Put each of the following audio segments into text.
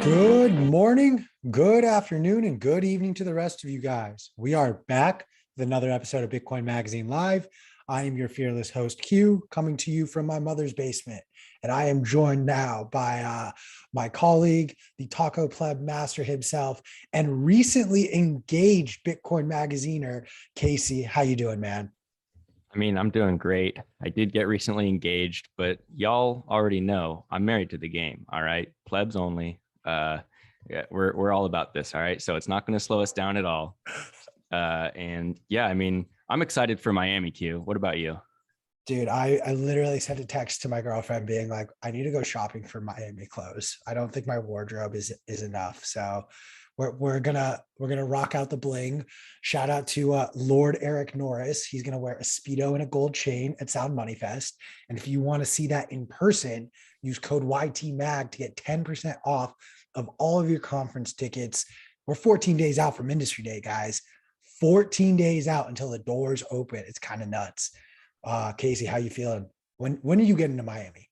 Good morning, good afternoon, and good evening to the rest of you guys. We are back with another episode of Bitcoin Magazine Live. I am your fearless host, Q, coming to you from my mother's basement. And I am joined now by my colleague, the Taco Pleb master himself, and recently engaged Bitcoin Magaziner, Casey. How you doing, man? I'm doing great. I did get recently engaged, but y'all already know I'm married to the game. All right. Plebs only. Yeah, we're all about this. All right. So it's not going to slow us down at all. And yeah, I'm excited for Miami Q. What about you? Dude, I literally sent a text to my girlfriend being like, I need to go shopping for Miami clothes. I don't think my wardrobe is enough. So we're gonna rock out the bling. Shout out to Lord Eric Norris. He's gonna wear a Speedo and a gold chain at Sound Money Fest. And if you want to see that in person, use code YTMAG to get 10% off of all of your conference tickets. We're 14 days out from Industry Day, guys. 14 days out until the doors open. It's kind of nuts. Casey, how you feeling? When are you getting to Miami?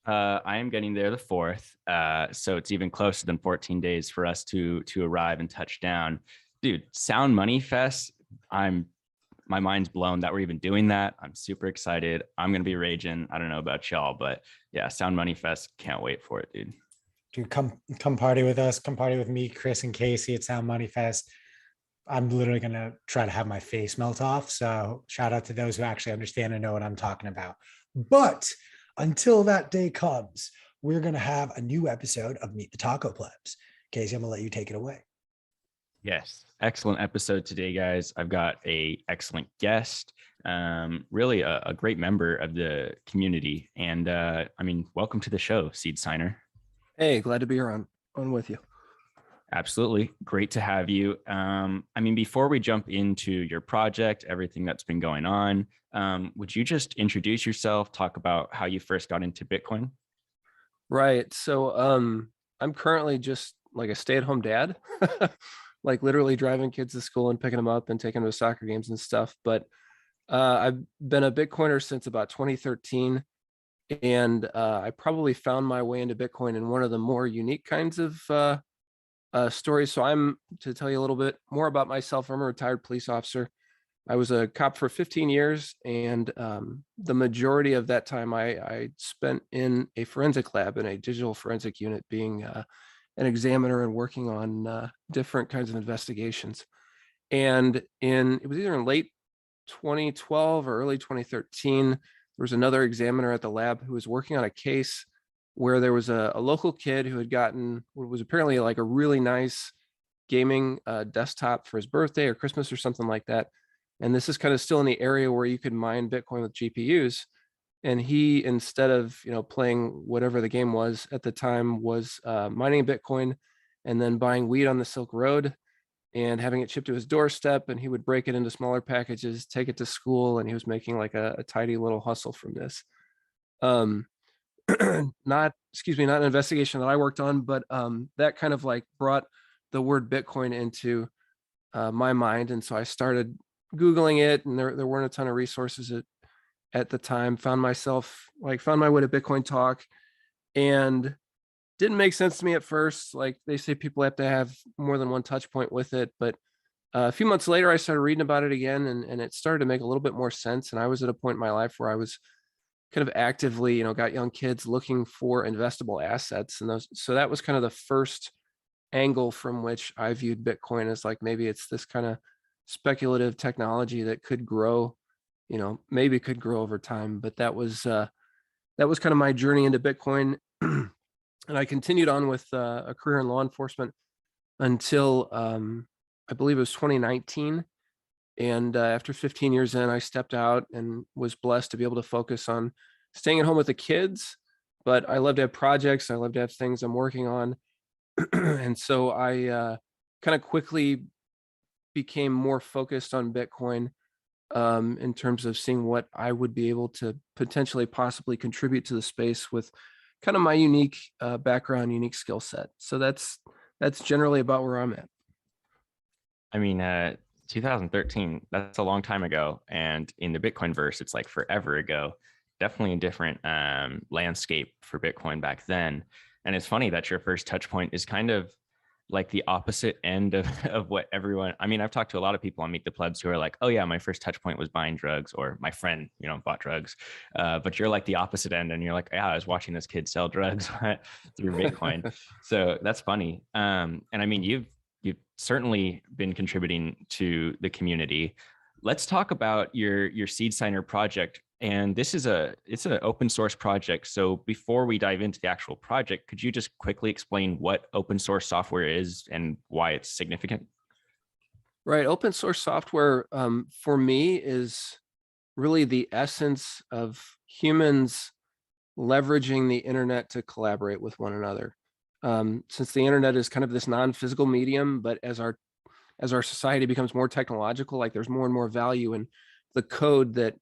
I am getting there the 4th. So it's even closer than 14 days for us to arrive and touch down. Dude, Sound Money Fest. My mind's blown that we're even doing that. I'm super excited. I'm gonna be raging. I don't know about y'all, but yeah, Sound Money Fest. Can't wait for it, dude. Dude, come party with us. Come party with me, Chris, and Casey at Sound Money Fest. I'm literally gonna try to have my face melt off. So shout out to those who actually understand and know what I'm talking about. But until that day comes, we're gonna have a new episode of Meet the Taco Plebs. Casey, I'm gonna let you take it away. Yes, excellent episode today, guys. I've got a excellent guest, really a great member of the community, and welcome to the show, Seedsigner. Hey, glad to be here on with you. Absolutely. Great to have you. Before we jump into your project, everything that's been going on, would you just introduce yourself, talk about how you first got into Bitcoin? Right. So I'm currently just like a stay-at-home dad, like literally driving kids to school and picking them up and taking them to soccer games and stuff. But I've been a Bitcoiner since about 2013. And I probably found my way into Bitcoin in one of the more unique kinds of stories. So to tell you a little bit more about myself, I'm a retired police officer. I was a cop for 15 years, and the majority of that time I spent in a forensic lab in a digital forensic unit, being an examiner and working on different kinds of investigations. And it was either in late 2012 or early 2013, there was another examiner at the lab who was working on a case where there was a local kid who had gotten what was apparently like a really nice gaming desktop for his birthday or Christmas or something like that. And this is kind of still in the area where you could mine Bitcoin with GPUs. And he, instead of playing whatever the game was at the time, was mining Bitcoin and then buying weed on the Silk Road and having it shipped to his doorstep. And he would break it into smaller packages, take it to school, and he was making like a tidy little hustle from this. Not an investigation that I worked on, but that kind of like brought the word Bitcoin into my mind. And so I started Googling it, and there weren't a ton of resources at the time. Found my way to Bitcoin Talk, and didn't make sense to me at first. Like they say, people have to have more than one touch point with it. But a few months later, I started reading about it again, and it started to make a little bit more sense. And I was at a point in my life where I was kind of actively, got young kids looking for investable assets. And so that was kind of the first angle from which I viewed Bitcoin as like, maybe it's this kind of speculative technology that could grow, maybe could grow over time. But that was kind of my journey into Bitcoin. And I continued on with a career in law enforcement until I believe it was 2019. And after 15 years in, I stepped out and was blessed to be able to focus on staying at home with the kids. But I love to have projects. I love to have things I'm working on. And so I kind of quickly became more focused on Bitcoin in terms of seeing what I would be able to potentially possibly contribute to the space with kind of my unique background, unique skill set. So that's generally about where I'm at. 2013, that's a long time ago. And in the Bitcoin verse, it's like forever ago. Definitely a different landscape for Bitcoin back then. And it's funny that your first touch point is kind of like the opposite end of what everyone, I mean, I've talked to a lot of people on Meet the Plebs who are like, oh yeah, my first touch point was buying drugs, or my friend, bought drugs. But you're like the opposite end, and you're like, yeah, I was watching this kid sell drugs through Bitcoin. So that's funny. And I mean, you've certainly been contributing to the community. Let's talk about your Seedsigner project. And it's an open source project. So before we dive into the actual project, could you just quickly explain what open source software is and why it's significant? Right. Open source software for me is really the essence of humans leveraging the internet to collaborate with one another. Since the internet is kind of this non-physical medium, but as our society becomes more technological, like there's more and more value in the code that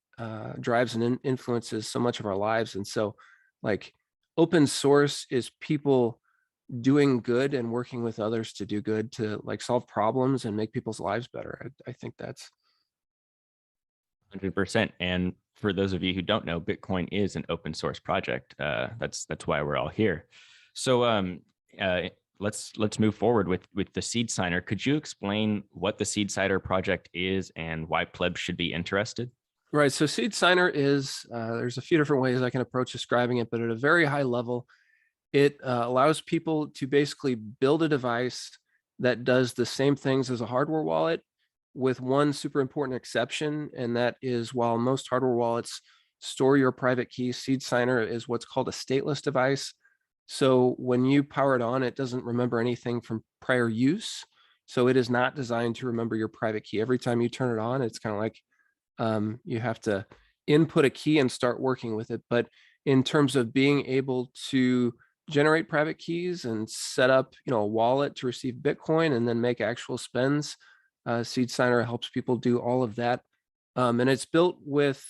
drives and influences so much of our lives. And so like open source is people doing good and working with others to do good, to like solve problems and make people's lives better. I think that's 100%. And for those of you who don't know, Bitcoin is an open source project. That's why we're all here. So let's move forward with the Seedsigner. Could you explain what the Seedsigner project is and why plebs should be interested? right. So Seedsigner is, there's a few different ways I can approach describing it, but at a very high level, it allows people to basically build a device that does the same things as a hardware wallet, with one super important exception, and that is while most hardware wallets store your private key, Seedsigner is what's called a stateless device. So when you power it on, it doesn't remember anything from prior use. So it is not designed to remember your private key. Every time you turn it on, it's kind of like you have to input a key and start working with it. But in terms of being able to generate private keys and set up, a wallet to receive Bitcoin and then make actual spends, Seedsigner helps people do all of that. And it's built with,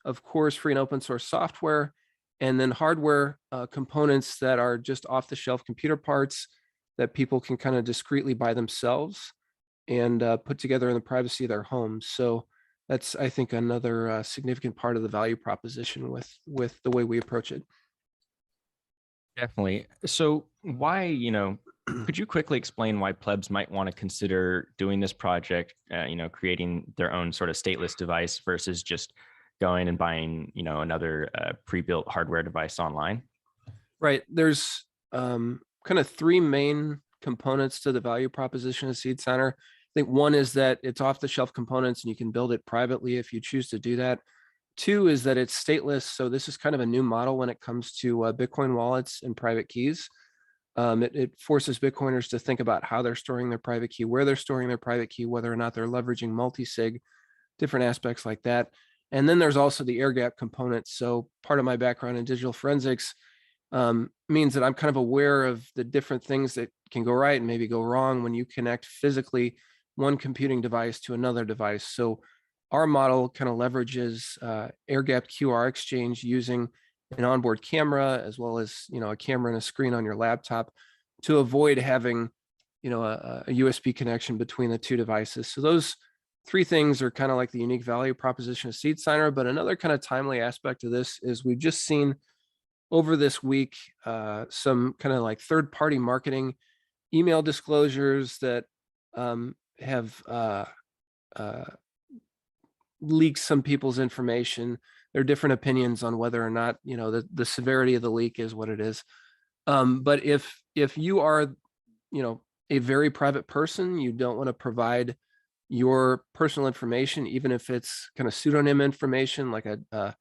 of course, free and open source software, and then hardware components that are just off the shelf computer parts that people can kind of discreetly buy themselves and put together in the privacy of their homes. So that's, I think, another significant part of the value proposition with the way we approach it. Definitely. So why, could you quickly explain why plebs might want to consider doing this project, creating their own sort of stateless device versus just going and buying, another pre-built hardware device online? Right. There's kind of three main components to the value proposition of Seedsigner. I think one is that it's off the shelf components and you can build it privately if you choose to do that. Two is that it's stateless. So this is kind of a new model when it comes to Bitcoin wallets and private keys. It forces Bitcoiners to think about how they're storing their private key, where they're storing their private key, whether or not they're leveraging multi-sig, different aspects like that. And then there's also the air gap component. So part of my background in digital forensics means that I'm kind of aware of the different things that can go right and maybe go wrong when you connect physically one computing device to another device. So our model kind of leverages air gap QR exchange using an onboard camera, as well as a camera and a screen on your laptop, to avoid having a USB connection between the two devices. So those three things are kind of like the unique value proposition of Seedsigner. But another kind of timely aspect of this is we've just seen over this week some kind of like third-party marketing email disclosures that have leaked some people's information. There are different opinions on whether or not the severity of the leak is what it is. But if you are a very private person, you don't want to provide your personal information, even if it's kind of pseudonym information like a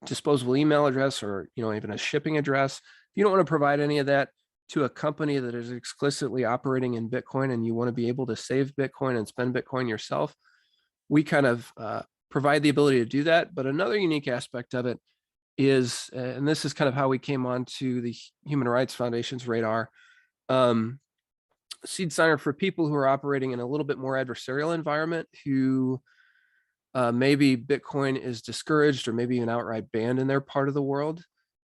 disposable email address or even a shipping address. If you don't want to provide any of that to a company that is explicitly operating in Bitcoin and you want to be able to save Bitcoin and spend Bitcoin yourself, we kind of provide the ability to do that. But another unique aspect of it is, and this is kind of how we came onto the Human Rights Foundation's radar, Seedsigner for people who are operating in a little bit more adversarial environment, who maybe Bitcoin is discouraged or maybe even outright banned in their part of the world.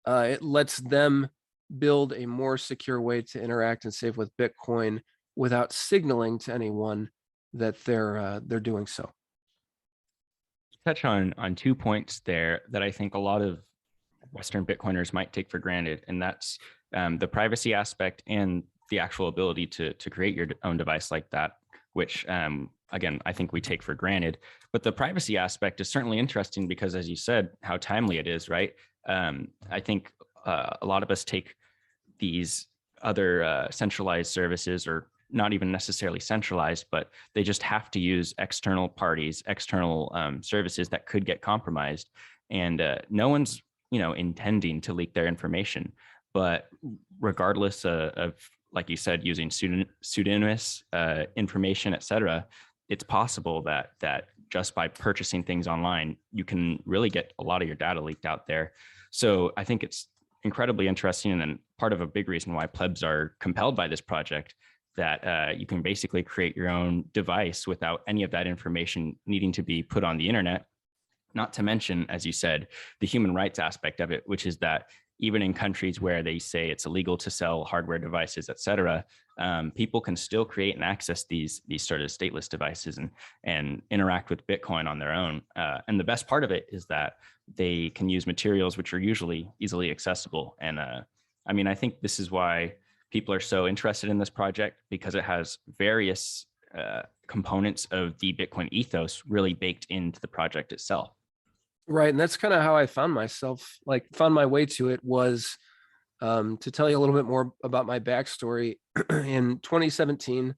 It lets them build a more secure way to interact and save with Bitcoin without signaling to anyone that they're doing so. Touch on 2 points there that I think a lot of Western Bitcoiners might take for granted, and that's the privacy aspect and the actual ability to create your own device like that, which again, I think we take for granted. But the privacy aspect is certainly interesting because, as you said, how timely it is, right? I think a lot of us take these other centralized services, or not even necessarily centralized, but they just have to use external parties, external services that could get compromised. And no one's, intending to leak their information. But regardless of, like you said, using pseudonymous information, et cetera, it's possible that just by purchasing things online, you can really get a lot of your data leaked out there. So I think it's incredibly interesting, and then part of a big reason why plebs are compelled by this project, that you can basically create your own device without any of that information needing to be put on the internet. Not to mention, as you said, the human rights aspect of it, which is that even in countries where they say it's illegal to sell hardware devices, et cetera, people can still create and access these sort of stateless devices and interact with Bitcoin on their own. And the best part of it is that they can use materials which are usually easily accessible. And I think this is why people are so interested in this project, because it has various components of the Bitcoin ethos really baked into the project itself. Right. And that's kind of how I found my way to it was, to tell you a little bit more about my backstory. In 2017,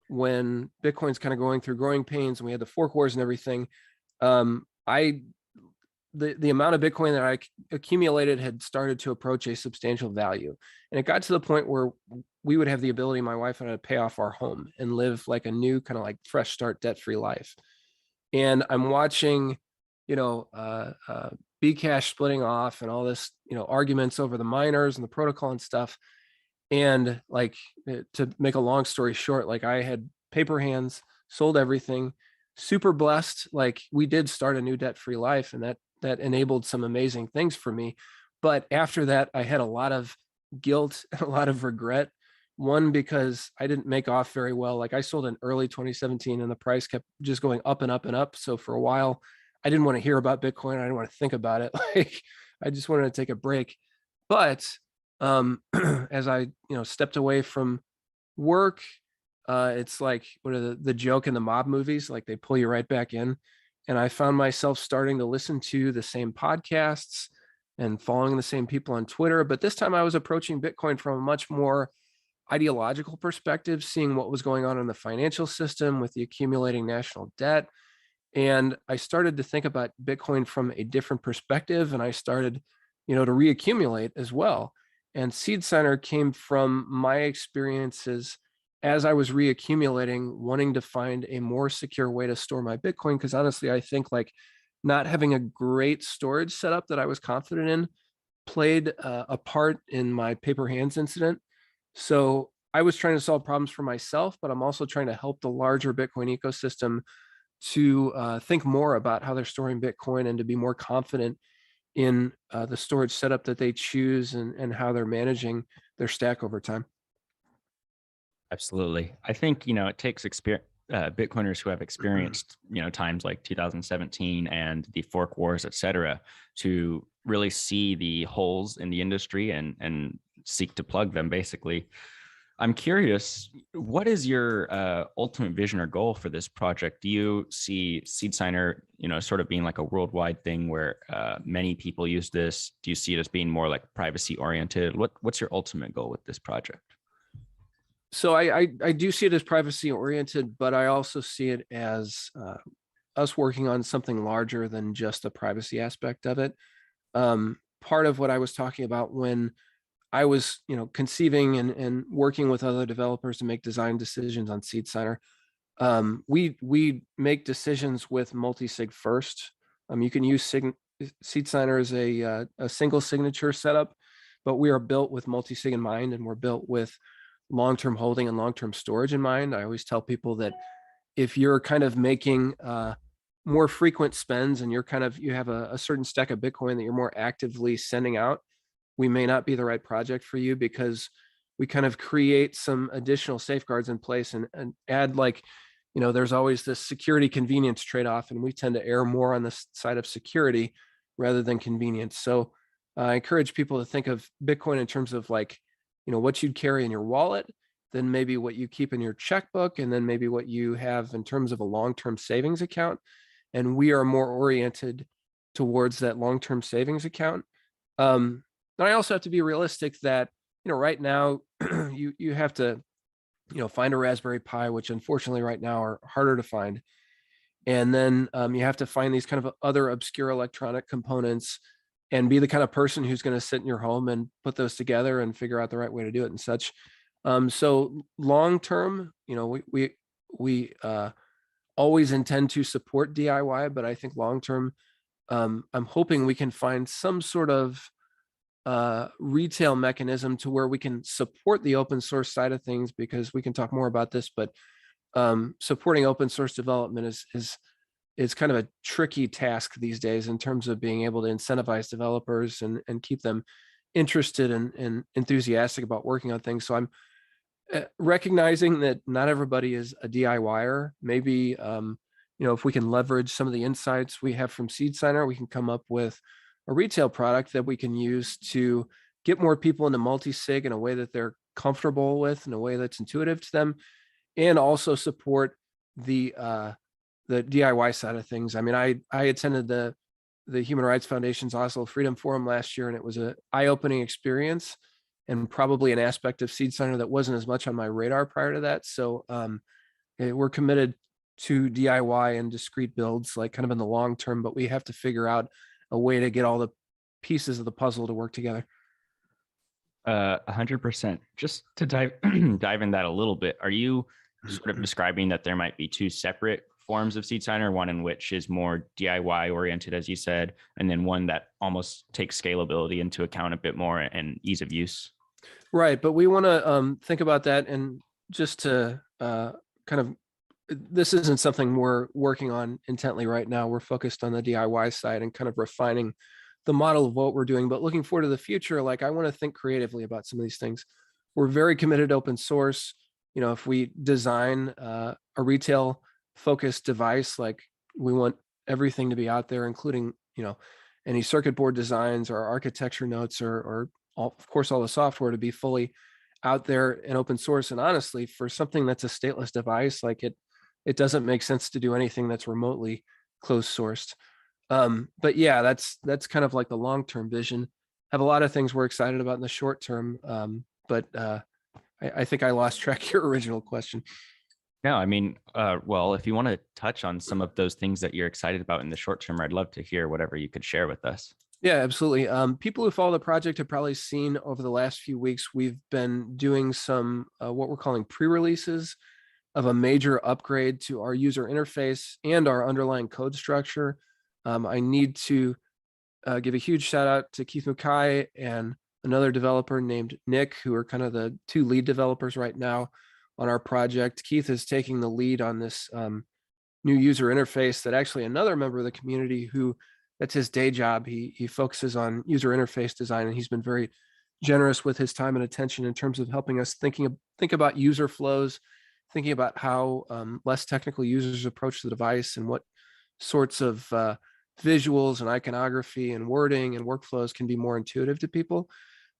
when Bitcoin's kind of going through growing pains and we had the fork wars and everything, the amount of Bitcoin that I accumulated had started to approach a substantial value. And it got to the point where we would have the ability, my wife and I, to pay off our home and live like a new kind of like fresh start, debt-free life. And I'm watching, Bcash splitting off and all this, arguments over the miners and the protocol and stuff. And like, to make a long story short, like I had paper hands, sold everything, super blessed. Like we did start a new debt-free life, and that enabled some amazing things for me. But after that, I had a lot of guilt and a lot of regret. One, because I didn't make off very well. Like I sold in early 2017 and the price kept just going up and up and up. So for a while, I didn't want to hear about Bitcoin. I didn't want to think about it. Like I just wanted to take a break. But as I, stepped away from work, it's like, what are the joke in the mob movies? Like they pull you right back in. And I found myself starting to listen to the same podcasts and following the same people on Twitter. But this time I was approaching Bitcoin from a much more ideological perspective, seeing what was going on in the financial system with the accumulating national debt. And I started to think about Bitcoin from a different perspective. And I started, to reaccumulate as well. And Seedsigner came from my experiences as I was reaccumulating, wanting to find a more secure way to store my Bitcoin. Because honestly, I think like not having a great storage setup that I was confident in played a part in my paper hands incident. So I was trying to solve problems for myself, but I'm also trying to help the larger Bitcoin ecosystem to think more about how they're storing Bitcoin and to be more confident in the storage setup that they choose and how they're managing their stack over time. Absolutely. I think, it takes Bitcoiners who have experienced, times like 2017 and the fork wars, et cetera, to really see the holes in the industry and seek to plug them, basically. I'm curious, what is your ultimate vision or goal for this project? Do you see Seedsigner, sort of being like a worldwide thing where many people use this? Do you see it as being more like privacy oriented? What's your ultimate goal with this project? So I do see it as privacy oriented, but I also see it as us working on something larger than just the privacy aspect of it. Part of what I was talking about when I was, conceiving and working with other developers to make design decisions on Seedsigner, we make decisions with multi-sig first. You can use Seedsigner as a single signature setup, but we are built with multi-sig in mind, and we're built with long-term holding and long-term storage in mind. I always tell people that if you're kind of making more frequent spends and you have a certain stack of Bitcoin that you're more actively sending out, we may not be the right project for you, because we kind of create some additional safeguards in place and add there's always this security convenience trade-off, and we tend to err more on the side of security rather than convenience. So I encourage people to think of Bitcoin in terms of like, what you'd carry in your wallet, then maybe what you keep in your checkbook, and then maybe what you have in terms of a long-term savings account. And we are more oriented towards that long-term savings account. And I also have to be realistic that, right now you have to, find a Raspberry Pi, which unfortunately right now are harder to find. And then you have to find these kind of other obscure electronic components and be the kind of person who's going to sit in your home and put those together and figure out the right way to do it and such. So long term, we always intend to support DIY, but I think long term, I'm hoping we can find some sort of retail mechanism to where we can support the open source side of things, because we can talk more about this, but supporting open source development is kind of a tricky task these days in terms of being able to incentivize developers and keep them interested and enthusiastic about working on things. So I'm recognizing that not everybody is a DIYer. Maybe if we can leverage some of the insights we have from Seedsigner, we can come up with a retail product that we can use to get more people into multi-sig in a way that they're comfortable with, in a way that's intuitive to them, and also support the DIY side of things. I mean, I attended the Human Rights Foundation's Oslo Freedom Forum last year, and it was an eye-opening experience, and probably an aspect of Seedsigner that wasn't as much on my radar prior to that. So we're committed to DIY and discrete builds, like kind of in the long term, but we have to figure out a way to get all the pieces of the puzzle to work together. 100%. Just to dive in that a little bit, are you sort of describing that there might be two separate forms of Seedsigner, one in which is more DIY oriented, as you said, and then one that almost takes scalability into account a bit more and ease of use? Right, but we want to think about that, and just to kind of, this isn't something we're working on intently right now. We're focused on the DIY side and kind of refining the model of what we're doing, but looking forward to the future, like I want to think creatively about some of these things. We're very committed to open source. If we design a retail focused device, like we want everything to be out there, including, any circuit board designs or architecture notes or all, of course, all the software to be fully out there in open source. And honestly, for something that's a stateless device, like it doesn't make sense to do anything that's remotely closed sourced. But yeah, that's kind of like the long-term vision. Have a lot of things we're excited about in the short term. But I think I lost track of your original question. No, I mean, well, if you want to touch on some of those things that you're excited about in the short term, I'd love to hear whatever you could share with us. Yeah, absolutely. People who follow the project have probably seen over the last few weeks, we've been doing some what we're calling pre-releases of a major upgrade to our user interface and our underlying code structure. I need to give a huge shout out to Keith Mukai and another developer named Nick, who are kind of the two lead developers right now on our project. Keith is taking the lead on this new user interface that actually another member of the community that's his day job. He focuses on user interface design, and he's been very generous with his time and attention in terms of helping us think about user flows, thinking about how less technical users approach the device and what sorts of visuals and iconography and wording and workflows can be more intuitive to people.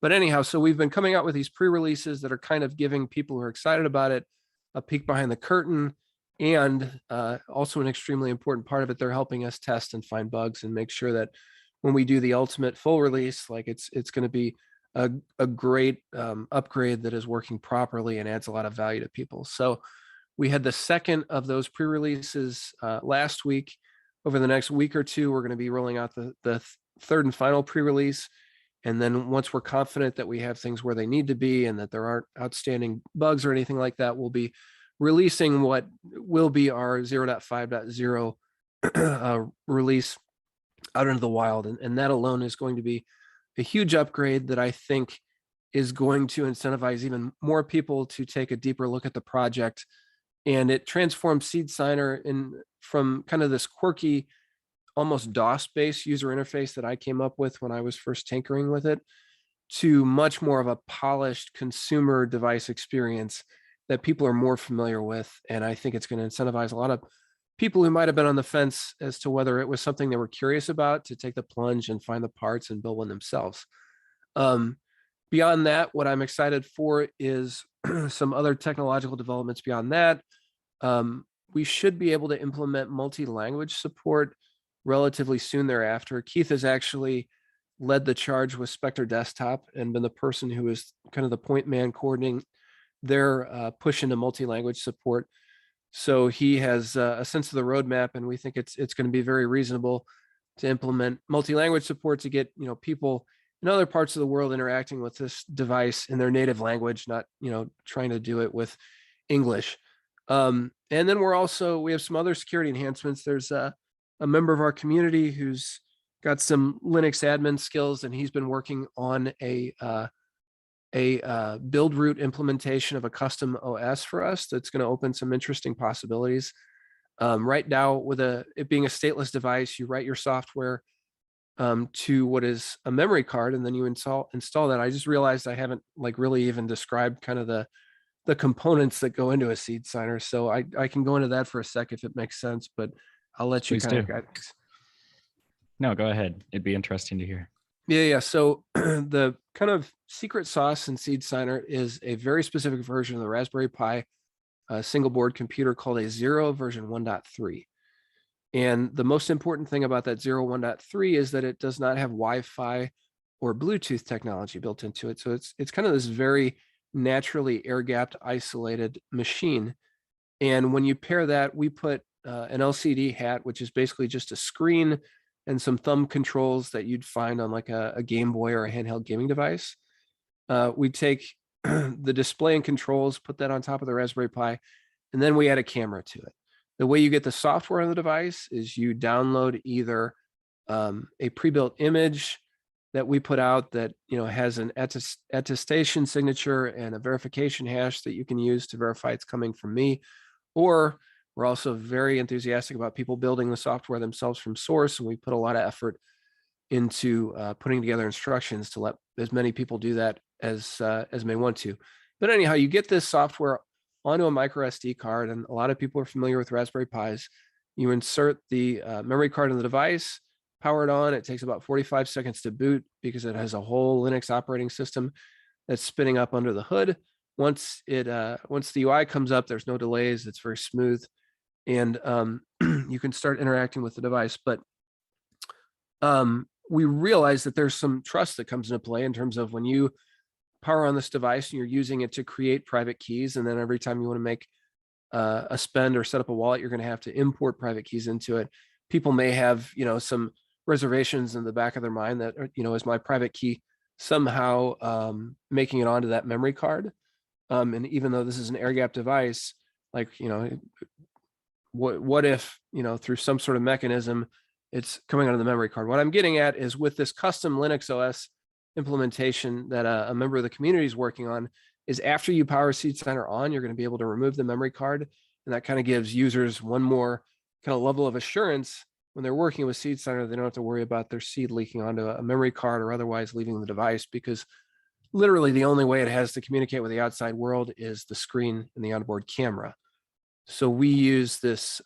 But anyhow, so we've been coming out with these pre-releases that are kind of giving people who are excited about it a peek behind the curtain. And also an extremely important part of it, they're helping us test and find bugs and make sure that when we do the ultimate full release, like it's going to be a great upgrade that is working properly and adds a lot of value to people. So we had the second of those pre-releases last week. Over the next week or two, we're going to be rolling out the third and final pre-release. And then once we're confident that we have things where they need to be and that there aren't outstanding bugs or anything like that, we'll be releasing what will be our 0.5.0 release out into the wild. And that alone is going to be a huge upgrade that I think is going to incentivize even more people to take a deeper look at the project. And it transforms Seedsigner from kind of this quirky, almost DOS-based user interface that I came up with when I was first tinkering with it, to much more of a polished consumer device experience that people are more familiar with. And I think it's going to incentivize a lot of people who might have been on the fence as to whether it was something they were curious about to take the plunge and find the parts and build one themselves. Beyond that, what I'm excited for is some other technological developments beyond that. We should be able to implement multi-language support relatively soon thereafter. Keith has actually led the charge with Spectre Desktop and been the person who is kind of the point man coordinating their push into multi-language support. So he has a sense of the roadmap, and we think it's going to be very reasonable to implement multi-language support to get people in other parts of the world interacting with this device in their native language, not trying to do it with English. And then we have some other security enhancements. There's a member of our community who's got some Linux admin skills, and he's been working on a build root implementation of a custom OS for us that's going to open some interesting possibilities. Right now, with it being a stateless device, you write your software to what is a memory card, and then you install that. I just realized I haven't really even described kind of the components that go into a Seedsigner, so I can go into that for a sec if it makes sense, but I'll let you Please kind of do. guide. No, go ahead. It'd be interesting to hear. Yeah. So the kind of secret sauce in Seedsigner is a very specific version of the Raspberry Pi single board computer called a 0 version 1.3. And the most important thing about that 0 1.3 is that it does not have Wi-Fi or Bluetooth technology built into it. So it's kind of this very naturally air-gapped, isolated machine. And when you pair that, we put an LCD hat, which is basically just a screen and some thumb controls that you'd find on like a Game Boy or a handheld gaming device. We take the display and controls, put that on top of the Raspberry Pi, and then we add a camera to it. The way you get the software on the device is you download either a pre-built image that we put out that has an attestation signature and a verification hash that you can use to verify it's coming from me, or we're also very enthusiastic about people building the software themselves from source, and we put a lot of effort into putting together instructions to let as many people do that as may want to. But anyhow, you get this software onto a micro SD card, and a lot of people are familiar with Raspberry Pis. You insert the memory card in the device, power it on. It takes about 45 seconds to boot because it has a whole Linux operating system that's spinning up under the hood. Once the UI comes up, there's no delays. It's very smooth, and you can start interacting with the device. But we realize that there's some trust that comes into play in terms of when you power on this device and you're using it to create private keys, and then every time you want to make a spend or set up a wallet, you're going to have to import private keys into it. People may have some reservations in the back of their mind that is my private key somehow making it onto that memory card, and even though this is an air gap device, what if through some sort of mechanism it's coming out of the memory card. What I'm getting at is with this custom Linux OS implementation that a member of the community is working on, is after you power Seedsigner on, you're going to be able to remove the memory card, and that kind of gives users one more kind of level of assurance when they're working with Seedsigner. They don't have to worry about their seed leaking onto a memory card or otherwise leaving the device, because literally the only way it has to communicate with the outside world is the screen and the onboard camera. So we use this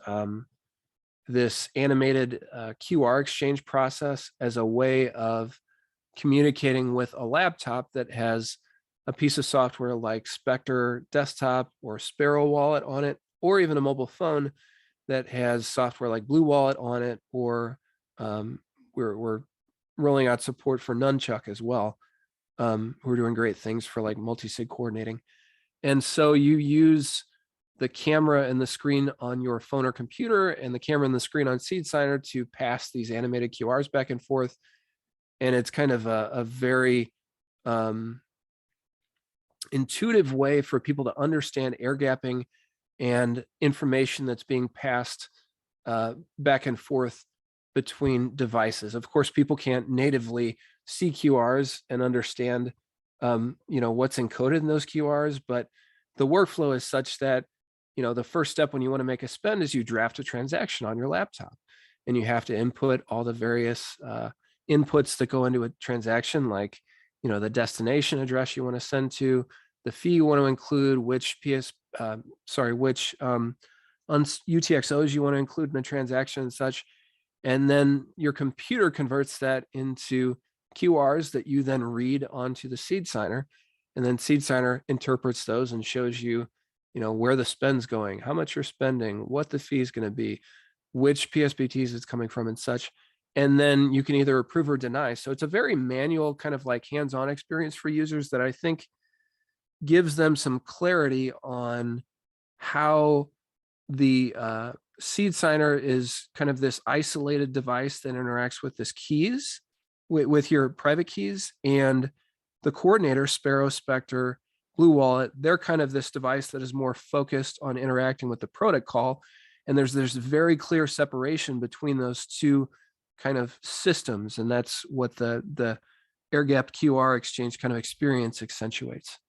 this animated QR exchange process as a way of communicating with a laptop that has a piece of software like Spectre Desktop or Sparrow Wallet on it, or even a mobile phone that has software like Blue Wallet on it, or we're rolling out support for Nunchuck as well. We're doing great things for like multi-sig coordinating. And so you use the camera and the screen on your phone or computer and the camera and the screen on Seedsigner to pass these animated QRs back and forth. And it's kind of a very intuitive way for people to understand air gapping and information that's being passed back and forth between devices. Of course, people can't natively see QRs and understand what's encoded in those QRs, but the workflow is such that the first step when you want to make a spend is you draft a transaction on your laptop, and you have to input all the various inputs that go into a transaction, like the destination address you want to send to, the fee you want to include, which UTXOs you want to include in a transaction and such. And then your computer converts that into QRs that you then read onto the Seedsigner. And then Seedsigner interprets those and shows you, where the spend's going, how much you're spending, what the fee is going to be, which PSBTs it's coming from and such. And then you can either approve or deny. So it's a very manual kind of like hands-on experience for users that I think gives them some clarity on how the Seedsigner is kind of this isolated device that interacts with this keys, with your private keys, and the coordinator, Sparrow, Spectre, Blue Wallet, they're kind of this device that is more focused on interacting with the protocol. And there's very clear separation between those two kind of systems. And that's what the air gap QR exchange kind of experience accentuates.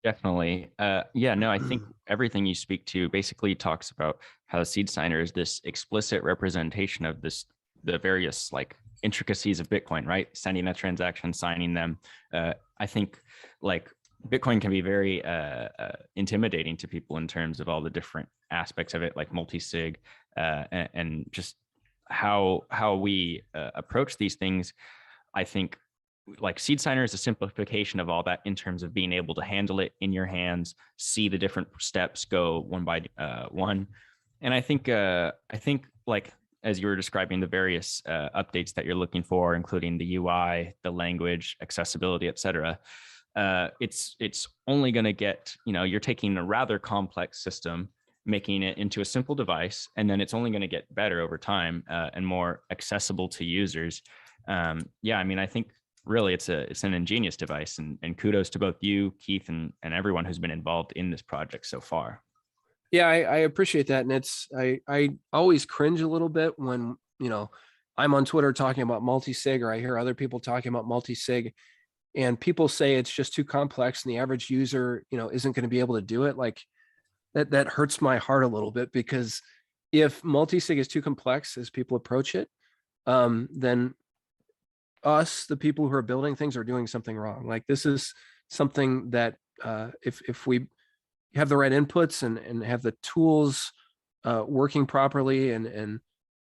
Definitely. Yeah, no, I think everything you speak to basically talks about how the Seedsigner is this explicit representation of the various like intricacies of Bitcoin, right? Sending a transaction, signing them. I think like Bitcoin can be very intimidating to people in terms of all the different aspects of it, like multi-sig, and just how we approach these things. I think like Seedsigner is a simplification of all that in terms of being able to handle it in your hands, see the different steps go one by one. And I think like, as you were describing the various updates that you're looking for, including the UI, the language, accessibility, et cetera, it's only going to get, you're taking a rather complex system, making it into a simple device, and then it's only going to get better over time and more accessible to users. Yeah, I mean, I think really it's an ingenious device, and kudos to both you, Keith, and everyone who's been involved in this project so far. Yeah, I appreciate that. And I always cringe a little bit when, I'm on Twitter talking about multi-sig, or I hear other people talking about multi-sig, and people say it's just too complex and the average user, isn't going to be able to do it. Like that hurts my heart a little bit, because if multi-sig is too complex as people approach it, then us, the people who are building things, are doing something wrong. Like this is something that if we have the right inputs and have the tools working properly and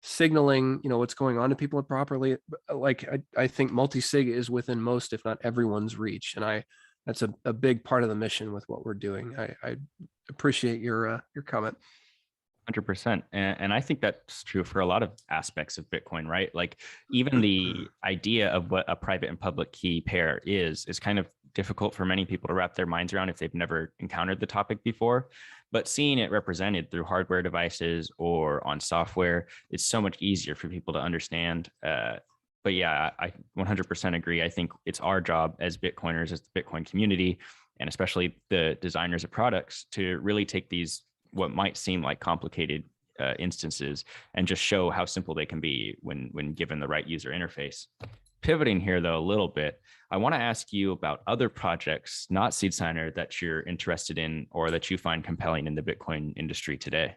signaling, what's going on to people properly, like I think multi-sig is within most, if not everyone's reach. And that's a big part of the mission with what we're doing. I appreciate your comment. 100%. And I think that's true for a lot of aspects of Bitcoin, right? Like even the idea of what a private and public key pair is kind of difficult for many people to wrap their minds around if they've never encountered the topic before. But seeing it represented through hardware devices or on software, it's so much easier for people to understand. But yeah, I 100% agree. I think it's our job as Bitcoiners, as the Bitcoin community, and especially the designers of products, to really take these what might seem like complicated instances and just show how simple they can be when given the right user interface. Pivoting here though a little bit, I want to ask you about other projects, not Seedsigner, that you're interested in or that you find compelling in the Bitcoin industry today.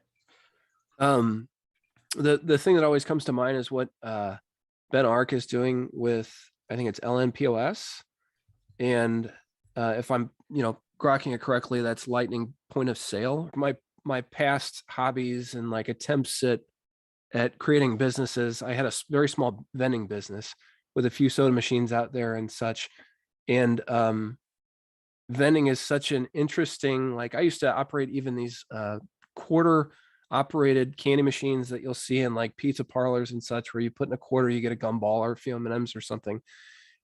The thing that always comes to mind is what Ben Ark is doing with, I think it's LNPOS, and if I'm grokking it correctly, that's Lightning point of sale. My past hobbies and like attempts at creating businesses, I had a very small vending business with a few soda machines out there and such. And vending is such an interesting, like I used to operate even these quarter operated candy machines that you'll see in like pizza parlors and such, where you put in a quarter, you get a gumball or a few M&Ms or something.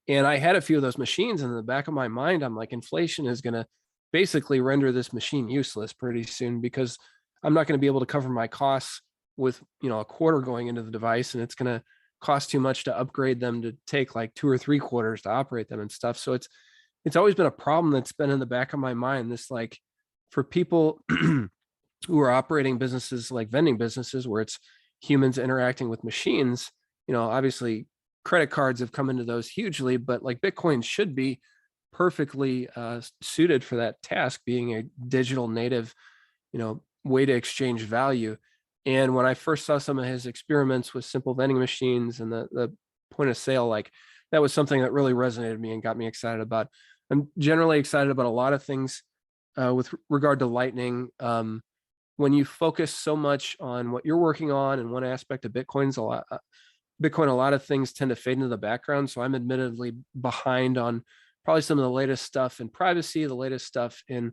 And I had a few of those machines, and in the back of my mind, I'm like, inflation is going to basically render this machine useless pretty soon, because I'm not going to be able to cover my costs with, a quarter going into the device, and it's going to cost too much to upgrade them to take like 2 or 3 quarters to operate them and stuff. So it's always been a problem that's been in the back of my mind. This, like, for people who are operating businesses like vending businesses where it's humans interacting with machines, obviously credit cards have come into those hugely, but like Bitcoin should be perfectly suited for that task, being a digital native, way to exchange value. And when I first saw some of his experiments with simple vending machines and the point of sale, like that was something that really resonated with me and got me excited about. I'm generally excited about a lot of things with regard to Lightning. when you focus so much on what you're working on and one aspect of Bitcoin, a lot of things tend to fade into the background. So I'm admittedly behind on probably some of the latest stuff in privacy, the latest stuff in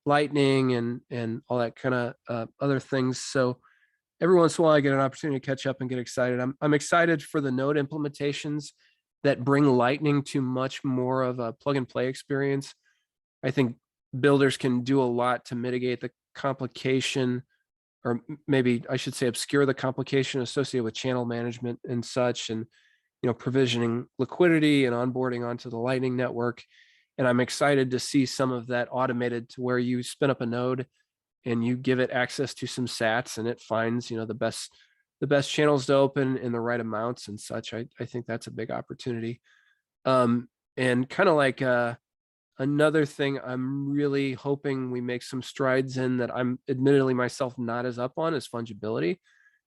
Lightning, and all that kind of other things. So every once in a while, I get an opportunity to catch up and get excited. I'm excited for the node implementations that bring Lightning to much more of a plug and play experience. I think builders can do a lot to mitigate the complication, or maybe I should say obscure the complication associated with channel management and such, and provisioning liquidity and onboarding onto the Lightning network. And I'm excited to see some of that automated to where you spin up a node and you give it access to some sats and it finds the best channels to open in the right amounts and such. I think that's a big opportunity. And kind of like another thing I'm really hoping we make some strides in, that I'm admittedly myself not as up on, is fungibility. I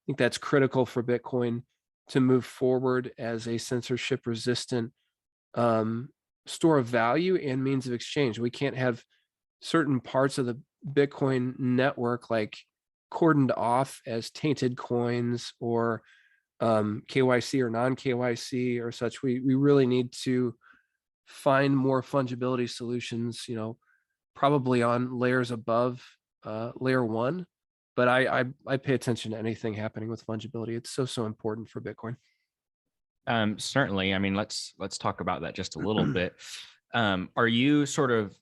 think that's critical for Bitcoin to move forward as a censorship resistant store of value and means of exchange. We can't have certain parts of the Bitcoin network like cordoned off as tainted coins or KYC or non-KYC or such. We really need to find more fungibility solutions, probably on layers above layer one. But I pay attention to anything happening with fungibility. It's so important for Bitcoin. Certainly. I mean, let's talk about that just a little bit. Are you sort of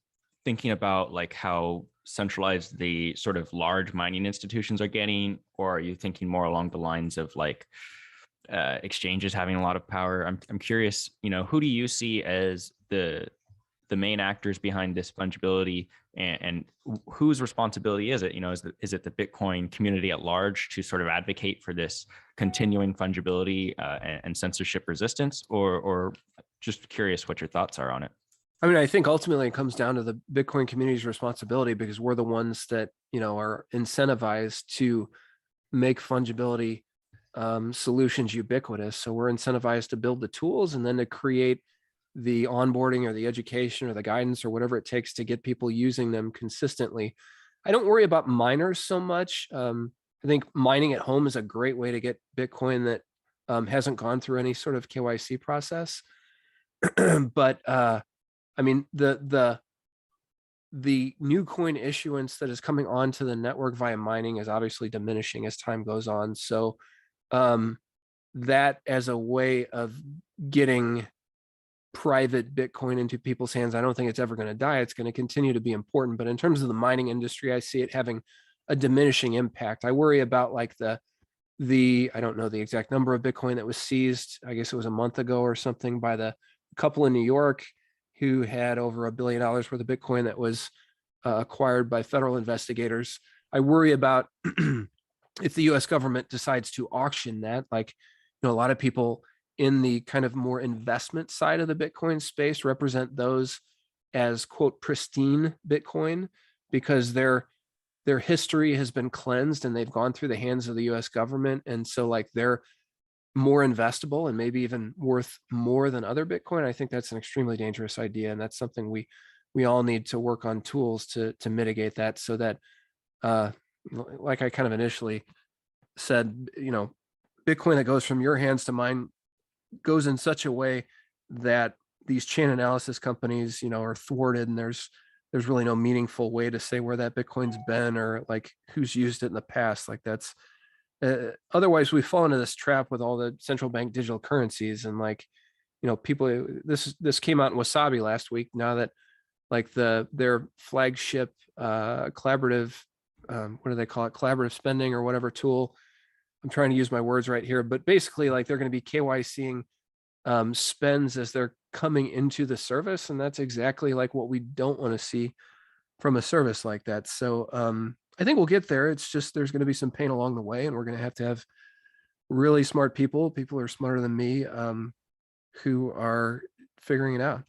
thinking about like how centralized the sort of large mining institutions are getting, or are you thinking more along the lines of like exchanges having a lot of power? I'm curious, who do you see as the main actors behind this fungibility, and whose responsibility is it? Is it the Bitcoin community at large to sort of advocate for this continuing fungibility and censorship resistance, or just curious what your thoughts are on it? I mean, I think ultimately it comes down to the Bitcoin community's responsibility, because we're the ones that, are incentivized to make fungibility solutions ubiquitous. So we're incentivized to build the tools and then to create the onboarding or the education or the guidance or whatever it takes to get people using them consistently. I don't worry about miners so much. I think mining at home is a great way to get Bitcoin that hasn't gone through any sort of KYC process. But I mean, the new coin issuance that is coming onto the network via mining is obviously diminishing as time goes on. So that as a way of getting private Bitcoin into people's hands, I don't think it's ever going to die. It's going to continue to be important. But in terms of the mining industry, I see it having a diminishing impact. I worry about like the I don't know the exact number of Bitcoin that was seized. I guess it was a month ago or something by the couple in New York who had over $1 billion worth of Bitcoin that was acquired by federal investigators. I worry about if the US government decides to auction that, like, a lot of people in the kind of more investment side of the Bitcoin space represent those as quote pristine Bitcoin, because their history has been cleansed and they've gone through the hands of the US government. And so like they're more investable and maybe even worth more than other Bitcoin. I think that's an extremely dangerous idea. And that's something we all need to work on tools to mitigate that, so that like I kind of initially said, Bitcoin that goes from your hands to mine goes in such a way that these chain analysis companies, are thwarted, and there's really no meaningful way to say where that Bitcoin's been or like who's used it in the past. Like that's otherwise we fall into this trap with all the central bank digital currencies, and like, people, this came out in Wasabi last week, now that like their flagship collaborative, what do they call it? Collaborative spending or whatever tool. I'm trying to use my words right here, but basically like they're going to be KYCing spends as they're coming into the service. And that's exactly like what we don't want to see from a service like that. So I think we'll get there. It's just, there's going to be some pain along the way, and we're going to have really smart people who are smarter than me, who are figuring it out.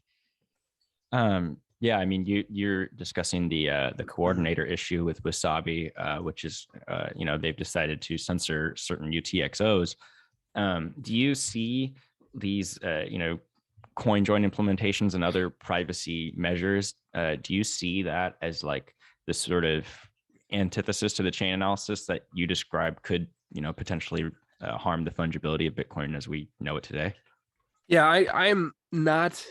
Yeah, I mean, you're discussing the coordinator issue with Wasabi, which is, they've decided to censor certain UTXOs. Do you see these, coin join implementations and other privacy measures? Do you see that as like this sort of antithesis to the chain analysis that you described could, potentially harm the fungibility of Bitcoin as we know it today? Yeah, I'm not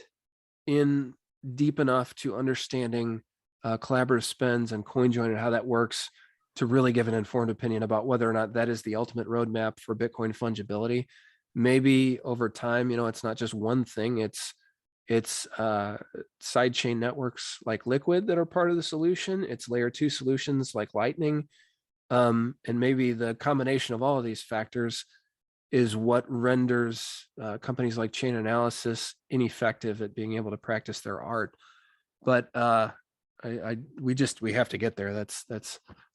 in deep enough to understanding collaborative spends and CoinJoin and how that works to really give an informed opinion about whether or not that is the ultimate roadmap for Bitcoin fungibility. Maybe over time, it's not just one thing. It's sidechain networks like Liquid that are part of the solution. It's layer 2 solutions like Lightning. And maybe the combination of all of these factors is what renders companies like Chain Analysis ineffective at being able to practice their art. But we have to get there. That's I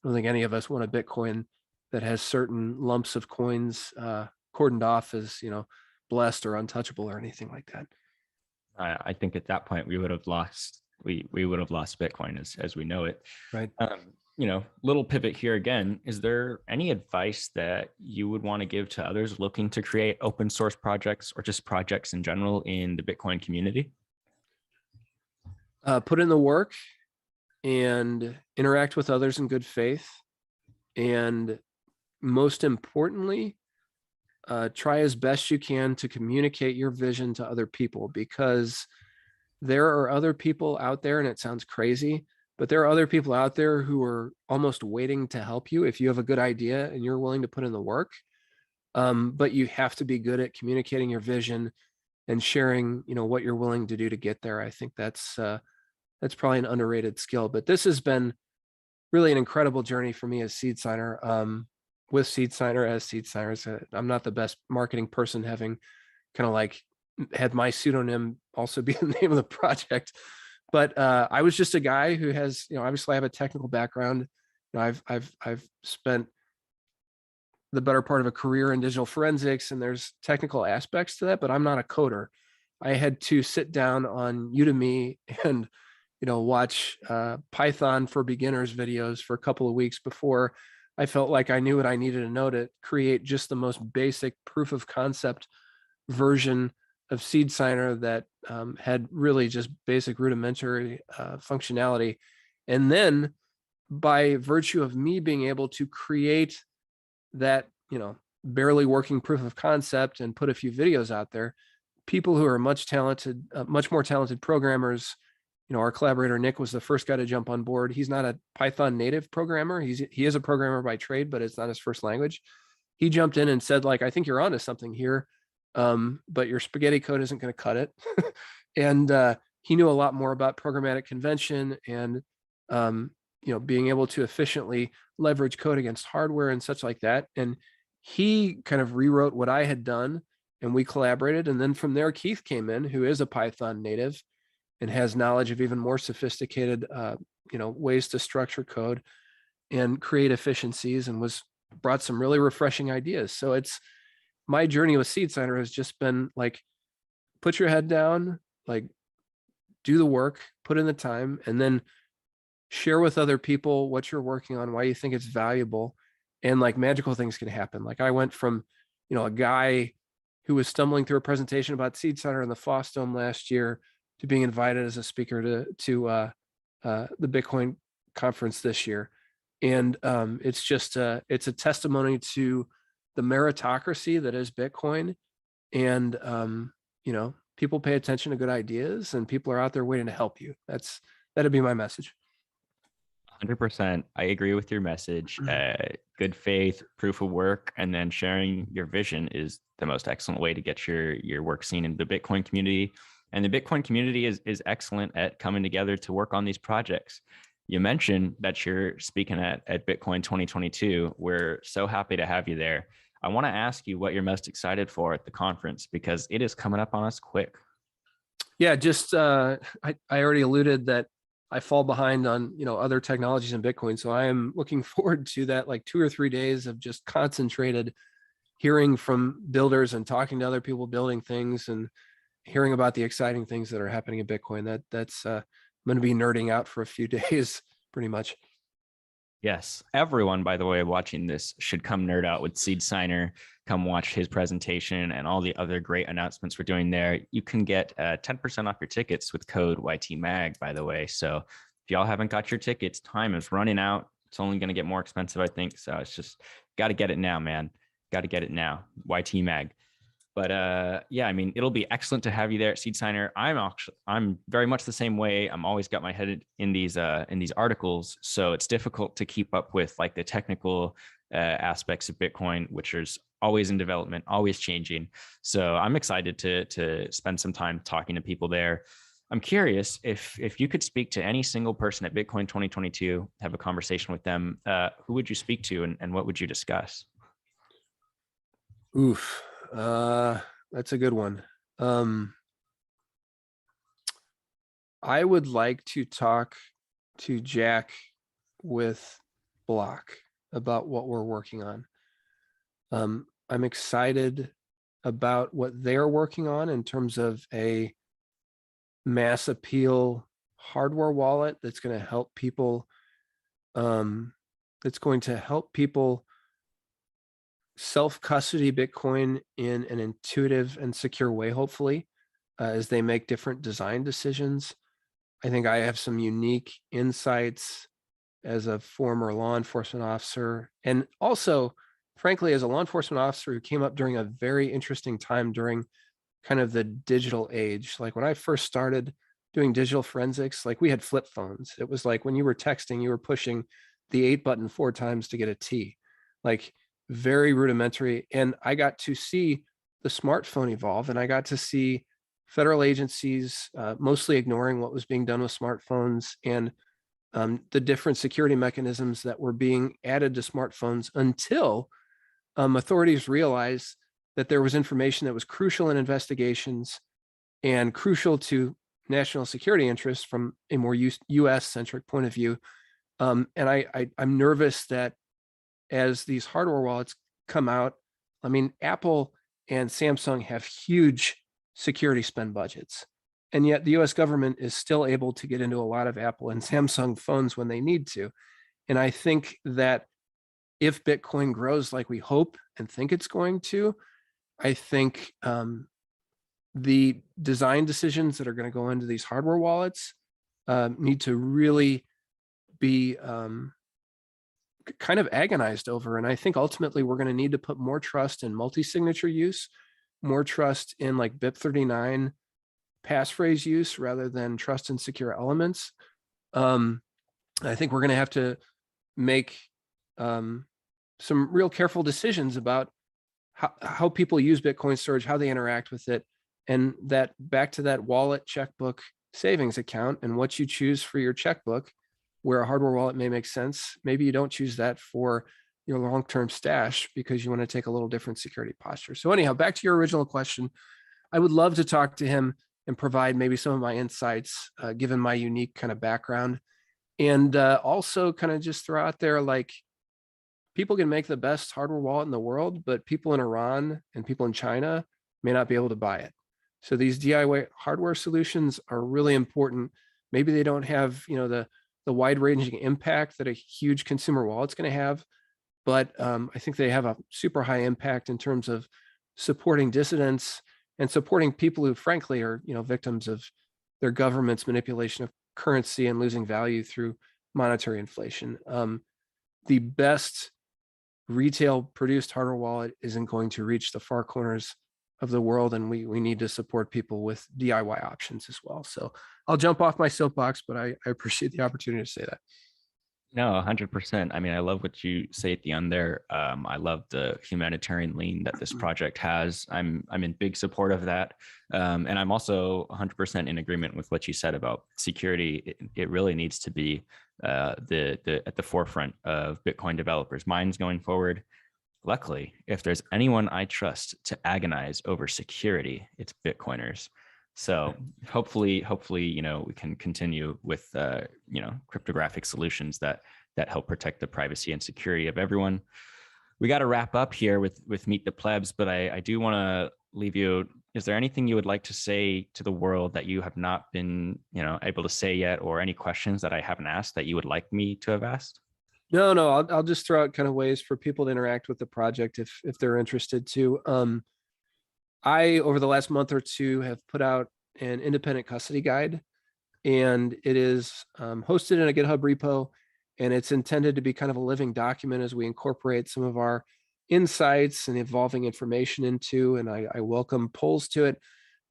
don't think any of us want a Bitcoin that has certain lumps of coins cordoned off as blessed or untouchable or anything like that. I think at that point we would have lost Bitcoin as we know it. Right. Little pivot here again. Is there any advice that you would want to give to others looking to create open source projects or just projects in general in the Bitcoin community? Put in the work and interact with others in good faith. And most importantly, try as best you can to communicate your vision to other people, because there are other people out there, and it sounds crazy, but there are other people out there who are almost waiting to help you if you have a good idea and you're willing to put in the work. But you have to be good at communicating your vision and sharing, what you're willing to do to get there. I think that's probably an underrated skill. But this has been really an incredible journey for me as Seedsigner. With Seedsigner as Seedsigner, I'm not the best marketing person, having kind of like had my pseudonym also be the name of the project. But I was just a guy who has, obviously I have a technical background. I've spent the better part of a career in digital forensics, and there's technical aspects to that, but I'm not a coder. I had to sit down on Udemy and, watch Python for beginners videos for a couple of weeks before I felt like I knew what I needed to know to create just the most basic proof of concept version of Seedsigner that had really just basic rudimentary functionality. And then by virtue of me being able to create that, barely working proof of concept and put a few videos out there, people who are much more talented programmers, our collaborator Nick was the first guy to jump on board. He's not a Python native programmer. He is a programmer by trade, but it's not his first language. He jumped in and said, like, I think you're onto something here, but your spaghetti code isn't going to cut it. And he knew a lot more about programmatic convention and being able to efficiently leverage code against hardware and such like that. And he kind of rewrote what I had done, and we collaborated. And then from there, Keith came in, who is a Python native and has knowledge of even more sophisticated, ways to structure code and create efficiencies, and brought some really refreshing ideas. So it's my journey with Seedsigner has just been like, put your head down, like do the work, put in the time, and then share with other people what you're working on, why you think it's valuable, and like magical things can happen. Like I went from, a guy who was stumbling through a presentation about Seedsigner in the Fosdome last year to being invited as a speaker to the Bitcoin conference this year. And it's just it's a testimony to the meritocracy that is Bitcoin. And people pay attention to good ideas, and people are out there waiting to help you. That'd be my message. 100%. I agree with your message. Good faith, proof of work, and then sharing your vision is the most excellent way to get your work seen in the Bitcoin community. And the Bitcoin community is excellent at coming together to work on these projects. You mentioned that you're speaking at Bitcoin 2022. We're so happy to have you there. I want to ask you what you're most excited for at the conference, because it is coming up on us quick. Yeah, just I already alluded that I fall behind on other technologies in Bitcoin. So I am looking forward to that, like 2 or 3 days of just concentrated hearing from builders and talking to other people building things and hearing about the exciting things that are happening in Bitcoin. That's I'm going to be nerding out for a few days, pretty much. Yes. Everyone, by the way, watching this should come nerd out with Seedsigner. Come watch his presentation and all the other great announcements we're doing there. You can get 10% off your tickets with code YTMAG, by the way. So if y'all haven't got your tickets, time is running out. It's only going to get more expensive, I think. So it's just got to get it now, man. Got to get it now. YT Mag. But yeah, I mean, it'll be excellent to have you there at Seedsigner. I'm very much the same way. I'm always got my head in these articles, so it's difficult to keep up with like the technical aspects of Bitcoin, which is always in development, always changing. So I'm excited to spend some time talking to people there. I'm curious if you could speak to any single person at Bitcoin 2022, have a conversation with them, who would you speak to and what would you discuss? Oof. That's a good one. I would like to talk to Jack with Block about what we're working on. I'm excited about what they're working on in terms of a mass appeal hardware wallet that's going to help people. That's going to help people self-custody Bitcoin in an intuitive and secure way, hopefully, as they make different design decisions. I think I have some unique insights as a former law enforcement officer, and also, frankly, as a law enforcement officer who came up during a very interesting time during kind of the digital age. Like when I first started doing digital forensics, like we had flip phones. It was like when you were texting, you were pushing the 8 button 4 times to get a T. Like very rudimentary. And I got to see the smartphone evolve, and I got to see federal agencies mostly ignoring what was being done with smartphones, and the different security mechanisms that were being added to smartphones until authorities realized that there was information that was crucial in investigations and crucial to national security interests from a more US-centric point of view. And I'm nervous that as these hardware wallets come out, I mean, Apple and Samsung have huge security spend budgets, and yet the US government is still able to get into a lot of Apple and Samsung phones when they need to. And I think that if Bitcoin grows like we hope and think it's going to, I think the design decisions that are going to go into these hardware wallets need to really be kind of agonized over. And I think ultimately we're going to need to put more trust in multi-signature use, more trust in like BIP39 passphrase use rather than trust in secure elements. I think we're going to have to make some real careful decisions about how people use Bitcoin storage, how they interact with it, and that back to that wallet, checkbook, savings account, and what you choose for your checkbook, where a hardware wallet may make sense. Maybe you don't choose that for your long-term stash because you want to take a little different security posture. So anyhow, back to your original question, I would love to talk to him and provide maybe some of my insights, given my unique kind of background. And also kind of just throw out there, like, people can make the best hardware wallet in the world, but people in Iran and people in China may not be able to buy it. So these DIY hardware solutions are really important. Maybe they don't have, you know, the wide-ranging impact that a huge consumer wallet's going to have, but I think they have a super high impact in terms of supporting dissidents and supporting people who, frankly, are, you know, victims of their government's manipulation of currency and losing value through monetary inflation. The best retail produced hardware wallet isn't going to reach the far corners of the world, and we need to support people with DIY options as well. So I'll jump off my soapbox, but I appreciate the opportunity to say that. No, 100%. I mean, I love what you say at the end there. I love the humanitarian lean that this project has. I'm in big support of that. And I'm also 100% in agreement with what you said about security. It really needs to be at the forefront of Bitcoin developers' minds going forward. Luckily, if there's anyone I trust to agonize over security, it's Bitcoiners. So hopefully, you know, we can continue with, you know, cryptographic solutions that help protect the privacy and security of everyone. We got to wrap up here with Meet the Plebs, but I do want to leave you. Is there anything you would like to say to the world that you have not been, you know, able to say yet, or any questions that I haven't asked that you would like me to have asked? No, I'll just throw out kind of ways for people to interact with the project if they're interested to. I, over the last month or two, have put out an independent custody guide, and it is hosted in a GitHub repo, and it's intended to be kind of a living document as we incorporate some of our insights and evolving information into, and I welcome polls to it.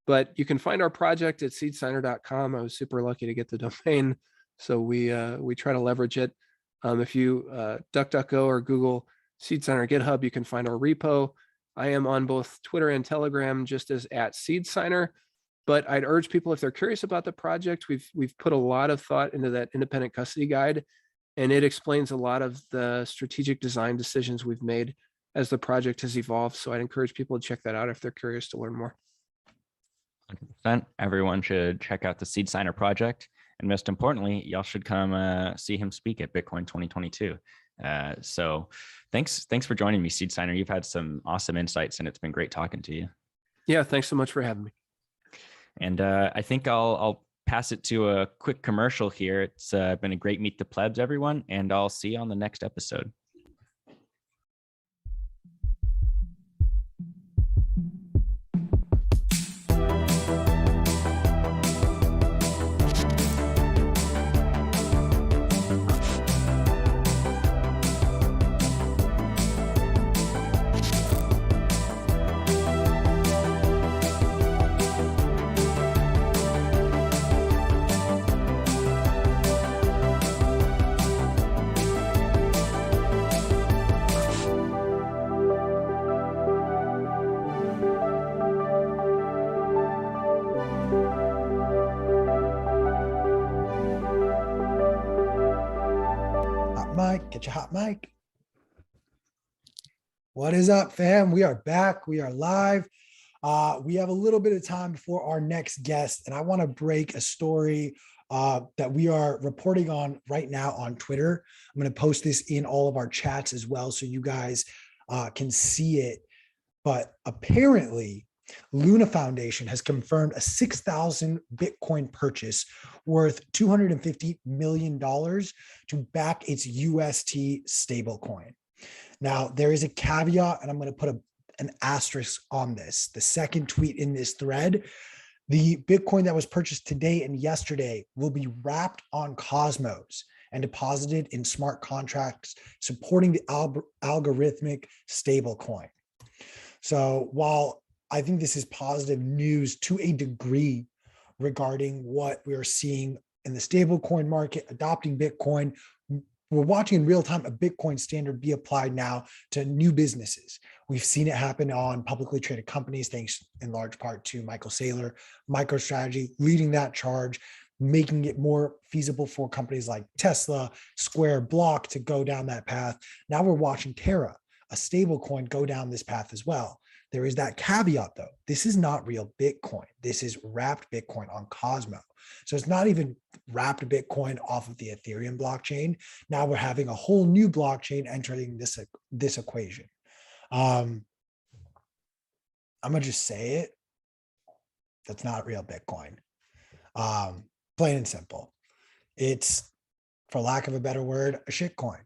But you can find our project at seedsigner.com. I was super lucky to get the domain, so we try to leverage it. If you DuckDuckGo or Google Seedsigner GitHub, you can find our repo. I am on both Twitter and Telegram just as @Seedsigner. But I'd urge people, if they're curious about the project, we've put a lot of thought into that independent custody guide, and it explains a lot of the strategic design decisions we've made as the project has evolved. So I'd encourage people to check that out if they're curious to learn more. 100%. Everyone should check out the Seedsigner project. And most importantly, y'all should come see him speak at Bitcoin 2022. So thanks for joining me, Seedsigner. You've had some awesome insights, and it's been great talking to you. Yeah, thanks so much for having me. And I think I'll pass it to a quick commercial here. It's been a great meet the plebs, everyone, and I'll see you on the next episode. Get your hot mic. What is up, fam? We are back. We are live. We have a little bit of time before our next guest, and I want to break a story that we are reporting on right now on Twitter. I'm going to post this in all of our chats as well, so you guys can see it. But apparently, Luna Foundation has confirmed a 6,000 Bitcoin purchase worth $250 million to back its UST stablecoin. Now, there is a caveat, and I'm going to put an asterisk on this. The second tweet in this thread, the Bitcoin that was purchased today and yesterday will be wrapped on Cosmos and deposited in smart contracts supporting the algorithmic stablecoin. So while I think this is positive news to a degree regarding what we are seeing in the stablecoin market, adopting Bitcoin, we're watching in real time a Bitcoin standard be applied now to new businesses. We've seen it happen on publicly traded companies, thanks in large part to Michael Saylor, MicroStrategy leading that charge, making it more feasible for companies like Tesla, Square, Block to go down that path. Now we're watching Terra, a stablecoin, go down this path as well. There is that caveat though. This is not real Bitcoin. This is wrapped Bitcoin on Cosmos. So it's not even wrapped Bitcoin off of the Ethereum blockchain. Now we're having a whole new blockchain entering this equation. I'm gonna just say it. That's not real Bitcoin. Plain and simple. It's, for lack of a better word, a shitcoin.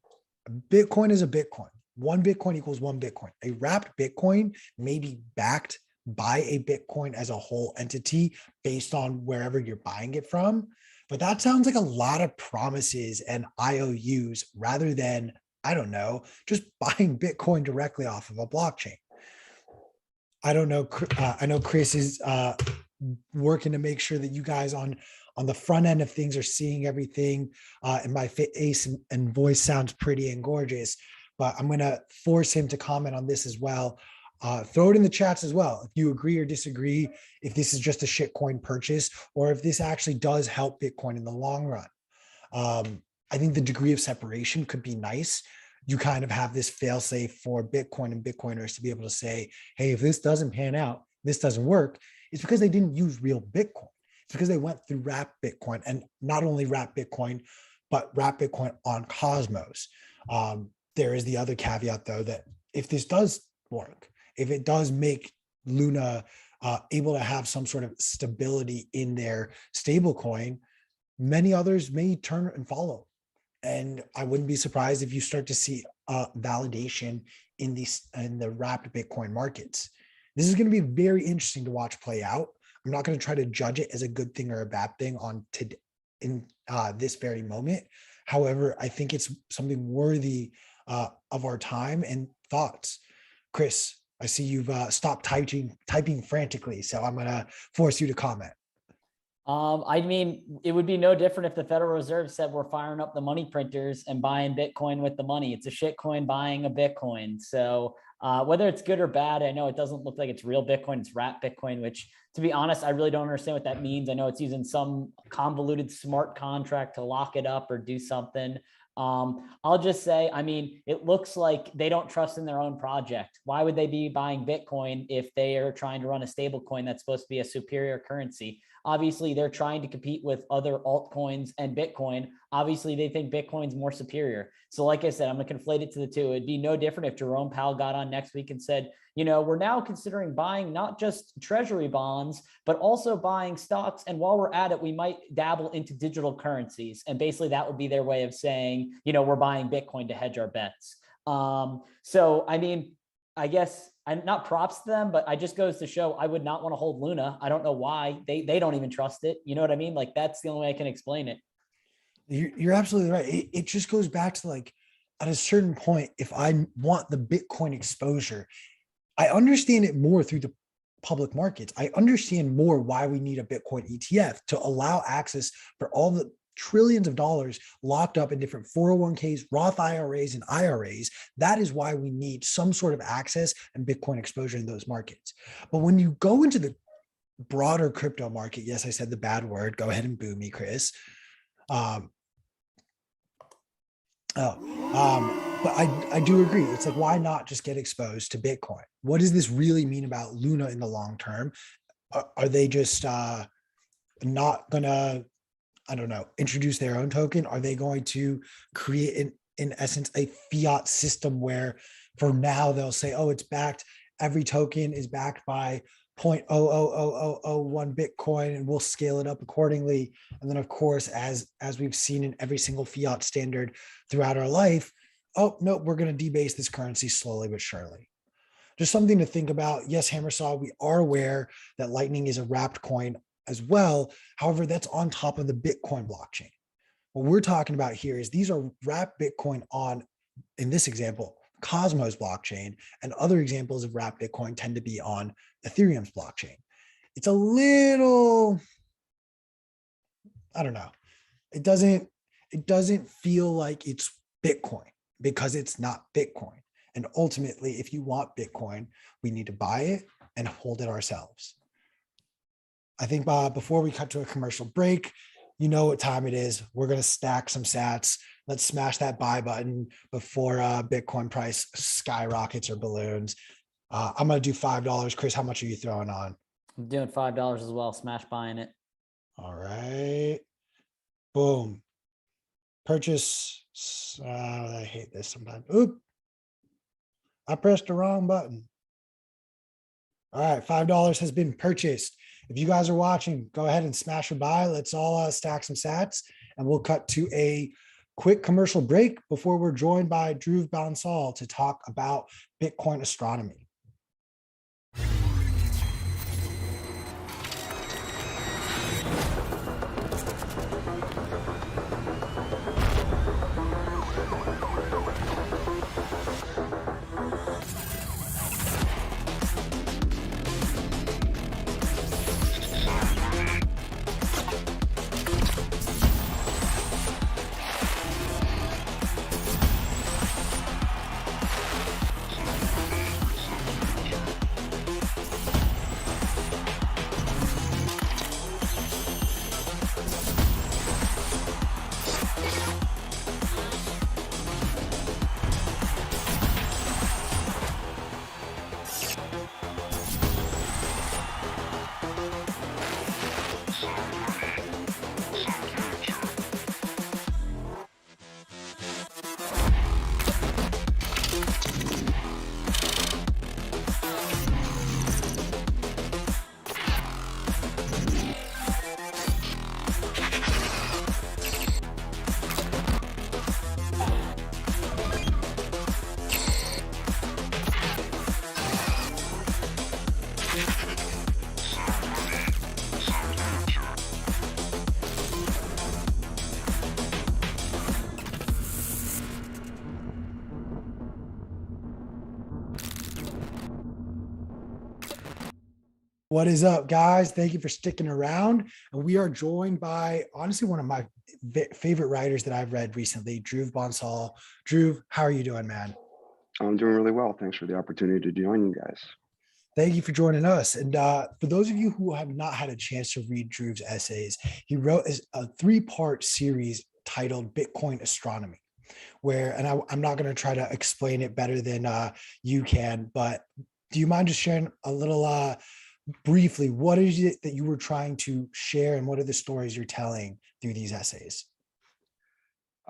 Bitcoin is a Bitcoin. One Bitcoin equals one Bitcoin. A wrapped Bitcoin may be backed by a Bitcoin as a whole entity based on wherever you're buying it from. But that sounds like a lot of promises and IOUs rather than, I don't know, just buying Bitcoin directly off of a blockchain. I don't know. I know Chris is working to make sure that you guys on the front end of things are seeing everything. And my face and voice sounds pretty and gorgeous. But I'm going to force him to comment on this as well. Throw it in the chats as well. If you agree or disagree, if this is just a shitcoin purchase, or if this actually does help Bitcoin in the long run. I think the degree of separation could be nice. You kind of have this fail-safe for Bitcoin and Bitcoiners to be able to say, hey, if this doesn't pan out, this doesn't work, it's because they didn't use real Bitcoin. It's because they went through wrapped Bitcoin, and not only wrapped Bitcoin, but wrapped Bitcoin on Cosmos. There is the other caveat, though, that if this does work, if it does make Luna able to have some sort of stability in their stablecoin, many others may turn and follow. And I wouldn't be surprised if you start to see validation in the wrapped Bitcoin markets. This is going to be very interesting to watch play out. I'm not going to try to judge it as a good thing or a bad thing on today in this very moment. However, I think it's something worthy of our time and thoughts. Chris, I see you've stopped typing frantically, so I'm gonna force you to comment. I mean, it would be no different if the Federal Reserve said we're firing up the money printers and buying Bitcoin with the money. It's a shit coin buying a Bitcoin. So whether it's good or bad, I know it doesn't look like it's real Bitcoin. It's wrap Bitcoin, which, to be honest, I really don't understand what that means. I know it's using some convoluted smart contract to lock it up or do something. I'll just say, I mean, it looks like they don't trust in their own project. Why would they be buying Bitcoin if they are trying to run a stable coin that's supposed to be a superior currency? Obviously, they're trying to compete with other altcoins and Bitcoin. Obviously, they think Bitcoin's more superior. So like I said, I'm going to conflate it to the two. It'd be no different if Jerome Powell got on next week and said, you know, we're now considering buying not just treasury bonds, but also buying stocks. And while we're at it, we might dabble into digital currencies. And basically that would be their way of saying, you know, we're buying Bitcoin to hedge our bets. So, I mean, I guess I'm not props to them, but I just goes to show I would not want to hold Luna. I don't know why. They don't even trust it. You know what I mean? Like, that's the only way I can explain it. You're absolutely right. It just goes back to, like, at a certain point, if I want the Bitcoin exposure, I understand it more through the public markets. I understand more why we need a Bitcoin ETF to allow access for all the trillions of dollars locked up in different 401ks, Roth IRAs, and IRAs. That is why we need some sort of access and Bitcoin exposure in those markets. But when you go into the broader crypto market, yes, I said the bad word. Go ahead and boo me, Chris. But I do agree. It's like, why not just get exposed to Bitcoin? What does this really mean about Luna in the long term? Are they just not gonna, I don't know, introduce their own token? Are they going to create, in essence, a fiat system where for now they'll say, oh, it's backed, every token is backed by 0.00001 Bitcoin, and we'll scale it up accordingly. And then, of course, as we've seen in every single fiat standard throughout our life, oh, no, we're going to debase this currency slowly but surely. Just something to think about. Yes, Hammersaw, we are aware that Lightning is a wrapped coin as well. However, that's on top of the Bitcoin blockchain. What we're talking about here is these are wrapped Bitcoin on, in this example, Cosmos blockchain, and other examples of wrapped Bitcoin tend to be on Ethereum's blockchain. It's a little, I don't know. It doesn't feel like it's Bitcoin because it's not Bitcoin. And ultimately, if you want Bitcoin, we need to buy it and hold it ourselves. I think before we cut to a commercial break, you know what time it is. We're going to stack some sats. Let's smash that buy button before Bitcoin price skyrockets or balloons. I'm going to do $5. Chris, how much are you throwing on? I'm doing $5 as well. Smash buying it. All right. Boom. Purchase. I hate this sometimes. Oop. I pressed the wrong button. All right. $5 has been purchased. If you guys are watching, go ahead and smash a buy. Let's all stack some sats, and we'll cut to a quick commercial break before we're joined by Dhruv Bansal to talk about Bitcoin astronomy. What is up, guys? Thank you for sticking around. And we are joined by, honestly, one of my favorite writers that I've read recently, Dhruv Bansal. Dhruv, how are you doing, man? I'm doing really well. Thanks for the opportunity to join you guys. Thank you for joining us. And for those of you who have not had a chance to read Dhruv's essays, he wrote a 3-part series titled Bitcoin Astronomy, where, and I'm not going to try to explain it better than you can, but do you mind just sharing a little briefly, what is it that you were trying to share and what are the stories you're telling through these essays?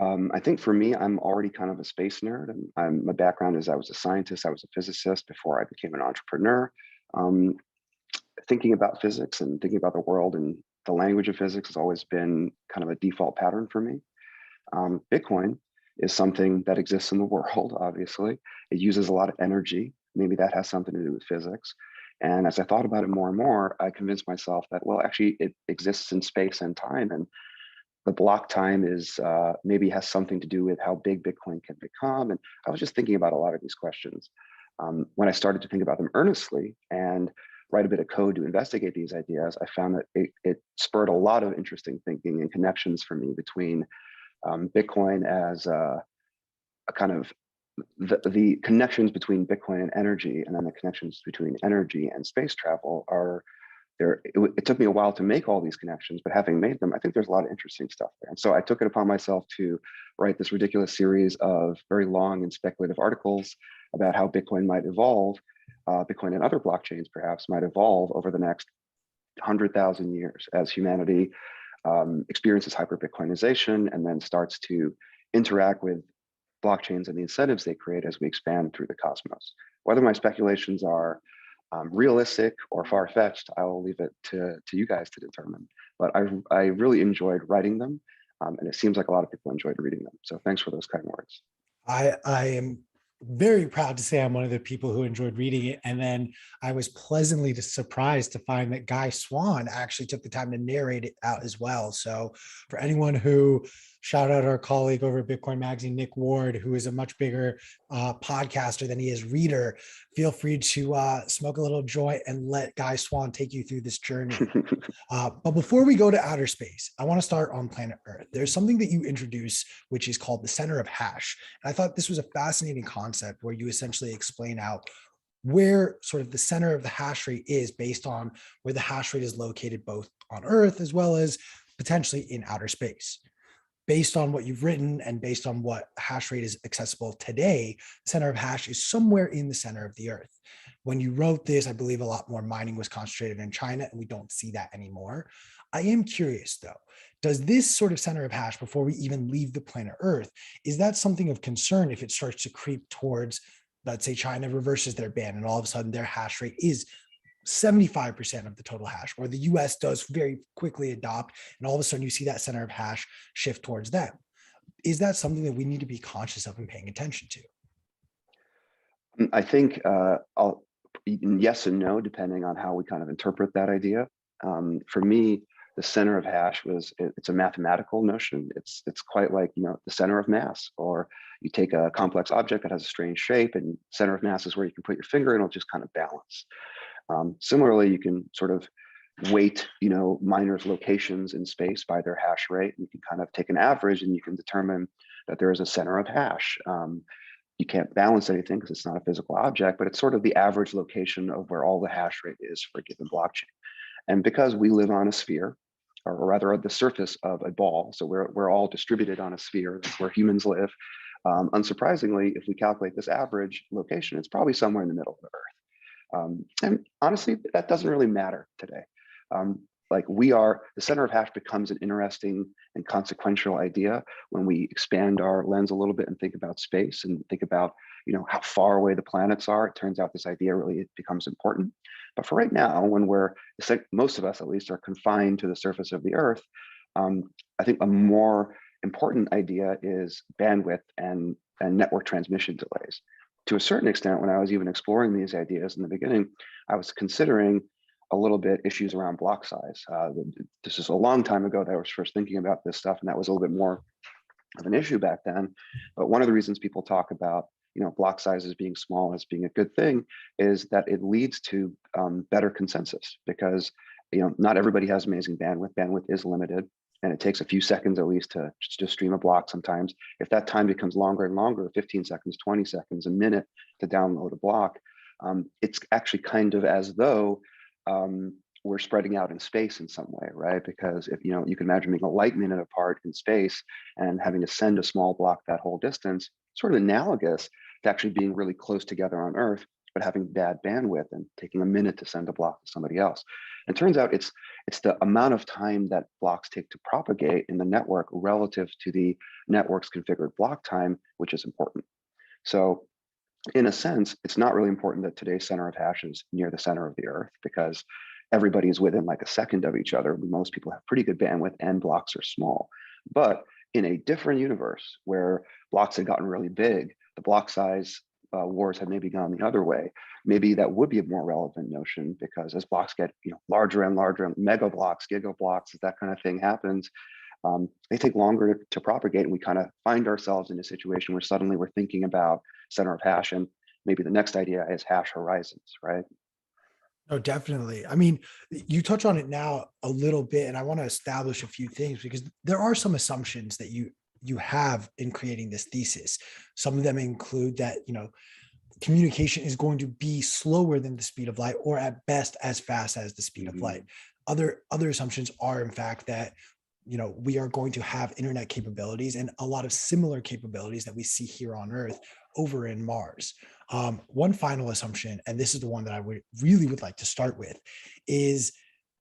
I think for me, I'm already kind of a space nerd. And my background is I was a scientist, I was a physicist before I became an entrepreneur. Thinking about physics and thinking about the world and the language of physics has always been kind of a default pattern for me. Bitcoin is something that exists in the world, obviously. It uses a lot of energy. Maybe that has something to do with physics. And as I thought about it more and more, I convinced myself that, well, actually, it exists in space and time. And the block time is maybe has something to do with how big Bitcoin can become. And I was just thinking about a lot of these questions. When I started to think about them earnestly and write a bit of code to investigate these ideas, I found that it spurred a lot of interesting thinking and connections for me between Bitcoin as a kind of the connections between Bitcoin and energy, and then the connections between energy and space travel are there. It took me a while to make all these connections, but having made them, I think there's a lot of interesting stuff there. And so I took it upon myself to write this ridiculous series of very long and speculative articles about how Bitcoin might evolve, Bitcoin and other blockchains perhaps might evolve over the next 100,000 years as humanity experiences hyper-Bitcoinization and then starts to interact with blockchains and the incentives they create as we expand through the cosmos. Whether my speculations are realistic or far-fetched, I will leave it to you guys to determine. But I really enjoyed writing them, and it seems like a lot of people enjoyed reading them. So thanks for those kind words. I am very proud to say I'm one of the people who enjoyed reading it. And then I was pleasantly surprised to find that Guy Swan actually took the time to narrate it out as well. So for anyone who, shout out our colleague over at Bitcoin Magazine, Nick Ward, who is a much bigger podcaster than he is reader, feel free to smoke a little joint and let Guy Swan take you through this journey. But before we go to outer space, I want to start on planet Earth. There's something that you introduce, which is called the center of hash. And I thought this was a fascinating concept where you essentially explain out where sort of the center of the hash rate is based on where the hash rate is located, both on Earth as well as potentially in outer space. Based on what you've written and based on what hash rate is accessible today, the center of hash is somewhere in the center of the Earth. When you wrote this, I believe a lot more mining was concentrated in China, and we don't see that anymore. I am curious, though, does this sort of center of hash, before we even leave the planet Earth, is that something of concern if it starts to creep towards, let's say China reverses their ban and all of a sudden their hash rate is 75% of the total hash, or the US does very quickly adopt, and all of a sudden you see that center of hash shift towards them? Is that something that we need to be conscious of and paying attention to? I think yes and no, depending on how we kind of interpret that idea. For me, the center of hash it's a mathematical notion. It's quite like, the center of mass, or you take a complex object that has a strange shape and center of mass is where you can put your finger and it'll just kind of balance. Similarly, you can sort of weight, miners' locations in space by their hash rate. You can kind of take an average and you can determine that there is a center of hash. You can't balance anything because it's not a physical object, but it's sort of the average location of where all the hash rate is for a given blockchain. And because we live on a sphere, or rather at the surface of a ball, so we're all distributed on a sphere, that's where humans live. Unsurprisingly, if we calculate this average location, it's probably somewhere in the middle of the Earth. And honestly, that doesn't really matter today. The center of hash becomes an interesting and consequential idea when we expand our lens a little bit and think about space and think about, how far away the planets are. It turns out this idea really becomes important. But for right now, when most of us at least are confined to the surface of the Earth, I think a more important idea is bandwidth and network transmission delays. To a certain extent, when I was even exploring these ideas in the beginning, I was considering a little bit issues around block size. This is a long time ago that I was first thinking about this stuff, and that was a little bit more of an issue back then. But one of the reasons people talk about block sizes being small as being a good thing, is that it leads to better consensus, because not everybody has amazing bandwidth. Bandwidth is limited, and it takes a few seconds at least to just stream a block sometimes. If that time becomes longer and longer, 15 seconds, 20 seconds, a minute to download a block, it's actually kind of as though we're spreading out in space in some way, right? Because if you can imagine being a light minute apart in space and having to send a small block that whole distance, sort of analogous to actually being really close together on Earth, but having bad bandwidth and taking a minute to send a block to somebody else. And it turns out it's the amount of time that blocks take to propagate in the network relative to the network's configured block time, which is important. So in a sense, it's not really important that today's center of hash is near the center of the Earth, because everybody is within like a second of each other. Most people have pretty good bandwidth and blocks are small. But in a different universe where blocks had gotten really big, the block size wars had maybe gone the other way. Maybe that would be a more relevant notion, because as blocks get larger and larger, mega blocks, giga blocks, as that kind of thing happens, they take longer to propagate, and we kind of find ourselves in a situation where suddenly we're thinking about center of hash, and maybe the next idea is hash horizons, right? Oh, definitely. I mean, you touch on it now a little bit, and I want to establish a few things, because there are some assumptions that you have in creating this thesis. Some of them include that, communication is going to be slower than the speed of light, or at best as fast as the speed of light. Other assumptions are, in fact, that we are going to have internet capabilities and a lot of similar capabilities that we see here on Earth over in Mars. One final assumption, and this is the one that I really would like to start with, is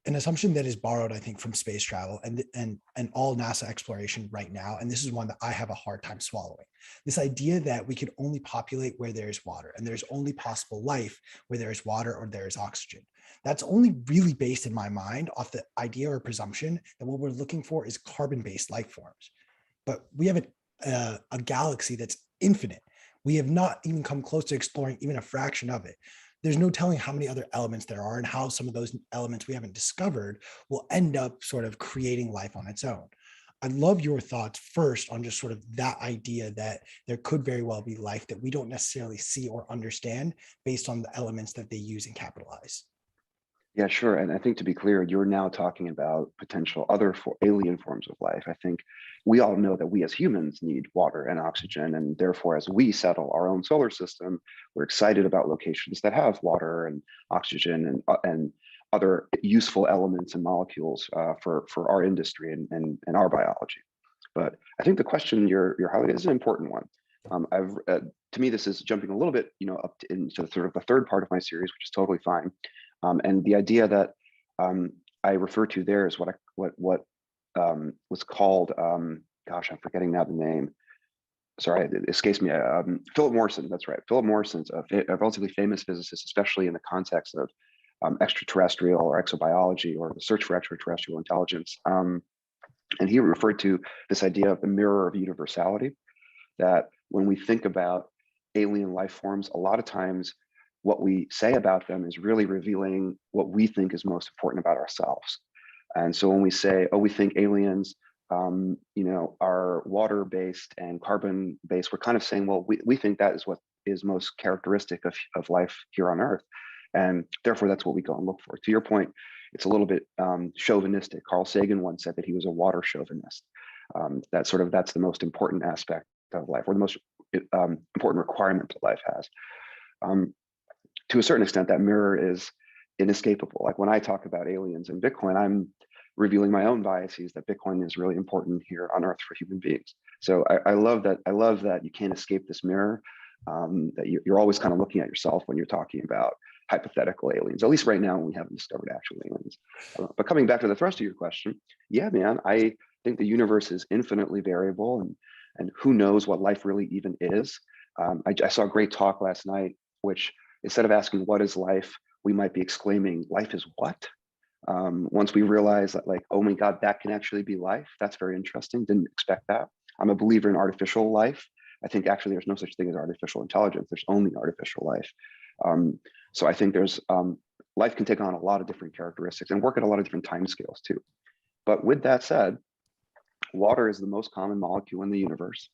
an assumption that is borrowed, I think, from space travel and all NASA exploration right now. And this is one that I have a hard time swallowing. This idea that we could only populate where there's water, and there's only possible life where there is water or there is oxygen. That's only really based in my mind off the idea or presumption that what we're looking for is carbon-based life forms. But we have a galaxy that's infinite. We have not even come close to exploring even a fraction of it. There's no telling how many other elements there are and how some of those elements we haven't discovered will end up sort of creating life on its own. I'd love your thoughts first on just sort of that idea that there could very well be life that we don't necessarily see or understand based on the elements that they use and capitalize. Yeah, sure. And I think, to be clear, you're now talking about potential other alien forms of life. I think we all know that we as humans need water and oxygen, and therefore, as we settle our own solar system, we're excited about locations that have water and oxygen and other useful elements and molecules for our industry and our biology. But I think the question you're highlighting is an important one. To me, this is jumping a little bit, up into sort of the third part of my series, which is totally fine. And the idea that I refer to there is what was called, gosh, I'm forgetting now the name. Sorry, it escapes me. Philip Morrison, that's right. Philip Morrison's a relatively famous physicist, especially in the context of extraterrestrial or exobiology, or the search for extraterrestrial intelligence. And he referred to this idea of the mirror of universality, that when we think about alien life forms, a lot of times what we say about them is really revealing what we think is most important about ourselves. And so when we say, oh, we think aliens, are water-based and carbon-based, we're kind of saying, well, we think that is what is most characteristic of life here on Earth. And therefore, that's what we go and look for. To your point, it's a little bit chauvinistic. Carl Sagan once said that he was a water chauvinist. That's the most important aspect of life, or the most important requirement that life has. To a certain extent, that mirror is inescapable. Like when I talk about aliens and Bitcoin, I'm revealing my own biases that Bitcoin is really important here on Earth for human beings. So I love that. I love that you can't escape this mirror. That you're always kind of looking at yourself when you're talking about hypothetical aliens. At least right now, we haven't discovered actual aliens. But coming back to the thrust of your question, yeah, man, I think the universe is infinitely variable, and who knows what life really even is. I saw a great talk last night, which, instead of asking what is life, we might be exclaiming, life is what? Once we realize that, like, oh my God, that can actually be life. That's very interesting. Didn't expect that. I'm a believer in artificial life. I think actually there's no such thing as artificial intelligence. There's only artificial life. So I think there's life can take on a lot of different characteristics and work at a lot of different timescales too. But with that said, water is the most common molecule in the universe.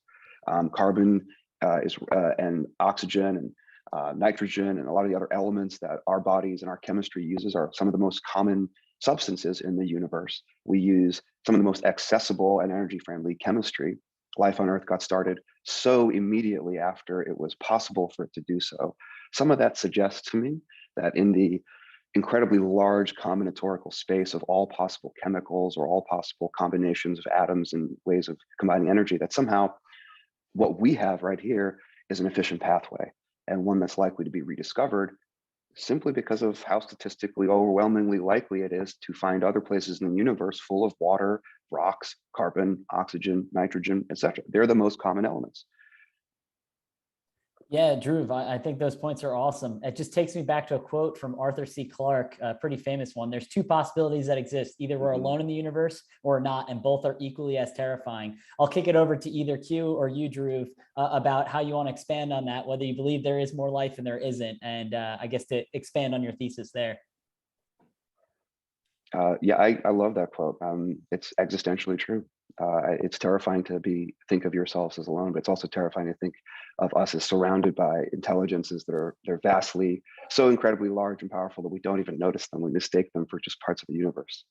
Carbon and oxygen and nitrogen and a lot of the other elements that our bodies and our chemistry uses are some of the most common substances in the universe. We use some of the most accessible and energy-friendly chemistry. Life on Earth got started so immediately after it was possible for it to do so. Some of that suggests to me that in the incredibly large combinatorial space of all possible chemicals or all possible combinations of atoms and ways of combining energy, that somehow what we have right here is an efficient pathway, and one that's likely to be rediscovered simply because of how statistically overwhelmingly likely it is to find other places in the universe full of water, rocks, carbon, oxygen, nitrogen, etc. They're the most common elements. Yeah, Dhruv, I think those points are awesome. It just takes me back to a quote from Arthur C. Clarke, a pretty famous one. There's two possibilities that exist. Either we're alone in the universe or not, and both are equally as terrifying. I'll kick it over to either Q or you, Dhruv, about how you want to expand on that, whether you believe there is more life and there isn't, and I guess to expand on your thesis there. Yeah, I love that quote. It's existentially true. It's terrifying to think of yourselves as alone, but it's also terrifying to think of us as surrounded by intelligences that they're vastly, so incredibly large and powerful that we don't even notice them. We mistake them for just parts of the universe.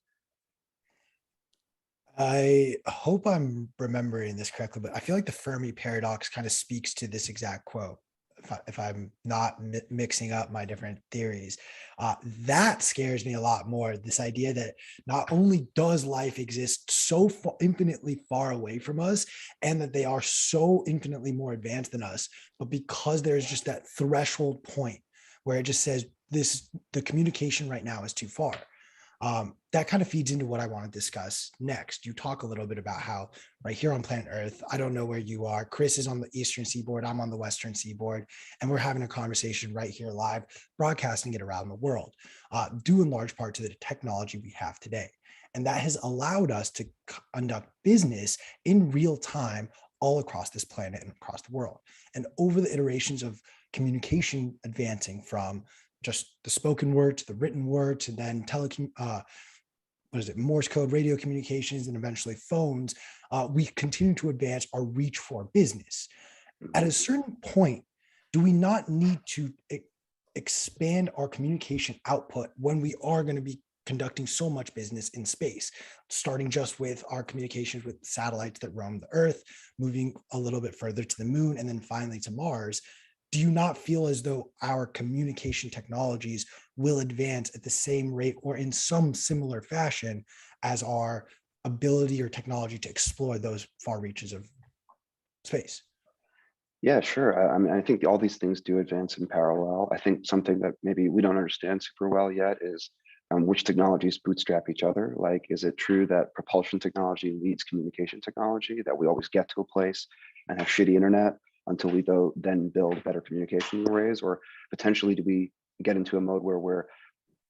I hope I'm remembering this correctly, but I feel like the Fermi paradox kind of speaks to this exact quote. If I'm not mixing up my different theories, that scares me a lot more. This idea that not only does life exist so infinitely far away from us, and that they are so infinitely more advanced than us, but because there's just that threshold point where it just says the communication right now is too far. That kind of feeds into what I want to discuss next. You talk a little bit about how right here on planet Earth, I don't know where you are. Chris is on the Eastern Seaboard. I'm on the Western Seaboard, and we're having a conversation right here live, broadcasting it around the world, due in large part to the technology we have today. And that has allowed us to conduct business in real time all across this planet and across the world. And over the iterations of communication advancing from just the spoken word to the written word to then Morse code, radio communications, and eventually phones, we continue to advance our reach for business. At a certain point, do we not need to expand our communication output when we are going to be conducting so much business in space, starting just with our communications with satellites that roam the Earth, moving a little bit further to the moon, and then finally to Mars? Do you not feel as though our communication technologies will advance at the same rate or in some similar fashion as our ability or technology to explore those far reaches of space? Yeah, sure. I mean, I think all these things do advance in parallel. I think something that maybe we don't understand super well yet is which technologies bootstrap each other. Like, is it true that propulsion technology leads communication technology, that we always get to a place and have shitty internet until we then build better communication arrays? Or potentially do we get into a mode where we're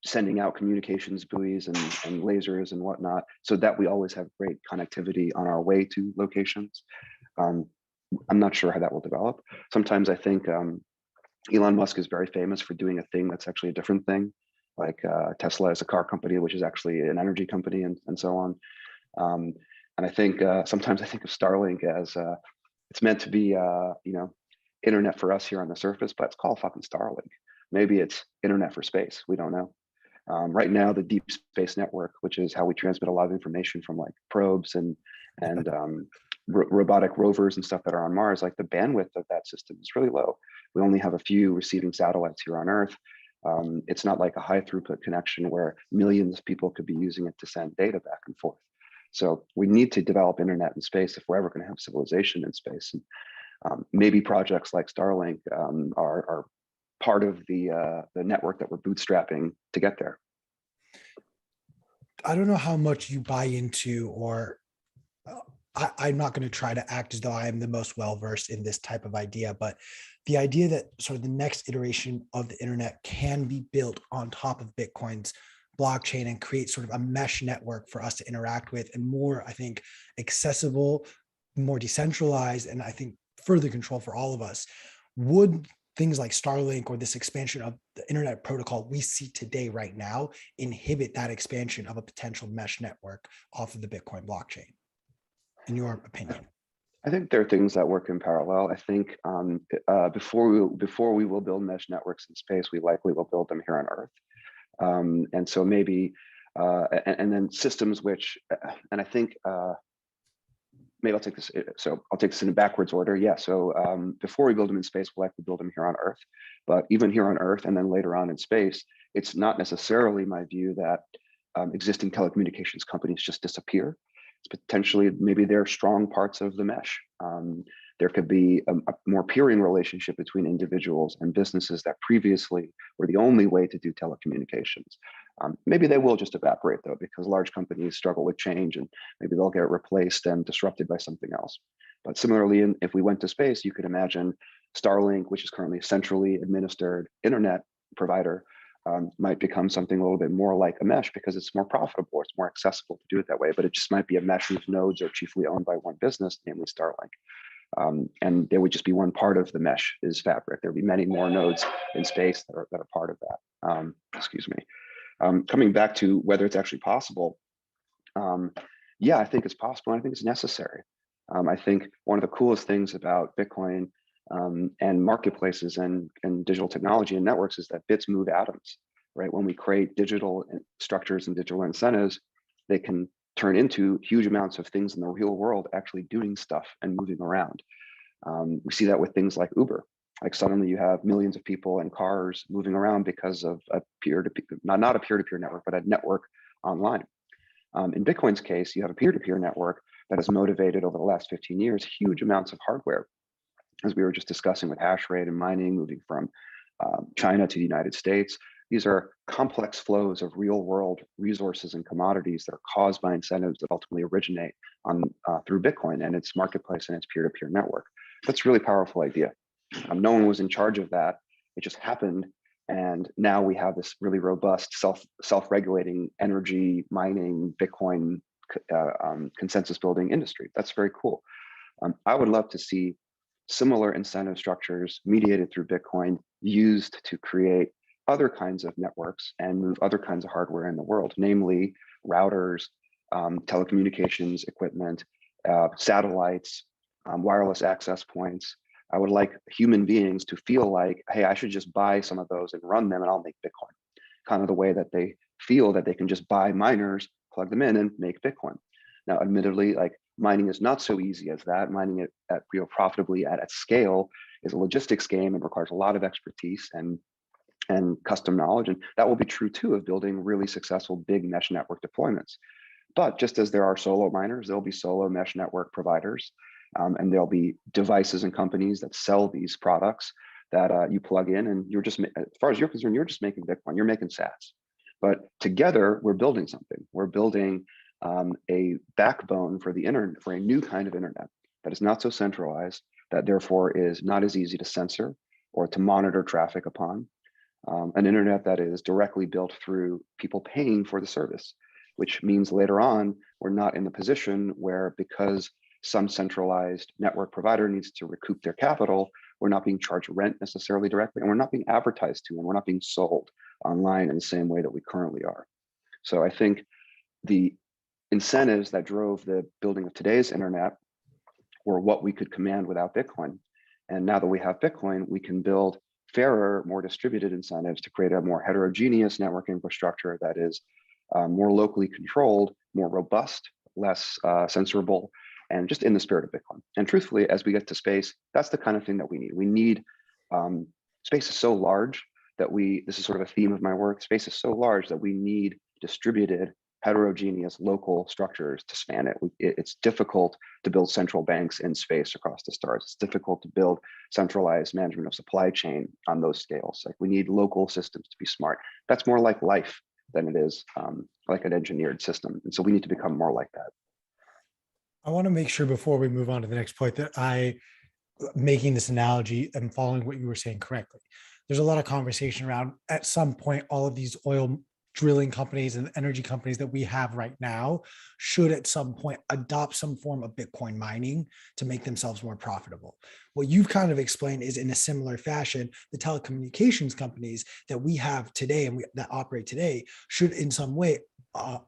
sending out communications buoys and lasers and whatnot so that we always have great connectivity on our way to locations? I'm not sure how that will develop. Sometimes I think Elon Musk is very famous for doing a thing that's actually a different thing. Like Tesla is a car company, which is actually an energy company, and so on. And I think sometimes I think of Starlink as it's meant to be, internet for us here on the surface, but it's called fucking Starlink. Maybe it's internet for space. We don't know. Right now, the Deep Space Network, which is how we transmit a lot of information from like probes and robotic rovers and stuff that are on Mars, like the bandwidth of that system is really low. We only have a few receiving satellites here on Earth. It's not like a high throughput connection where millions of people could be using it to send data back and forth. So we need to develop internet in space if we're ever going to have civilization in space. And maybe projects like Starlink are part of the network that we're bootstrapping to get there. I don't know how much you buy into, or I'm not going to try to act as though I am the most well-versed in this type of idea, but the idea that sort of the next iteration of the internet can be built on top of Bitcoin's blockchain and create sort of a mesh network for us to interact with, and more, I think, accessible, more decentralized, and I think further control for all of us. Would things like Starlink or this expansion of the internet protocol we see today right now inhibit that expansion of a potential mesh network off of the Bitcoin blockchain, in your opinion? I think there are things that work in parallel. I think before we will build mesh networks in space, we likely will build them here on Earth. And so maybe, and then systems which, and I think, maybe I'll take this, so I'll take this in a backwards order. Yeah, so before we build them in space, we'll likely build them here on Earth. But even here on Earth and then later on in space, it's not necessarily my view that existing telecommunications companies just disappear. It's potentially, maybe they're strong parts of the mesh. There could be a more peering relationship between individuals and businesses that previously were the only way to do telecommunications. Maybe they will just evaporate though, because large companies struggle with change and maybe they'll get replaced and disrupted by something else. But similarly, if we went to space, you could imagine Starlink, which is currently a centrally administered internet provider, might become something a little bit more like a mesh because it's more profitable, it's more accessible to do it that way, but it just might be a mesh whose nodes are chiefly owned by one business, namely Starlink. And there would just be one part of the mesh is Fabric. There would be many more nodes in space that are part of that. Excuse me. Coming back to whether it's actually possible, yeah, I think it's possible. And I think it's necessary. I think one of the coolest things about Bitcoin and marketplaces and digital technology and networks is that bits move atoms, right? When we create digital structures and digital incentives, they can turn into huge amounts of things in the real world actually doing stuff and moving around. We see that with things like Uber. Like suddenly you have millions of people and cars moving around because of a peer-to-peer, not a peer-to-peer network, but a network online. In Bitcoin's case, you have a peer-to-peer network that has motivated over the last 15 years huge amounts of hardware, as we were just discussing with hash rate and mining, moving from China to the United States. These are complex flows of real world resources and commodities that are caused by incentives that ultimately originate on through Bitcoin and its marketplace and its peer-to-peer network. That's a really powerful idea. No one was in charge of that. It just happened. And now we have this really robust self-regulating energy mining, Bitcoin consensus building industry. That's very cool. I would love to see similar incentive structures mediated through Bitcoin used to create other kinds of networks and move other kinds of hardware in the world, namely routers, telecommunications equipment, satellites, wireless access points. I would like human beings to feel like, hey, I should just buy some of those and run them and I'll make Bitcoin. Kind of the way that they feel that they can just buy miners, plug them in and make Bitcoin. Now, admittedly, like mining is not so easy as that. Mining it at profitably at scale is a logistics game and requires a lot of expertise and custom knowledge. And that will be true too of building really successful big mesh network deployments. But just as there are solo miners, there'll be solo mesh network providers. And there'll be devices and companies that sell these products that you plug in and you're just, as far as you're concerned, you're just making Bitcoin, you're making sats. But together we're building something. We're building a backbone for the internet, for a new kind of internet that is not so centralized, that therefore is not as easy to censor or to monitor traffic upon. An internet that is directly built through people paying for the service, which means later on, we're not in the position where because some centralized network provider needs to recoup their capital, we're not being charged rent necessarily directly, and we're not being advertised to, and we're not being sold online in the same way that we currently are. So I think the incentives that drove the building of today's internet were what we could command without Bitcoin. And now that we have Bitcoin, we can build fairer, more distributed incentives to create a more heterogeneous network infrastructure that is more locally controlled, more robust, less censorable, and just in the spirit of Bitcoin. And truthfully, as we get to space, that's the kind of thing that we need. We need, space is so large that this is sort of a theme of my work, space is so large that we need distributed, heterogeneous local structures to span it. It's difficult to build central banks in space across the stars. It's difficult to build centralized management of supply chain on those scales. Like we need local systems to be smart. That's more like life than it is like an engineered system. And so we need to become more like that. I want to make sure before we move on to the next point that making this analogy and following what you were saying correctly. There's a lot of conversation around at some point, all of these oil drilling companies and energy companies that we have right now should at some point adopt some form of Bitcoin mining to make themselves more profitable. What you've kind of explained is in a similar fashion, the telecommunications companies that we have today and that operate today should in some way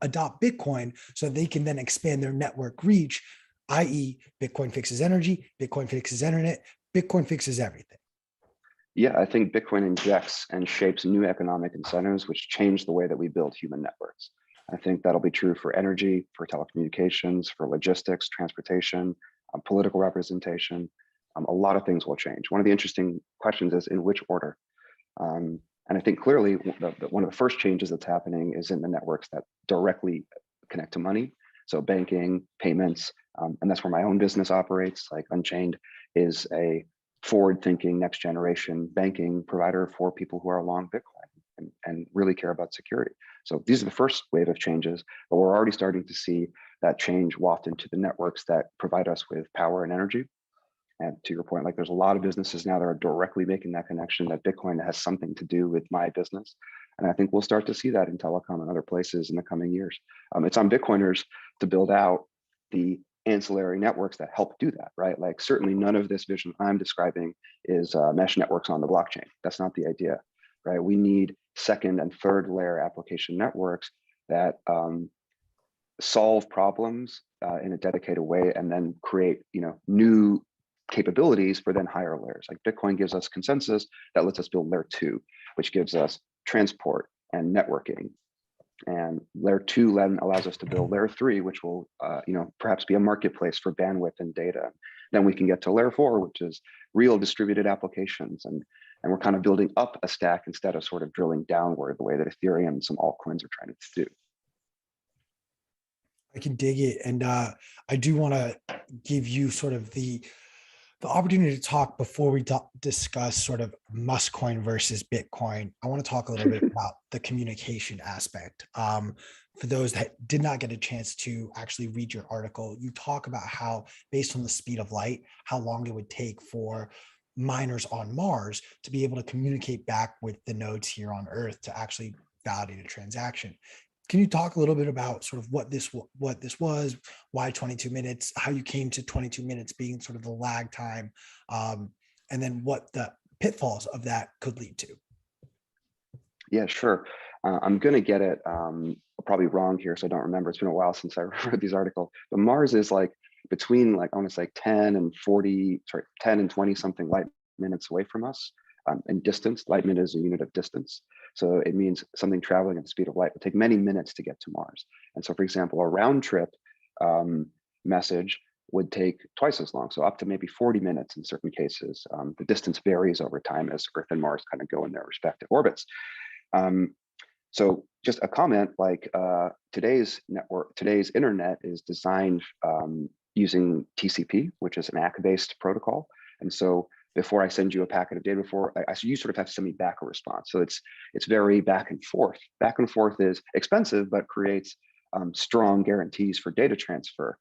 adopt Bitcoin so they can then expand their network reach i.e. Bitcoin fixes energy, Bitcoin fixes internet, Bitcoin fixes everything. Yeah, I think Bitcoin injects and shapes new economic incentives, which change the way that we build human networks. I think that'll be true for energy, for telecommunications, for logistics, transportation, political representation. A lot of things will change. One of the interesting questions is in which order? And I think clearly one of the first changes that's happening is in the networks that directly connect to money. So banking, payments, and that's where my own business operates. Like Unchained is a forward-thinking, next-generation banking provider for people who are long Bitcoin and really care about security. So these are the first wave of changes, but we're already starting to see that change waft into the networks that provide us with power and energy. And to your point, like there's a lot of businesses now that are directly making that connection that Bitcoin has something to do with my business. And I think we'll start to see that in telecom and other places in the coming years. It's on Bitcoiners to build out the ancillary networks that help do that, right? Like certainly none of this vision I'm describing is mesh networks on the blockchain. That's not the idea, right? We need second and third layer application networks that solve problems in a dedicated way and then create, new capabilities for then higher layers. Like Bitcoin gives us consensus that lets us build layer 2, which gives us transport and networking. And layer 2 then allows us to build layer 3, which will, perhaps be a marketplace for bandwidth and data. Then we can get to layer 4, which is real distributed applications. And we're kind of building up a stack instead of sort of drilling downward the way that Ethereum and some altcoins are trying to do. I can dig it. And I do want to give you sort of the opportunity to talk before we discuss sort of Muskcoin versus Bitcoin. I want to talk a little bit about the communication aspect. For those that did not get a chance to actually read your article, you talk about how, based on the speed of light, how long it would take for miners on Mars to be able to communicate back with the nodes here on Earth to actually validate a transaction. Can you talk a little bit about sort of what this was, why 22 minutes, how you came to 22 minutes being sort of the lag time, and then what the pitfalls of that could lead to? Yeah, sure. I'm going to get it probably wrong here, so I don't remember. It's been a while since I read these articles. But Mars is like between like almost like 10 and 20 something light minutes away from us. In distance, light minute is a unit of distance. So it means something traveling at the speed of light will take many minutes to get to Mars. And so, for example, a round trip message would take twice as long, so up to maybe 40 minutes in certain cases. The distance varies over time as Earth and Mars kind of go in their respective orbits. So just a comment, like today's internet is designed using TCP, which is an ACK-based protocol. And so before I send you a packet of data, you sort of have to send me back a response. So it's very back and forth. Back and forth is expensive, but creates strong guarantees for data transfer.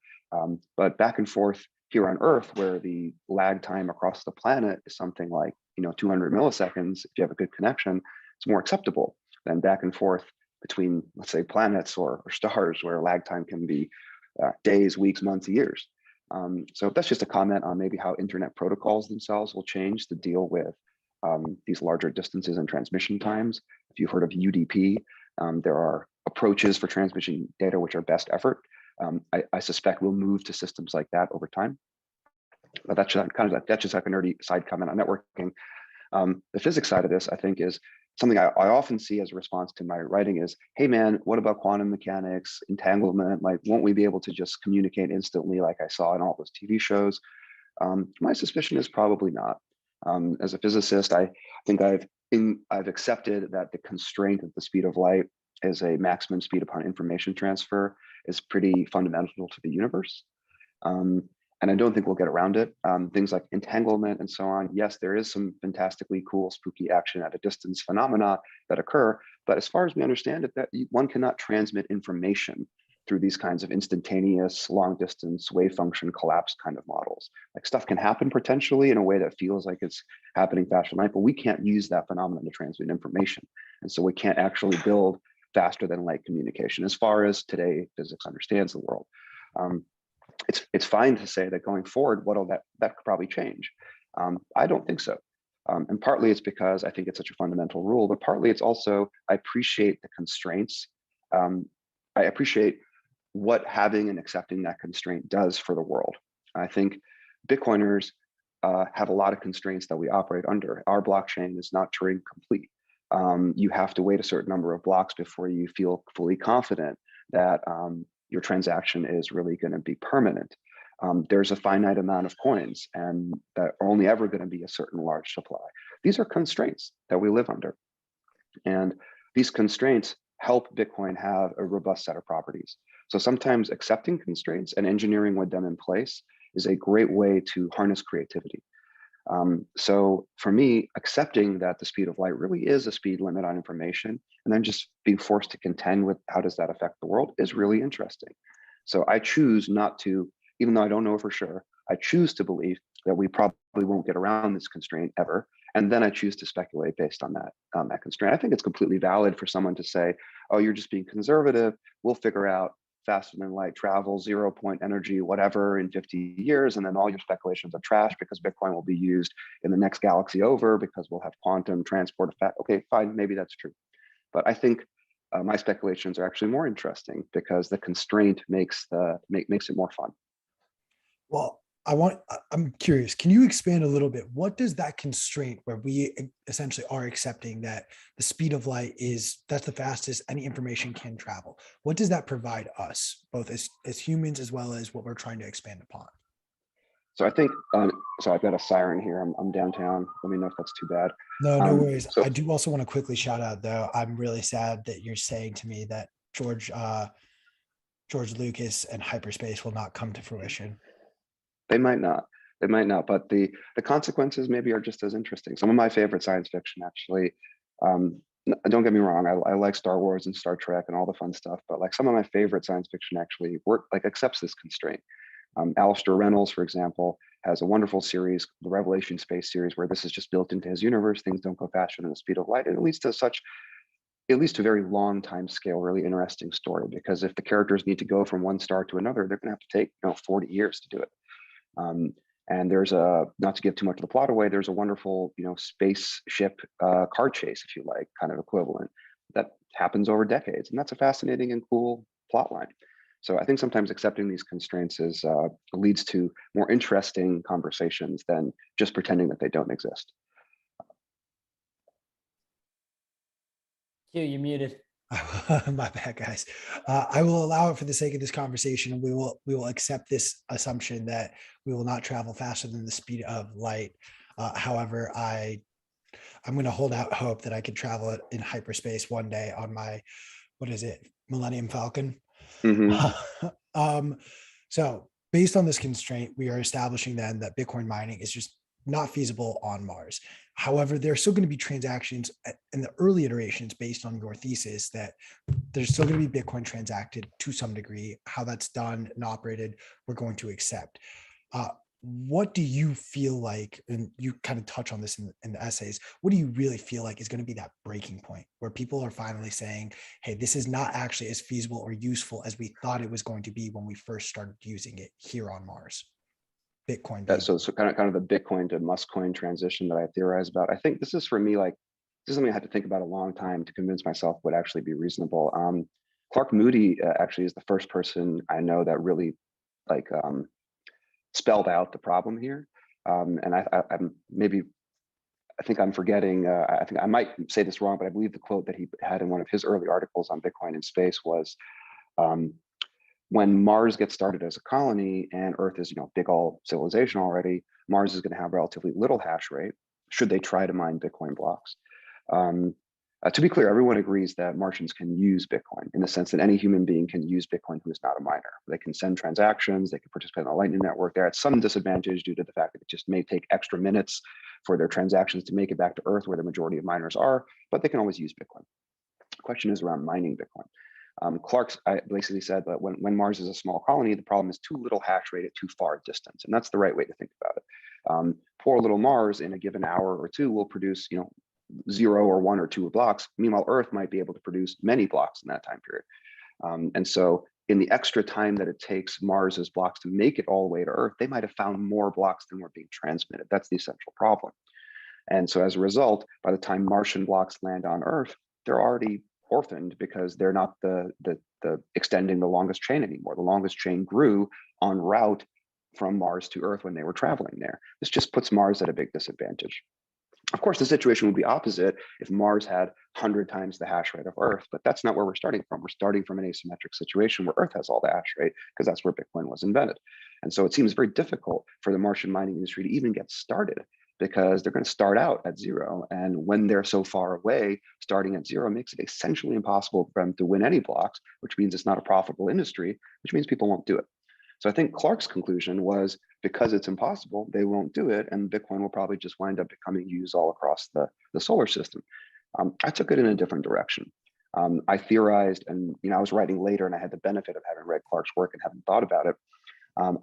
But back and forth here on Earth, where the lag time across the planet is something like 200 milliseconds, if you have a good connection, it's more acceptable than back and forth between, let's say, planets or stars, where lag time can be days, weeks, months, years. So that's just a comment on maybe how internet protocols themselves will change to deal with these larger distances and transmission times. If you've heard of UDP, there are approaches for transmission data which are best effort. I suspect we'll move to systems like that over time. But that's just like a nerdy side comment on networking. The physics side of this, I think, is something I often see as a response to my writing is, hey man, what about quantum mechanics, entanglement? Like, won't we be able to just communicate instantly like I saw in all those TV shows? My suspicion is probably not. As a physicist, I think I've accepted that the constraint of the speed of light as a maximum speed upon information transfer is pretty fundamental to the universe. And I don't think we'll get around it. Things like entanglement and so on. Yes, there is some fantastically cool, spooky action at a distance phenomena that occur. But as far as we understand it, that one cannot transmit information through these kinds of instantaneous, long distance, wave function collapse kind of models. Like stuff can happen potentially in a way that feels like it's happening faster than light, but we can't use that phenomenon to transmit information. And so we can't actually build faster than light communication as far as today physics understands the world. It's fine to say that going forward, that could probably change. I don't think so. And partly it's because I think it's such a fundamental rule, but partly it's also, I appreciate the constraints. I appreciate what having and accepting that constraint does for the world. I think Bitcoiners have a lot of constraints that we operate under. Our blockchain is not Turing complete. You have to wait a certain number of blocks before you feel fully confident that your transaction is really going to be permanent. There's a finite amount of coins, and that are only ever going to be a certain large supply. These are constraints that we live under. And these constraints help Bitcoin have a robust set of properties. So sometimes accepting constraints and engineering with them in place is a great way to harness creativity. So for me, accepting that the speed of light really is a speed limit on information, and then just being forced to contend with how does that affect the world is really interesting. So I choose not to, even though I don't know for sure, I choose to believe that we probably won't get around this constraint ever. And then I choose to speculate based on that constraint. I think it's completely valid for someone to say, oh, you're just being conservative. We'll figure out faster than light travel, 0 point energy, whatever in 50 years. And then all your speculations are trash because Bitcoin will be used in the next galaxy over because we'll have quantum transport effect. Okay, fine, maybe that's true. But I think my speculations are actually more interesting because the constraint makes it more fun. Well, I'm curious, can you expand a little bit? What does that constraint where we essentially are accepting that the speed of light that's the fastest any information can travel? What does that provide us, both as humans as well as what we're trying to expand upon? So I think, so I've got a siren here. I'm downtown. Let me know if that's too bad. No worries. So I do also want to quickly shout out though. I'm really sad that you're saying to me that George Lucas and hyperspace will not come to fruition. they might not, but the consequences maybe are just as interesting. Some of my favorite science fiction, actually, don't get me wrong, I like Star Wars and Star Trek and all the fun stuff, but like some of my favorite science fiction actually accepts this constraint. Alistair Reynolds, for example, has a wonderful series, the Revelation Space series, where this is just built into his universe. Things don't go faster than the speed of light. And it leads to a very long time scale, really interesting story, because if the characters need to go from one star to another, they're going to have to take 40 years to do it. And there's not to give too much of the plot away, there's a wonderful, spaceship car chase, if you like, kind of equivalent that happens over decades. And that's a fascinating and cool plot line. So I think sometimes accepting these constraints leads to more interesting conversations than just pretending that they don't exist. Q, you're muted. My bad, guys. I will allow it for the sake of this conversation, and we will accept this assumption that we will not travel faster than the speed of light. However, I'm going to hold out hope that I could travel in hyperspace one day on my, Millennium Falcon. Mm-hmm. So based on this constraint, we are establishing then that Bitcoin mining is just not feasible on Mars. However, there are still going to be transactions in the early iterations based on your thesis that there's still going to be Bitcoin transacted to some degree. How that's done and operated, we're going to accept. What do you feel like, and you kind of touch on this in the essays, what do you really feel like is going to be that breaking point where people are finally saying, hey, this is not actually as feasible or useful as we thought it was going to be when we first started using it here on Mars? Bitcoin. Yeah, so kind of the Bitcoin to Muskcoin transition that I theorize about. I think this is for me, like, this is something I had to think about a long time to convince myself would actually be reasonable. Clark Moody actually is the first person I know that really spelled out the problem here. And I think I'm forgetting, I think I might say this wrong, but I believe the quote that he had in one of his early articles on Bitcoin in space was, when Mars gets started as a colony and Earth is, big old civilization already, Mars is going to have relatively little hash rate should they try to mine Bitcoin blocks. To be clear, everyone agrees that Martians can use Bitcoin in the sense that any human being can use Bitcoin who is not a miner. They can send transactions, they can participate in the Lightning Network. They're at some disadvantage due to the fact that it just may take extra minutes for their transactions to make it back to Earth where the majority of miners are, but they can always use Bitcoin. The question is around mining Bitcoin. Clark basically said that when Mars is a small colony, the problem is too little hash rate at too far a distance. And that's the right way to think about it. Poor little Mars in a given hour or two will produce, 0 or 1 or 2 blocks. Meanwhile, Earth might be able to produce many blocks in that time period. And so in the extra time that it takes Mars's blocks to make it all the way to Earth, they might have found more blocks than were being transmitted. That's the essential problem. And so as a result, by the time Martian blocks land on Earth, they're already orphaned because they're not the extending the longest chain anymore. The longest chain grew en route from Mars to Earth when they were traveling there. This just puts Mars at a big disadvantage. Of course, the situation would be opposite if Mars had 100 times the hash rate of Earth, but that's not where we're starting from. We're starting from an asymmetric situation where Earth has all the hash rate because that's where Bitcoin was invented. And so it seems very difficult for the Martian mining industry to even get started because they're going to start out at zero. And when they're so far away, starting at zero makes it essentially impossible for them to win any blocks, which means it's not a profitable industry, which means people won't do it. So I think Clark's conclusion was because it's impossible, they won't do it, and Bitcoin will probably just wind up becoming used all across the solar system. I took it in a different direction. I theorized, and I was writing later, and I had the benefit of having read Clark's work and having thought about it.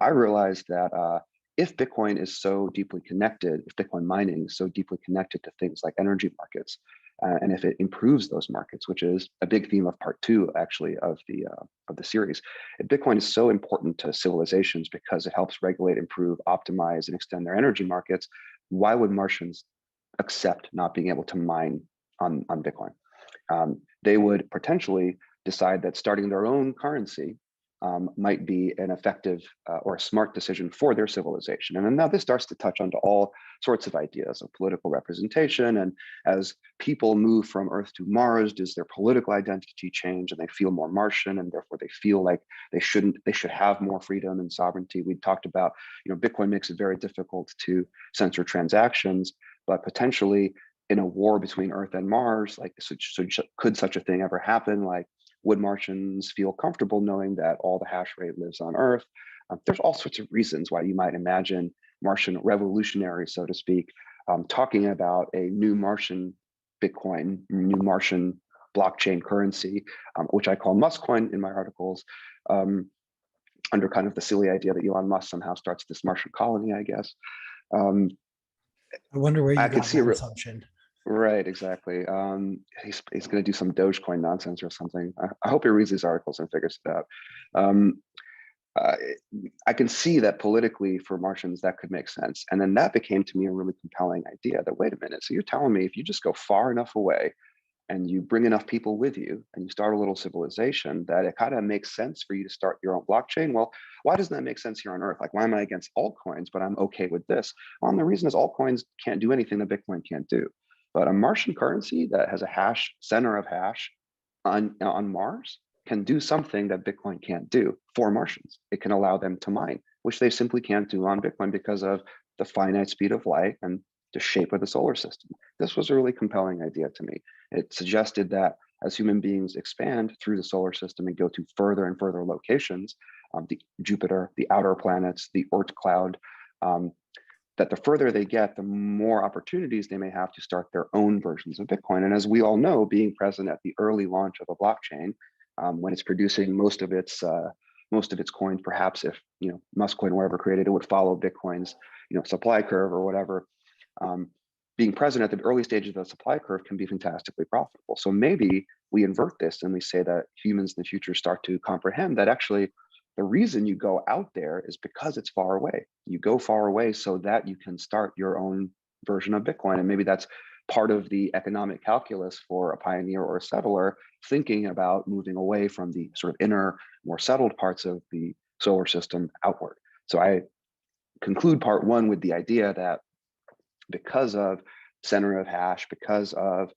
I realized that if Bitcoin is so deeply connected, if Bitcoin mining is so deeply connected to things like energy markets, and if it improves those markets, which is a big theme of part 2, actually, of the series, if Bitcoin is so important to civilizations because it helps regulate, improve, optimize, and extend their energy markets, why would Martians accept not being able to mine on Bitcoin? They would potentially decide that starting their own currency might be an effective or a smart decision for their civilization. And then now this starts to touch onto all sorts of ideas of political representation. And as people move from Earth to Mars, does their political identity change and they feel more Martian, and therefore they feel like they should have more freedom and sovereignty? We talked about, Bitcoin makes it very difficult to censor transactions, but potentially in a war between Earth and Mars, like could such a thing ever happen? Like, would Martians feel comfortable knowing that all the hash rate lives on Earth? There's all sorts of reasons why you might imagine Martian revolutionaries, so to speak, talking about a new Martian Bitcoin, new Martian blockchain currency, which I call Muskcoin in my articles, under kind of the silly idea that Elon Musk somehow starts this Martian colony, I guess. I wonder where you I got could see that assumption. Right, exactly. He's going to do some Dogecoin nonsense or something. I hope he reads these articles and figures it out. I can see that politically for Martians that could make sense, and then that became to me a really compelling idea. That wait a minute, so you're telling me if you just go far enough away and you bring enough people with you and you start a little civilization, that it kind of makes sense for you to start your own blockchain. Well, why doesn't that make sense here on Earth? Like, why am I against altcoins, but I'm okay with this? Well, and the reason is altcoins can't do anything that Bitcoin can't do. But a Martian currency that has a center of hash on Mars can do something that Bitcoin can't do for Martians. It can allow them to mine, which they simply can't do on Bitcoin because of the finite speed of light and the shape of the solar system. This was a really compelling idea to me. It suggested that as human beings expand through the solar system and go to further and further locations, the Jupiter, the outer planets, the Oort cloud, that the further they get, the more opportunities they may have to start their own versions of Bitcoin. And as we all know, being present at the early launch of a blockchain, when it's producing most of its coins, perhaps if Muskcoin were ever created, it would follow Bitcoin's supply curve or whatever. Being present at the early stages of the supply curve can be fantastically profitable. So maybe we invert this and we say that humans in the future start to comprehend that actually the reason you go out there is because it's far away. You go far away so that you can start your own version of Bitcoin. And maybe that's part of the economic calculus for a pioneer or a settler thinking about moving away from the sort of inner, more settled parts of the solar system outward. So I conclude part 1 with the idea that because of center of hash, because of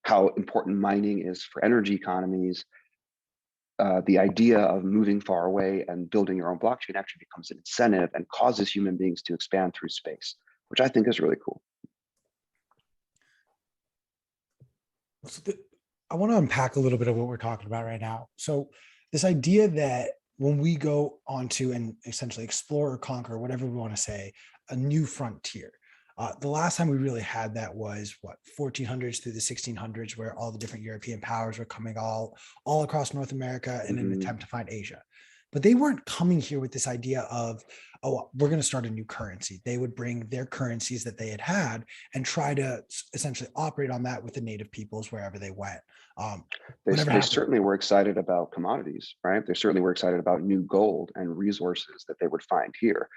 how important mining is for energy economies, the idea of moving far away and building your own blockchain actually becomes an incentive and causes human beings to expand through space, which I think is really cool. So I want to unpack a little bit of what we're talking about right now. So this idea that when we go onto and essentially explore or conquer, whatever we want to say, a new frontier. The last time we really had that was 1400s through the 1600s, where all the different European powers were coming all across North America in an attempt to find Asia. But they weren't coming here with this idea of, oh, we're going to start a new currency. They would bring their currencies that they had and try to essentially operate on that with the native peoples wherever they went. They certainly were excited about commodities, right? They certainly were excited about new gold and resources that they would find here.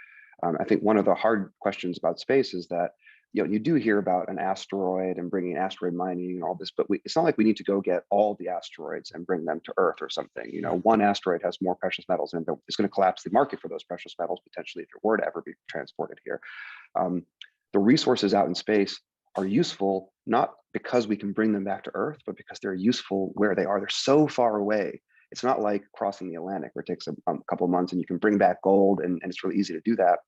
I think one of the hard questions about space is that you do hear about an asteroid and bringing asteroid mining and all this, but it's not like we need to go get all the asteroids and bring them to Earth or something. One asteroid has more precious metals, and it's going to collapse the market for those precious metals potentially if it were to ever be transported here. The resources out in space are useful not because we can bring them back to Earth, but because they're useful where they are. They're so far away. It's not like crossing the Atlantic, where it takes a couple of months and you can bring back gold, and it's really easy to do that.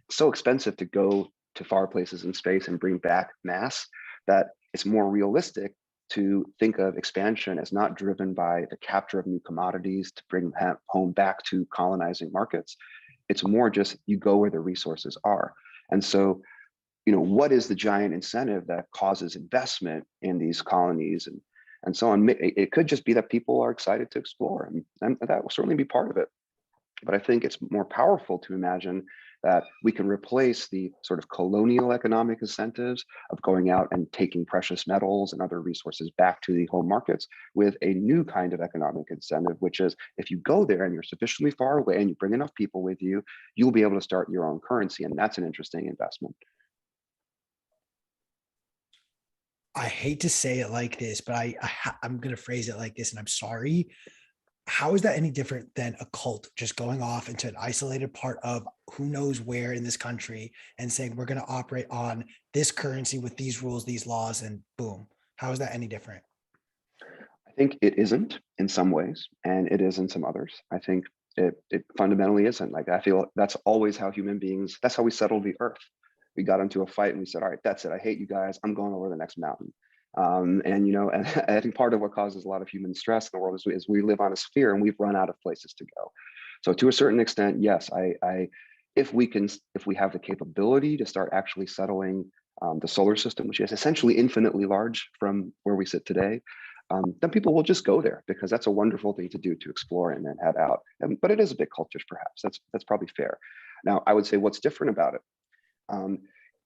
It's so expensive to go to far places in space and bring back mass that it's more realistic to think of expansion as not driven by the capture of new commodities to bring home back to colonizing markets. It's more just you go where the resources are. And so, what is the giant incentive that causes investment in these colonies and so on? It could just be that people are excited to explore, and that will certainly be part of it. But I think it's more powerful to imagine that we can replace the sort of colonial economic incentives of going out and taking precious metals and other resources back to the home markets with a new kind of economic incentive, which is if you go there and you're sufficiently far away and you bring enough people with you, you'll be able to start your own currency. And that's an interesting investment. I hate to say it like this, but I'm going to phrase it like this, and I'm sorry. How is that any different than a cult just going off into an isolated part of who knows where in this country and saying, we're going to operate on this currency with these rules, these laws, and boom? How is that any different? I think it isn't in some ways, and it is in some others. I think it fundamentally isn't. Like, I feel that's always how human beings, that's how we settled the earth. We got into a fight and we said, all right, that's it. I hate you guys. I'm going over the next mountain. And I think part of what causes a lot of human stress in the world is we live on a sphere and we've run out of places to go. So to a certain extent, yes, if we have the capability to start actually settling the solar system, which is essentially infinitely large from where we sit today, then people will just go there because that's a wonderful thing to do, to explore and then head out. But it is a bit cultish, perhaps. That's probably fair. Now, I would say what's different about it.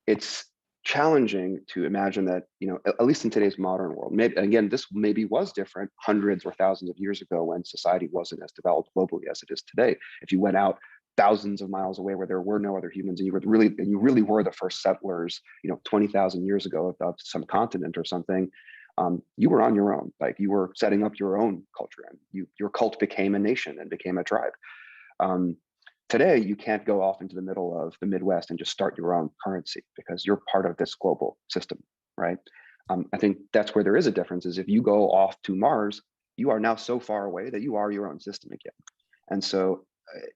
It's challenging to imagine that, at least in today's modern world, maybe, again, this maybe was different hundreds or thousands of years ago when society wasn't as developed globally as it is today. If you went out thousands of miles away where there were no other humans and you really were the first settlers, 20,000 years ago of some continent or something, you were on your own. Like, you were setting up your own culture, and your cult became a nation and became a tribe. Today, you can't go off into the middle of the Midwest and just start your own currency because you're part of this global system, right? I think that's where there is a difference, is if you go off to Mars, you are now so far away that you are your own system again. And so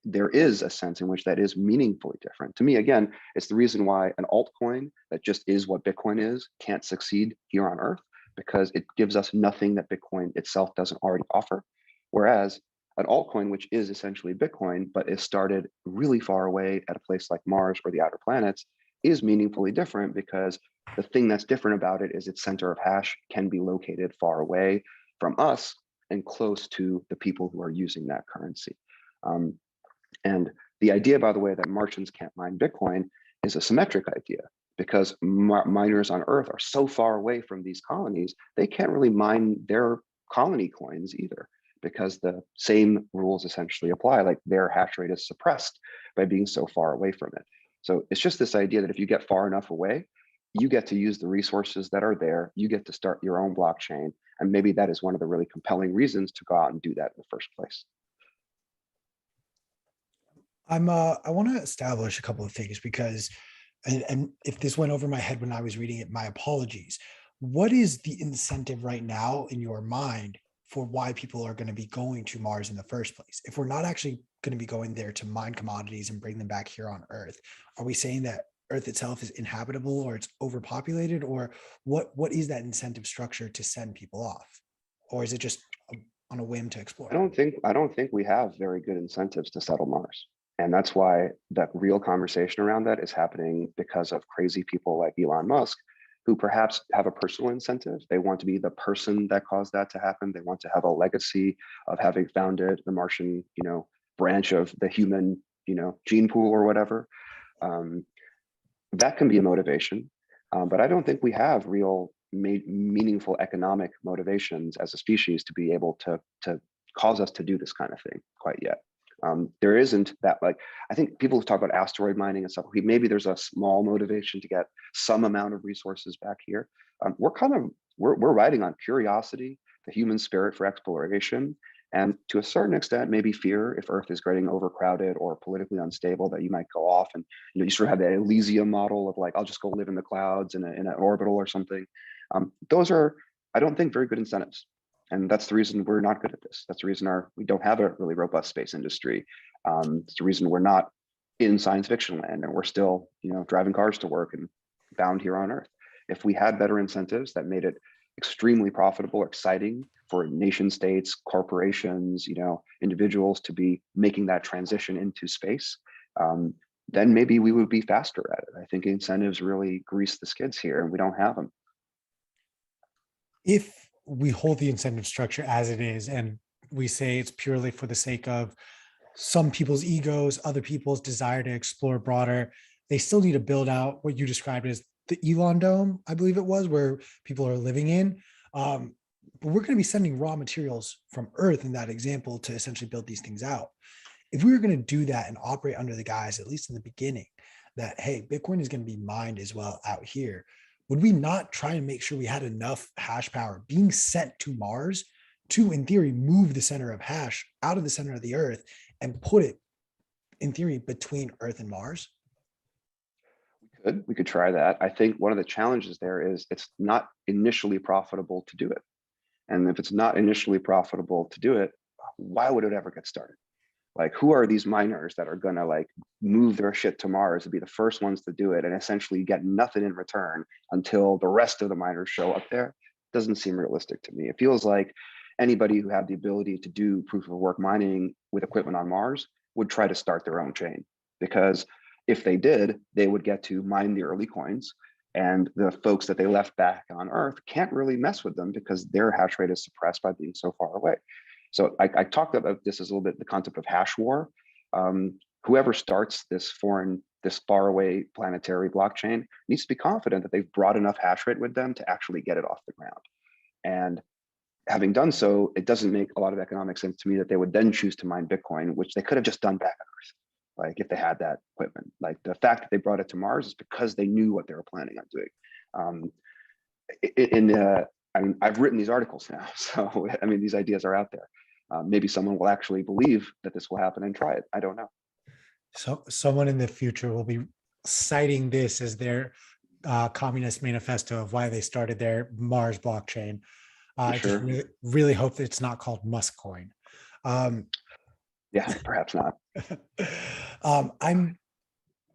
there is a sense in which that is meaningfully different. To me, again, it's the reason why an altcoin that just is what Bitcoin is can't succeed here on Earth, because it gives us nothing that Bitcoin itself doesn't already offer. Whereas an altcoin, which is essentially Bitcoin, but is started really far away at a place like Mars or the outer planets, is meaningfully different because the thing that's different about it is its center of hash can be located far away from us and close to the people who are using that currency. And the idea, by the way, that Martians can't mine Bitcoin is a symmetric idea, because miners on Earth are so far away from these colonies, they can't really mine their colony coins either, because the same rules essentially apply. Like, their hash rate is suppressed by being so far away from it. So it's just this idea that if you get far enough away, you get to use the resources that are there, you get to start your own blockchain. And maybe that is one of the really compelling reasons to go out and do that in the first place. I want to establish a couple of things because, and if this went over my head when I was reading it, my apologies. What is the incentive right now in your mind for why people are going to be going to Mars in the first place? If we're not actually going to be going there to mine commodities and bring them back here on Earth, are we saying that Earth itself is inhabitable or it's overpopulated, or what is that incentive structure to send people off? Or is it just on a whim to explore? I don't think we have very good incentives to settle Mars. And that's why that real conversation around that is happening, because of crazy people like Elon Musk, who perhaps have a personal incentive. They want to be the person that caused that to happen. They want to have a legacy of having founded the Martian, branch of the human, gene pool or whatever. That can be a motivation, but I don't think we have real meaningful economic motivations as a species to be able to cause us to do this kind of thing quite yet. There isn't that, like, I think people talk about asteroid mining and stuff. Maybe there's a small motivation to get some amount of resources back here. We're riding on curiosity, the human spirit for exploration, and to a certain extent, maybe fear if Earth is getting overcrowded or politically unstable, that you might go off and you sort of have that Elysium model of like, I'll just go live in the clouds in an orbital or something. Those are, I don't think, very good incentives. And that's the reason we're not good at this. That's the reason we don't have a really robust space industry. It's the reason we're not in science fiction land, and we're still, driving cars to work and bound here on Earth. If we had better incentives that made it extremely profitable or exciting for nation states, corporations, individuals to be making that transition into space, then maybe we would be faster at it. I think incentives really grease the skids here, and we don't have them. If we hold the incentive structure as it is, and we say it's purely for the sake of some people's egos, other people's desire to explore broader, they still need to build out what you described as the Elon Dome, I believe it was, where people are living in. But we're going to be sending raw materials from Earth in that example to essentially build these things out. If we were going to do that and operate under the guise, at least in the beginning, that, hey, Bitcoin is going to be mined as well out here, would we not try and make sure we had enough hash power being sent to Mars to, in theory, move the center of hash out of the center of the Earth and put it, in theory, between Earth and Mars? We could try that. I think one of the challenges there is it's not initially profitable to do it. And if it's not initially profitable to do it, why would it ever get started? Like, who are these miners that are gonna like move their shit to Mars to be the first ones to do it and essentially get nothing in return until the rest of the miners show up there? Doesn't seem realistic to me. It feels like anybody who had the ability to do proof of work mining with equipment on Mars would try to start their own chain, because if they did, they would get to mine the early coins, and the folks that they left back on Earth can't really mess with them because their hash rate is suppressed by being so far away. So I talked about this as a little bit, the concept of hash war. Whoever starts this far away planetary blockchain needs to be confident that they've brought enough hash rate with them to actually get it off the ground. And having done so, it doesn't make a lot of economic sense to me that they would then choose to mine Bitcoin, which they could have just done back on Earth. Like, if they had that equipment, like the fact that they brought it to Mars is because they knew what they were planning on doing. I mean, I've written these articles now, so I mean, these ideas are out there. Maybe someone will actually believe that this will happen and try it. I don't know. So someone in the future will be citing this as their communist manifesto of why they started their Mars blockchain. I Sure. just really hope that it's not called Musk coin. Yeah, perhaps not. I'm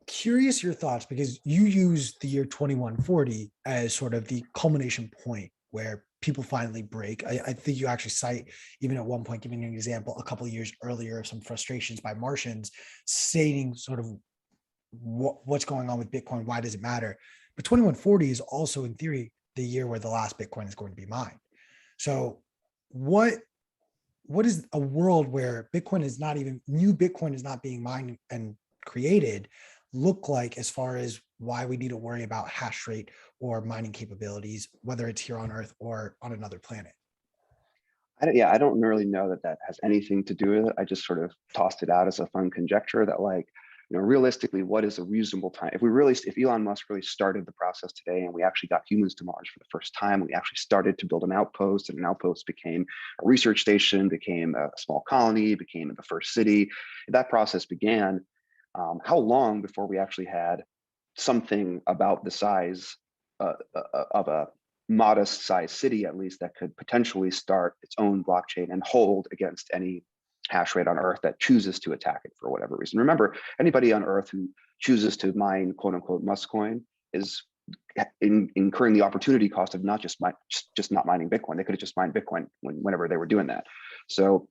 curious your thoughts, because you use the year 2140 as sort of the culmination point where people finally break. I think you actually cite, even at one point, giving an example a couple of years earlier of some frustrations by Martians, stating sort of what's going on with Bitcoin, why does it matter? But 2140 is also, in theory, the year where the last Bitcoin is going to be mined. So what is a world where Bitcoin is not even, new Bitcoin is not being mined and created, look like, as far as why we need to worry about hash rate or mining capabilities, whether it's here on Earth or on another planet? I don't really know that that has anything to do with it. I just sort of tossed it out as a fun conjecture that, like, realistically, what is a reasonable time? If Elon Musk really started the process today and we actually got humans to Mars for the first time, we actually started to build an outpost, and an outpost became a research station, became a small colony, became the first city. That process began. How long before we actually had something about the size of a modest sized city, at least, that could potentially start its own blockchain and hold against any hash rate on Earth that chooses to attack it for whatever reason? Remember, anybody on Earth who chooses to mine quote unquote Musk coin is incurring the opportunity cost of not just not mining Bitcoin. They could have just mined Bitcoin whenever they were doing that. So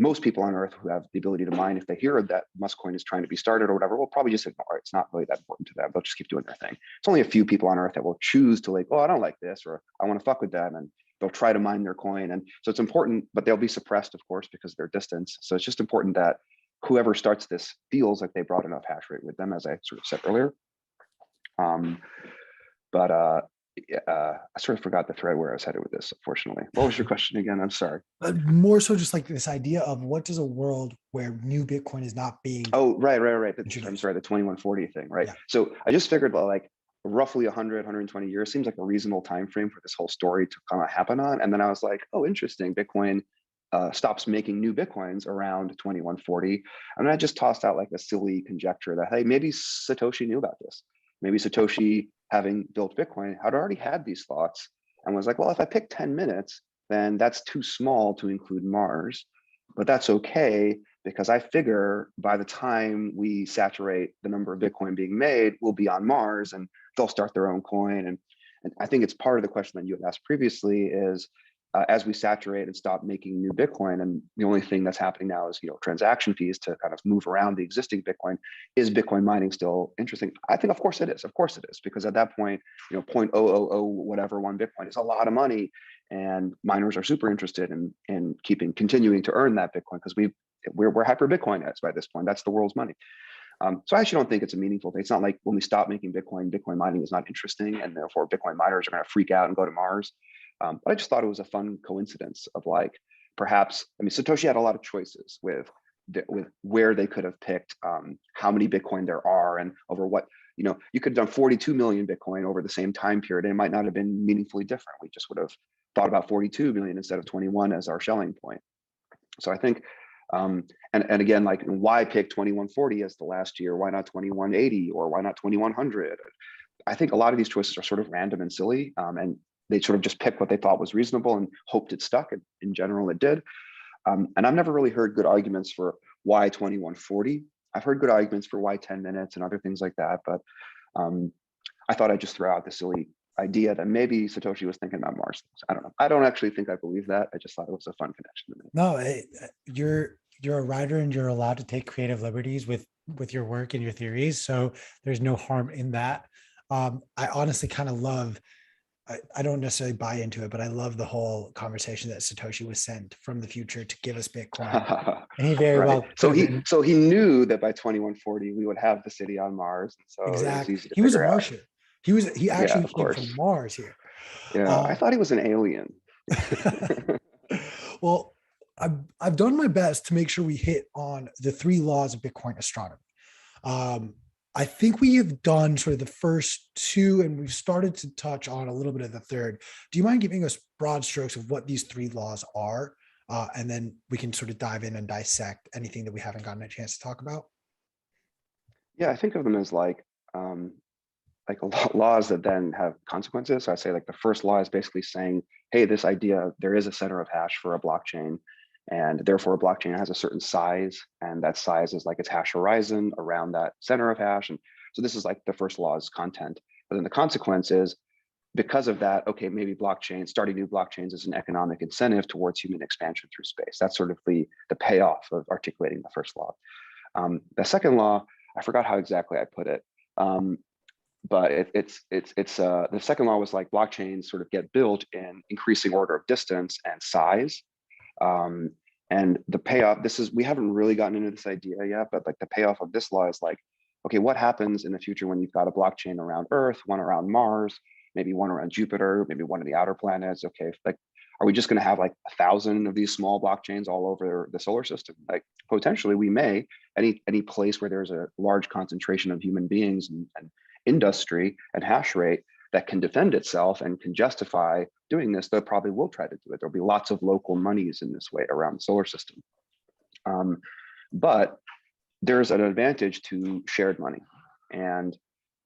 most people on Earth who have the ability to mine, if they hear that Musk coin is trying to be started or whatever, will probably just ignore it. It's not really that important to them. They'll just keep doing their thing. It's only a few people on Earth that will choose to, like, oh, I don't like this, or I want to fuck with them, and they'll try to mine their coin. And so it's important, but they'll be suppressed, of course, because of their distance. So it's just important that whoever starts this feels like they brought enough hash rate with them, as I sort of said earlier. I sort of forgot the thread where I was headed with this, unfortunately. What was your question again? I'm sorry. More so just like this idea of what does a world where new Bitcoin is not being Oh, right. I'm introduced. sorry, the 2140 thing, right? Yeah. So I just figured like roughly 100, 120 years seems like a reasonable time frame for this whole story to kind of happen on. And then I was like, oh, interesting. Bitcoin stops making new Bitcoins around 2140. And then I just tossed out like a silly conjecture that, hey, maybe Satoshi knew about this. Maybe Satoshi, having built Bitcoin, had already had these thoughts and was like, well, if I pick 10 minutes, then that's too small to include Mars, but that's okay because I figure by the time we saturate the number of Bitcoin being made, we'll be on Mars and they'll start their own coin. And I think it's part of the question that you had asked previously is, as we saturate and stop making new Bitcoin, and the only thing that's happening now is transaction fees to kind of move around the existing Bitcoin. Is Bitcoin mining still interesting? I think of course it is. Of course it is, because at that point, 0.000 whatever one Bitcoin is a lot of money, and miners are super interested in continuing to earn that Bitcoin because we're hyper Bitcoinized by this point. That's the world's money. So I actually don't think it's a meaningful thing. It's not like when we stop making Bitcoin, Bitcoin mining is not interesting, and therefore Bitcoin miners are going to freak out and go to Mars. But I just thought it was a fun coincidence of like, perhaps, Satoshi had a lot of choices with where they could have picked how many Bitcoin there are and over what, you could have done 42 million Bitcoin over the same time period, and it might not have been meaningfully different. We just would have thought about 42 million instead of 21 as our Schelling point. So I think, and again, like, why pick 2140 as the last year? Why not 2180 or why not 2100? I think a lot of these choices are sort of random and silly, and they sort of just picked what they thought was reasonable and hoped it stuck. And in general, it did. And I've never really heard good arguments for why 2140. I've heard good arguments for why 10 minutes and other things like that. But I thought I'd just throw out the silly idea that maybe Satoshi was thinking about Mars. I don't know. I don't actually think I believe that. I just thought it was a fun connection to me. No, you're a writer and you're allowed to take creative liberties with your work and your theories. So there's no harm in that. I honestly kind of love, I don't necessarily buy into it, but I love the whole conversation that Satoshi was sent from the future to give us Bitcoin. And he very right. well. So he knew that by 2140 we would have the city on Mars. And so exactly. It was easy to He was a figure out. Martian. He actually came course. from Mars here. Yeah, I thought he was an alien. Well, I've done my best to make sure we hit on the 3 laws of Bitcoin astronomy. I think we have done sort of the first 2, and we've started to touch on a little bit of the third. Do you mind giving us broad strokes of what these 3 laws are? And then we can sort of dive in and dissect anything that we haven't gotten a chance to talk about. Yeah, I think of them as like laws that then have consequences. So I say like the first law is basically saying, hey, this idea, there is a center of hash for a blockchain, and therefore a blockchain has a certain size, and that size is like its hash horizon around that center of hash. And so this is like the first law's content. But then the consequence is, because of that, okay, maybe starting new blockchains is an economic incentive towards human expansion through space. That's sort of the payoff of articulating the first law. The second law, I forgot how exactly I put it. But the second law was like blockchains sort of get built in increasing order of distance and size. And the payoff, we haven't really gotten into this idea yet, but like the payoff of this law is like, okay, what happens in the future when you've got a blockchain around Earth, one around Mars, maybe one around Jupiter, maybe one of the outer planets? Okay, like, are we just going to have like 1,000 of these small blockchains all over the solar system? Like, potentially we may. Any place where there's a large concentration of human beings and industry and hash rate that can defend itself and can justify doing this, they probably will try to do it. There'll be lots of local monies in this way around the solar system. But there's an advantage to shared money. And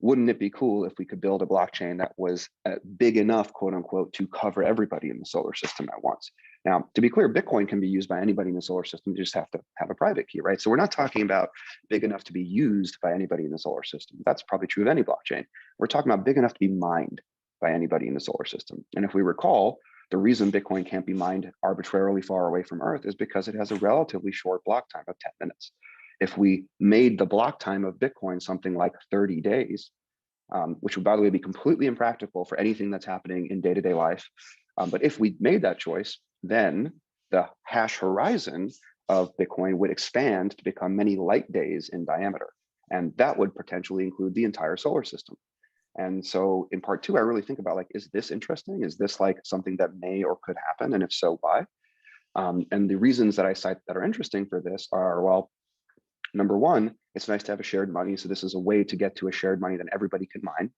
wouldn't it be cool if we could build a blockchain that was big enough, quote unquote, to cover everybody in the solar system at once? Now, to be clear, Bitcoin can be used by anybody in the solar system. You just have to have a private key, right? So we're not talking about big enough to be used by anybody in the solar system. That's probably true of any blockchain. We're talking about big enough to be mined by anybody in the solar system. And if we recall, the reason Bitcoin can't be mined arbitrarily far away from Earth is because it has a relatively short block time of 10 minutes. If we made the block time of Bitcoin something like 30 days, which would, by the way, be completely impractical for anything that's happening in day-to-day life. But if we made that choice, then the hash horizon of Bitcoin would expand to become many light days in diameter. And that would potentially include the entire solar system. And so in part two, I really think about like, is this interesting? Is this like something that may or could happen? And if so, why? And the reasons that I cite that are interesting for this are, well, number one, it's nice to have a shared money. So this is a way to get to a shared money that everybody can mine.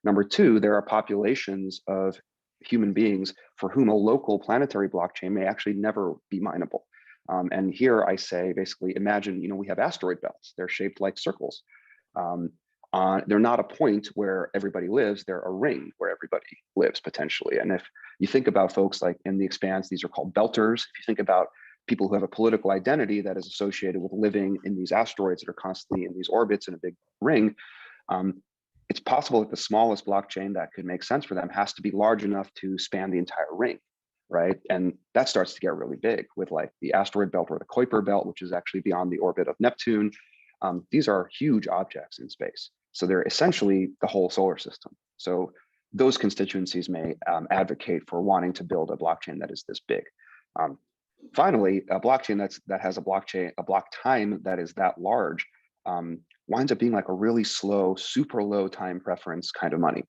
Number two, there are populations of human beings for whom a local planetary blockchain may actually never be mineable. And here I say, basically, imagine, we have asteroid belts. They're shaped like circles. They're not a point where everybody lives. They're a ring where everybody lives potentially. And if you think about folks like in the expanse, these are called belters. If you think about people who have a political identity that is associated with living in these asteroids that are constantly in these orbits in a big ring, it's possible that the smallest blockchain that could make sense for them has to be large enough to span the entire ring, right? And that starts to get really big with like the asteroid belt or the Kuiper belt, which is actually beyond the orbit of Neptune. These are huge objects in space. So they're essentially the whole solar system. So those constituencies may advocate for wanting to build a blockchain that is this big. Finally, a blockchain that has a block time that is that large winds up being like a really slow, super low time preference kind of money.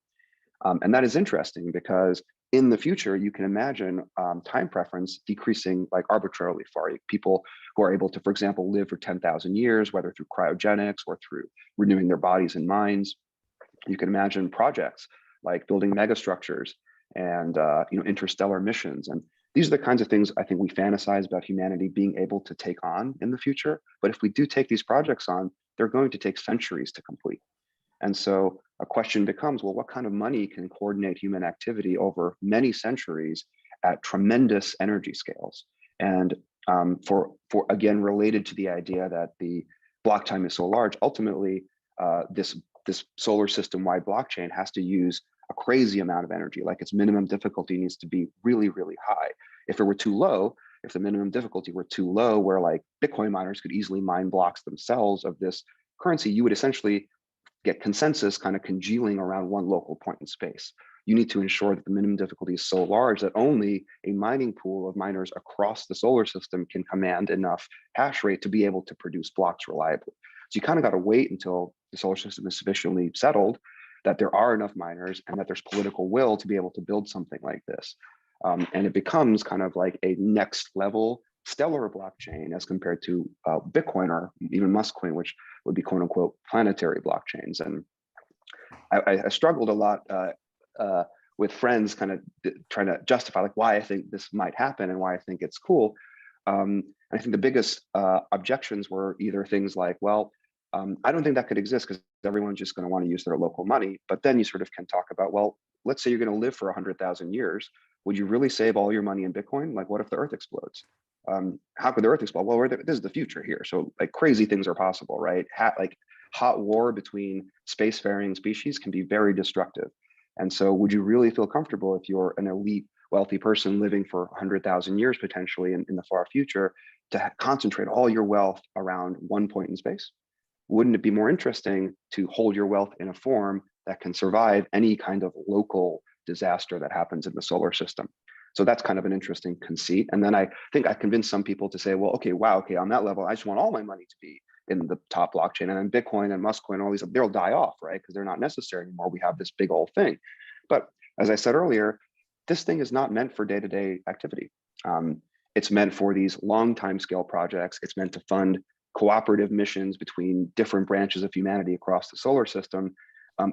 And that is interesting because in the future, you can imagine time preference decreasing like arbitrarily far. People who are able to, for example, live for 10,000 years, whether through cryogenics or through renewing their bodies and minds. You can imagine projects like building megastructures and interstellar missions. And these are the kinds of things I think we fantasize about humanity being able to take on in the future. But if we do take these projects on, they're going to take centuries to complete. And so a question becomes, well, what kind of money can coordinate human activity over many centuries at tremendous energy scales? And for again, related to the idea that the block time is so large, ultimately, this solar system-wide blockchain has to use a crazy amount of energy. Like its minimum difficulty needs to be really, really high. If it were too low, if the minimum difficulty were too low, where like Bitcoin miners could easily mine blocks themselves of this currency, you would essentially get consensus kind of congealing around one local point in space. You need to ensure that the minimum difficulty is so large that only a mining pool of miners across the solar system can command enough hash rate to be able to produce blocks reliably. So you kind of got to wait until the solar system is sufficiently settled, that there are enough miners and that there's political will to be able to build something like this. And it becomes kind of like a next level stellar blockchain as compared to Bitcoin or even Muskcoin, which would be quote unquote planetary blockchains. And I struggled a lot with friends kind of trying to justify like why I think this might happen and why I think it's cool. I think the biggest objections were either things like, well, I don't think that could exist because everyone's just going to want to use their local money. But then you sort of can talk about, well, let's say you're going to live for 100,000 years. Would you really save all your money in Bitcoin? Like, what if the Earth explodes? How could the Earth explode? Well, this is the future here. So like crazy things are possible, right? Hot war between spacefaring species can be very destructive. And so would you really feel comfortable if you're an elite, wealthy person living for 100,000 years potentially in the far future to concentrate all your wealth around one point in space? Wouldn't it be more interesting to hold your wealth in a form that can survive any kind of local disaster that happens in the solar system? So that's kind of an interesting conceit. And then I think I convinced some people to say, well, okay, on that level, I just want all my money to be in the top blockchain, and then Bitcoin and Muskcoin, all these, they'll die off, right? Because they're not necessary anymore. We have this big old thing. But as I said earlier, this thing is not meant for day-to-day activity. It's meant for these long time scale projects. It's meant to fund cooperative missions between different branches of humanity across the solar system.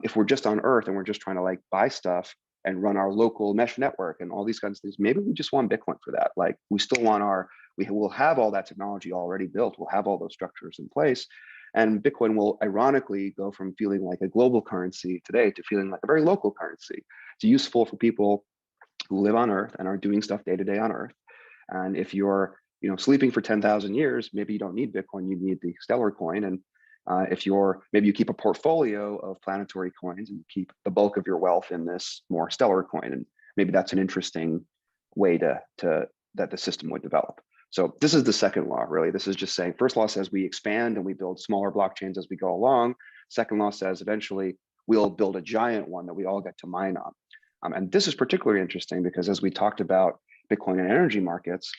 If we're just on Earth and we're just trying to like buy stuff and run our local mesh network and all these kinds of things, maybe we just want Bitcoin for that. Like we still want we will have all that technology already built. We'll have all those structures in place. And Bitcoin will ironically go from feeling like a global currency today to feeling like a very local currency. It's useful for people who live on Earth and are doing stuff day to day on Earth. And if you're sleeping for 10,000 years, maybe you don't need Bitcoin, you need the stellar coin. And maybe you keep a portfolio of planetary coins and keep the bulk of your wealth in this more stellar coin. And maybe that's an interesting way that the system would develop. So this is the second law, really. This is just saying, first law says we expand and we build smaller blockchains as we go along. Second law says eventually we'll build a giant one that we all get to mine on. And this is particularly interesting because as we talked about Bitcoin and energy markets,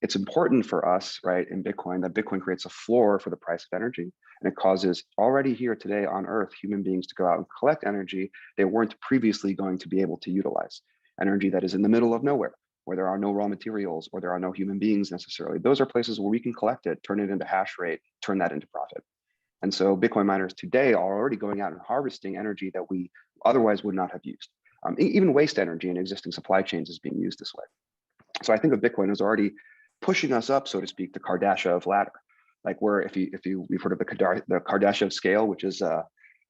It's important for us, right, in Bitcoin, that Bitcoin creates a floor for the price of energy, and it causes already here today on Earth human beings to go out and collect energy they weren't previously going to be able to utilize. Energy that is in the middle of nowhere, where there are no raw materials or there are no human beings necessarily. Those are places where we can collect it, turn it into hash rate, turn that into profit. And so Bitcoin miners today are already going out and harvesting energy that we otherwise would not have used. Even waste energy in existing supply chains is being used this way. So I think of Bitcoin as already pushing us up, so to speak, the Kardashev ladder. Like where we've heard of the Kardashev scale, which is a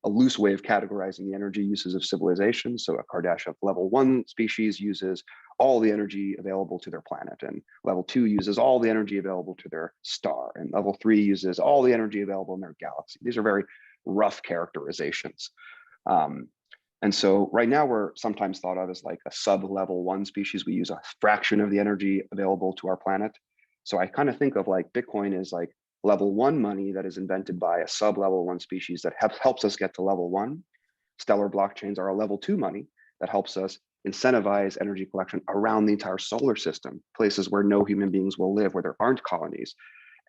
loose way of categorizing the energy uses of civilization. So a Kardashev level 1 species uses all the energy available to their planet, and level 2 uses all the energy available to their star, and level 3 uses all the energy available in their galaxy. These are very rough characterizations. And so right now we're sometimes thought of as like a sub-level 1 species. We use a fraction of the energy available to our planet. So I kind of think of like Bitcoin as like level 1 money that is invented by a sub-level 1 species that helps us get to level 1. Stellar blockchains are a level 2 money that helps us incentivize energy collection around the entire solar system, places where no human beings will live, where there aren't colonies.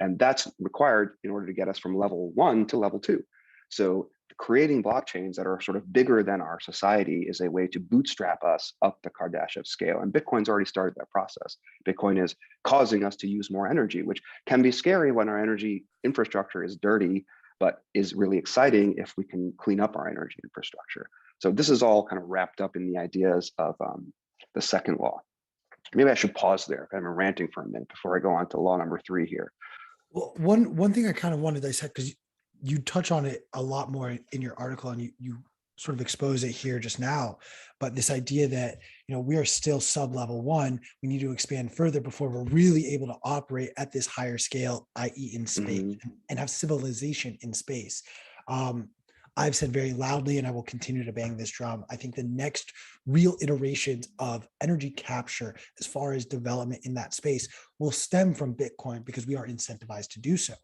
And that's required in order to get us from level 1 to level 2. So creating blockchains that are sort of bigger than our society is a way to bootstrap us up the Kardashev scale. And Bitcoin's already started that process. Bitcoin is causing us to use more energy, which can be scary when our energy infrastructure is dirty, but is really exciting if we can clean up our energy infrastructure. So this is all kind of wrapped up in the ideas of the second law. Maybe I should pause there. I'm ranting for a minute before I go on to law number 3 here. Well, one thing I kind of wanted to dissect, because you touch on it a lot more in your article, and you sort of expose it here just now, but this idea that, we are still sub-level 1, we need to expand further before we're really able to operate at this higher scale, i.e. in space, and have civilization in space. I've said very loudly, and I will continue to bang this drum, I think the next real iterations of energy capture, as far as development in that space, will stem from Bitcoin, because we are incentivized to do so.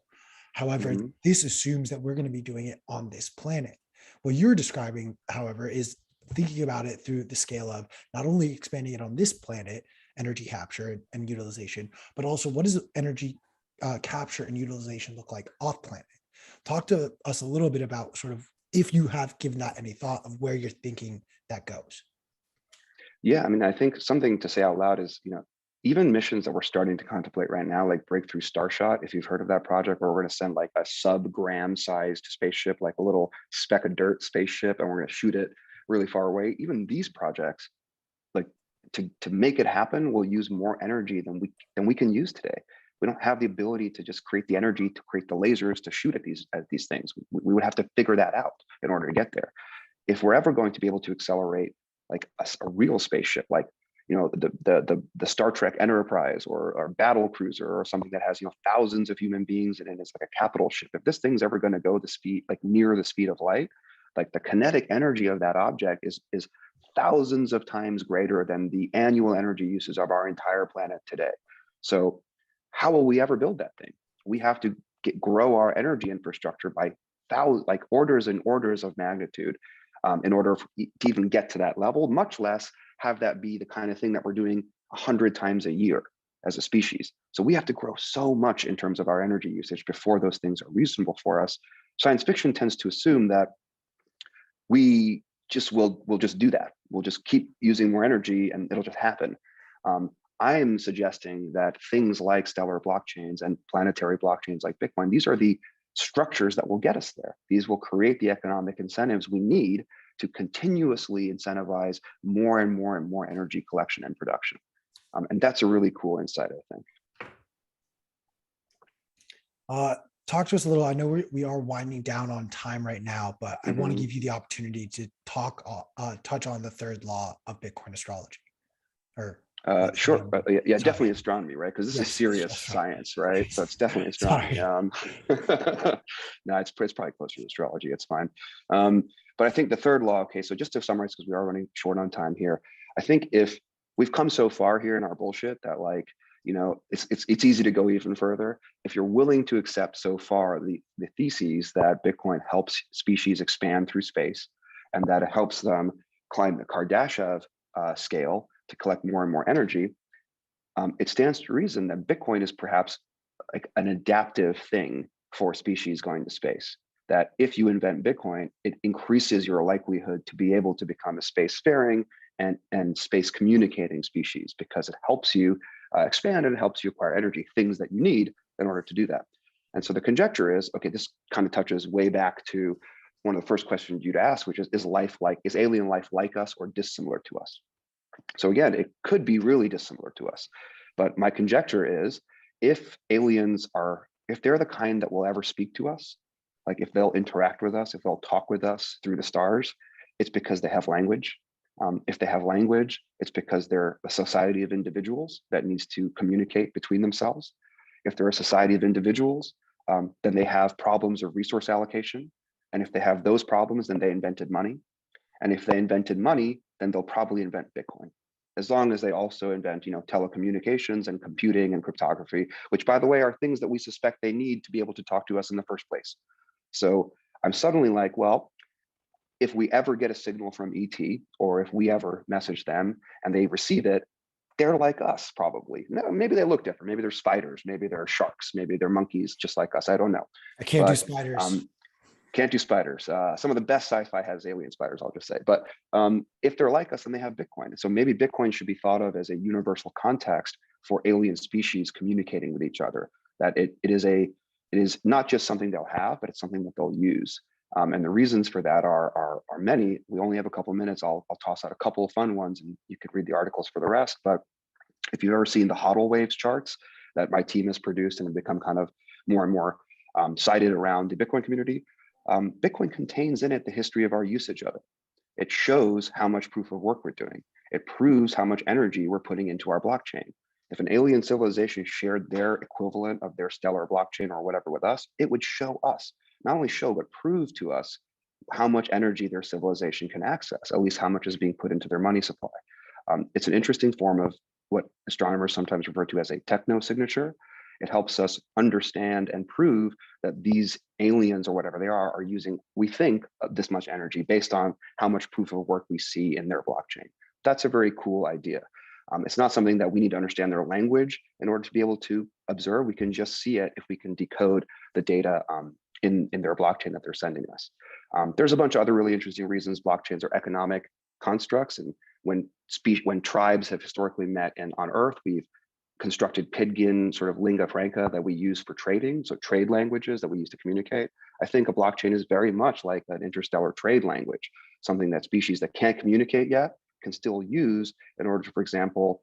However, this assumes that we're going to be doing it on this planet. What you're describing, however, is thinking about it through the scale of not only expanding it on this planet, energy capture and utilization, but also what does energy capture and utilization look like off planet? Talk to us a little bit about sort of, if you have given that any thought, of where you're thinking that goes. Yeah, I mean, I think something to say out loud is, even missions that we're starting to contemplate right now, like Breakthrough Starshot, if you've heard of that project, where we're going to send like a sub-gram sized spaceship, like a little speck of dirt spaceship, and we're going to shoot it really far away. Even these projects, like to make it happen, will use more energy than we can use today. We don't have the ability to just create the energy to create the lasers to shoot at these things. We would have to figure that out in order to get there. If we're ever going to be able to accelerate like a real spaceship, like the Star Trek Enterprise or battle cruiser, or something that has thousands of human beings in it, it's like a capital ship. If this thing's ever going to go the speed, like near the speed of light, like the kinetic energy of that object is thousands of times greater than the annual energy uses of our entire planet today. So how will we ever build that thing? We have to grow our energy infrastructure by orders and orders of magnitude in order to even get to that level, much less have that be the kind of thing that we're doing 100 times a year as a species. So we have to grow so much in terms of our energy usage before those things are reasonable for us. Science fiction tends to assume that we'll just do that. We'll just keep using more energy and it'll just happen. I am suggesting that things like stellar blockchains and planetary blockchains like Bitcoin, these are the structures that will get us there. These will create the economic incentives we need to continuously incentivize more and more and more energy collection and production. And that's a really cool insight, I think. Talk to us a little. I know we are winding down on time right now, but I want to give you the opportunity to touch on the third law of Bitcoin astrology. Sure, but yeah, definitely astronomy, right? Because this is serious science, right? So it's definitely astronomy. No, it's probably closer to astrology. It's fine. But I think the third law. Okay, so just to summarize, because we are running short on time here, I think if we've come so far here in our bullshit that it's easy to go even further. If you're willing to accept so far the theses that Bitcoin helps species expand through space, and that it helps them climb the Kardashev scale to collect more and more energy, it stands to reason that Bitcoin is perhaps like an adaptive thing for species going to space. That if you invent Bitcoin, it increases your likelihood to be able to become a spacefaring and space communicating species, because it helps you expand and it helps you acquire energy, things that you need in order to do that. And so the conjecture is, okay, this kind of touches way back to one of the first questions you'd ask, which is alien life like us or dissimilar to us? So again, it could be really dissimilar to us. But my conjecture is, if aliens are, if they're the kind that will ever speak to us, like if they'll interact with us, if they'll talk with us through the stars, it's because they have language. If they have language, it's because they're a society of individuals that needs to communicate between themselves. If they're a society of individuals, then they have problems of resource allocation. And if they have those problems, then they invented money. And if they invented money, then they'll probably invent Bitcoin, as long as they also invent, telecommunications and computing and cryptography, which, by the way, are things that we suspect they need to be able to talk to us in the first place. So I'm suddenly like, well, if we ever get a signal from ET, or if we ever message them and they receive it, they're like us, probably. No, maybe they look different. Maybe they're spiders. Maybe they're sharks. Maybe they're monkeys, just like us. I don't know. I can't do spiders. Can't do spiders. Some of the best sci-fi has alien spiders, I'll just say. But if they're like us, then they have Bitcoin. So maybe Bitcoin should be thought of as a universal context for alien species communicating with each other. That it is not just something they'll have, but it's something that they'll use. And the reasons for that are many. We only have a couple minutes. I'll toss out a couple of fun ones, and you could read the articles for the rest. But if you've ever seen the HODL waves charts that my team has produced and have become kind of more and more cited around the Bitcoin community, Bitcoin contains in it the history of our usage of it. It shows how much proof of work we're doing. It proves how much energy we're putting into our blockchain. If an alien civilization shared their equivalent of their stellar blockchain or whatever with us, it would show us, not only show, but prove to us how much energy their civilization can access, at least how much is being put into their money supply. It's an interesting form of what astronomers sometimes refer to as a techno-signature. It helps us understand and prove that these aliens, or whatever they are using, we think, this much energy based on how much proof of work we see in their blockchain. That's a very cool idea. It's not something that we need to understand their language in order to be able to observe. We can just see it if we can decode the data in their blockchain that they're sending us. There's a bunch of other really interesting reasons blockchains are economic constructs. And when tribes have historically met on Earth, we've constructed Pidgin sort of lingua franca that we use for trading, so trade languages that we use to communicate. I think a blockchain is very much like an interstellar trade language, something that species that can't communicate yet can still use in order to, for example,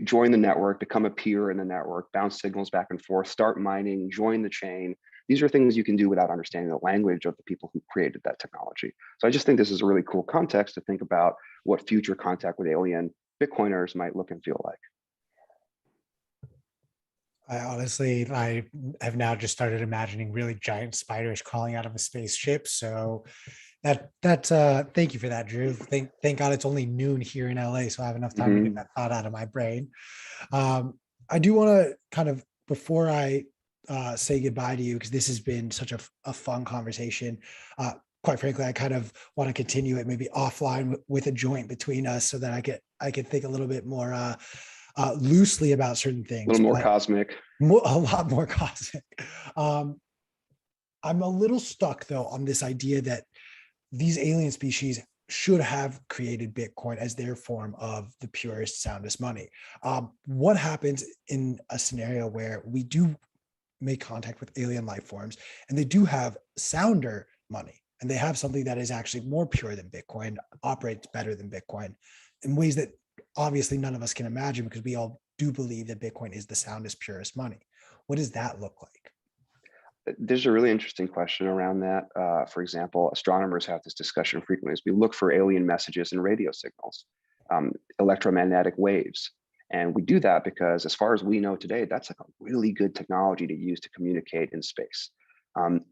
join the network, become a peer in the network, bounce signals back and forth, start mining, join the chain. These are things you can do without understanding the language of the people who created that technology. So I just think this is a really cool context to think about what future contact with alien Bitcoiners might look and feel like. I have now just started imagining really giant spiders crawling out of a spaceship. So that's thank you for that, Drew. Thank God it's only noon here in LA, so I have enough time to get that thought out of my brain. I do want to kind of, before I say goodbye to you, because this has been such a fun conversation. Quite frankly, I kind of want to continue it maybe offline with a joint between us, so that I could think a little bit more loosely about certain things. A little more cosmic. A lot more cosmic. I'm a little stuck though on this idea that these alien species should have created Bitcoin as their form of the purest, soundest money. What happens in a scenario where we do make contact with alien life forms and they do have sounder money, and they have something that is actually more pure than Bitcoin, operates better than Bitcoin in ways that obviously none of us can imagine, because we all do believe that Bitcoin is the soundest, purest money. What does that look like? There's a really interesting question around that. For example, astronomers have this discussion frequently as we look for alien messages in radio signals, electromagnetic waves. And we do that because, as far as we know today, that's like a really good technology to use to communicate in space.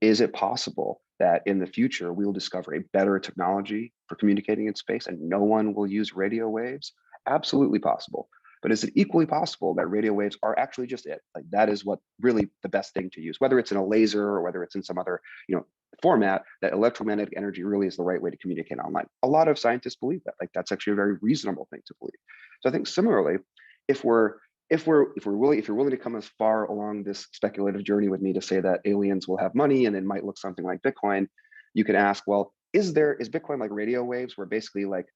Is it possible that in the future we will discover a better technology for communicating in space and no one will use radio waves? Absolutely possible. But is it equally possible that radio waves are actually just it? Like that is what really the best thing to use, whether it's in a laser or whether it's in some other, format, that electromagnetic energy really is the right way to communicate online. A lot of scientists believe that. Like that's actually a very reasonable thing to believe. So I think similarly, if you're willing to come as far along this speculative journey with me to say that aliens will have money and it might look something like Bitcoin, you could ask, well, is Bitcoin like radio waves, where basically like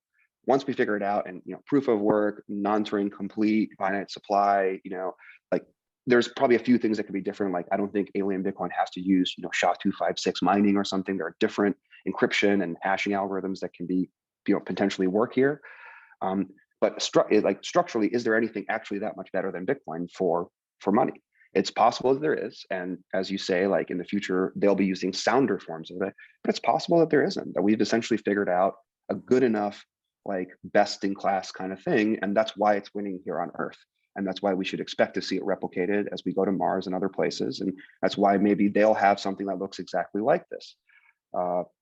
once we figure it out and proof of work, non-Turing complete, finite supply, like there's probably a few things that could be different. Like I don't think alien Bitcoin has to use SHA-256 mining or something. There are different encryption and hashing algorithms that can be potentially work here. But structurally, is there anything actually that much better than Bitcoin for money? It's possible that there is. And as you say, like in the future, they'll be using sounder forms of it, but it's possible that there isn't, that we've essentially figured out a good enough, like best in class kind of thing. And that's why it's winning here on Earth. And that's why we should expect to see it replicated as we go to Mars and other places. And that's why maybe they'll have something that looks exactly like this.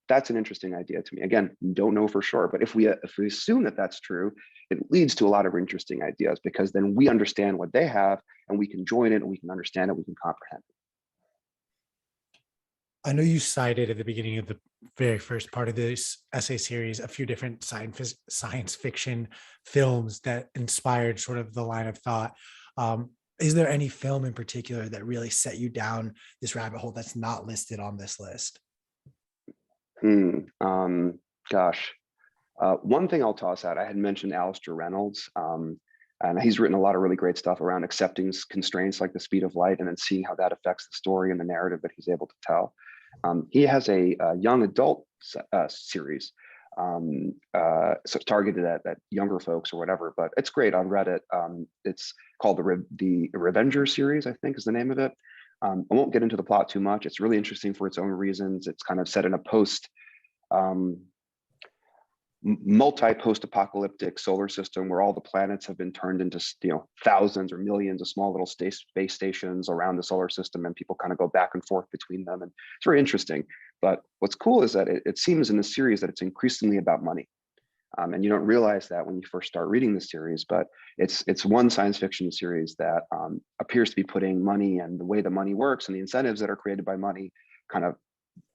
That's an interesting idea to me. Again, don't know for sure, but if we assume that that's true, it leads to a lot of interesting ideas, because then we understand what they have and we can join it and we can understand it, we can comprehend it. I know you cited at the beginning of the very first part of this essay series a few different science fiction films that inspired sort of the line of thought. Is there any film in particular that really set you down this rabbit hole that's not listed on this list? Gosh. One thing I'll toss out, I had mentioned Alistair Reynolds, and he's written a lot of really great stuff around accepting constraints like the speed of light and then seeing how that affects the story and the narrative that he's able to tell. He has a young adult series, so targeted at younger folks or whatever, but it's great on Reddit. It's called the Revenger series, I think is the name of it. I won't get into the plot too much. It's really interesting for its own reasons. It's kind of set in a multi-post-apocalyptic solar system where all the planets have been turned into thousands or millions of small little space stations around the solar system, and people kind of go back and forth between them, and it's very interesting. But what's cool is that it seems in the series that it's increasingly about money, and you don't realize that when you first start reading the series, but it's one science fiction series that appears to be putting money and the way the money works and the incentives that are created by money kind of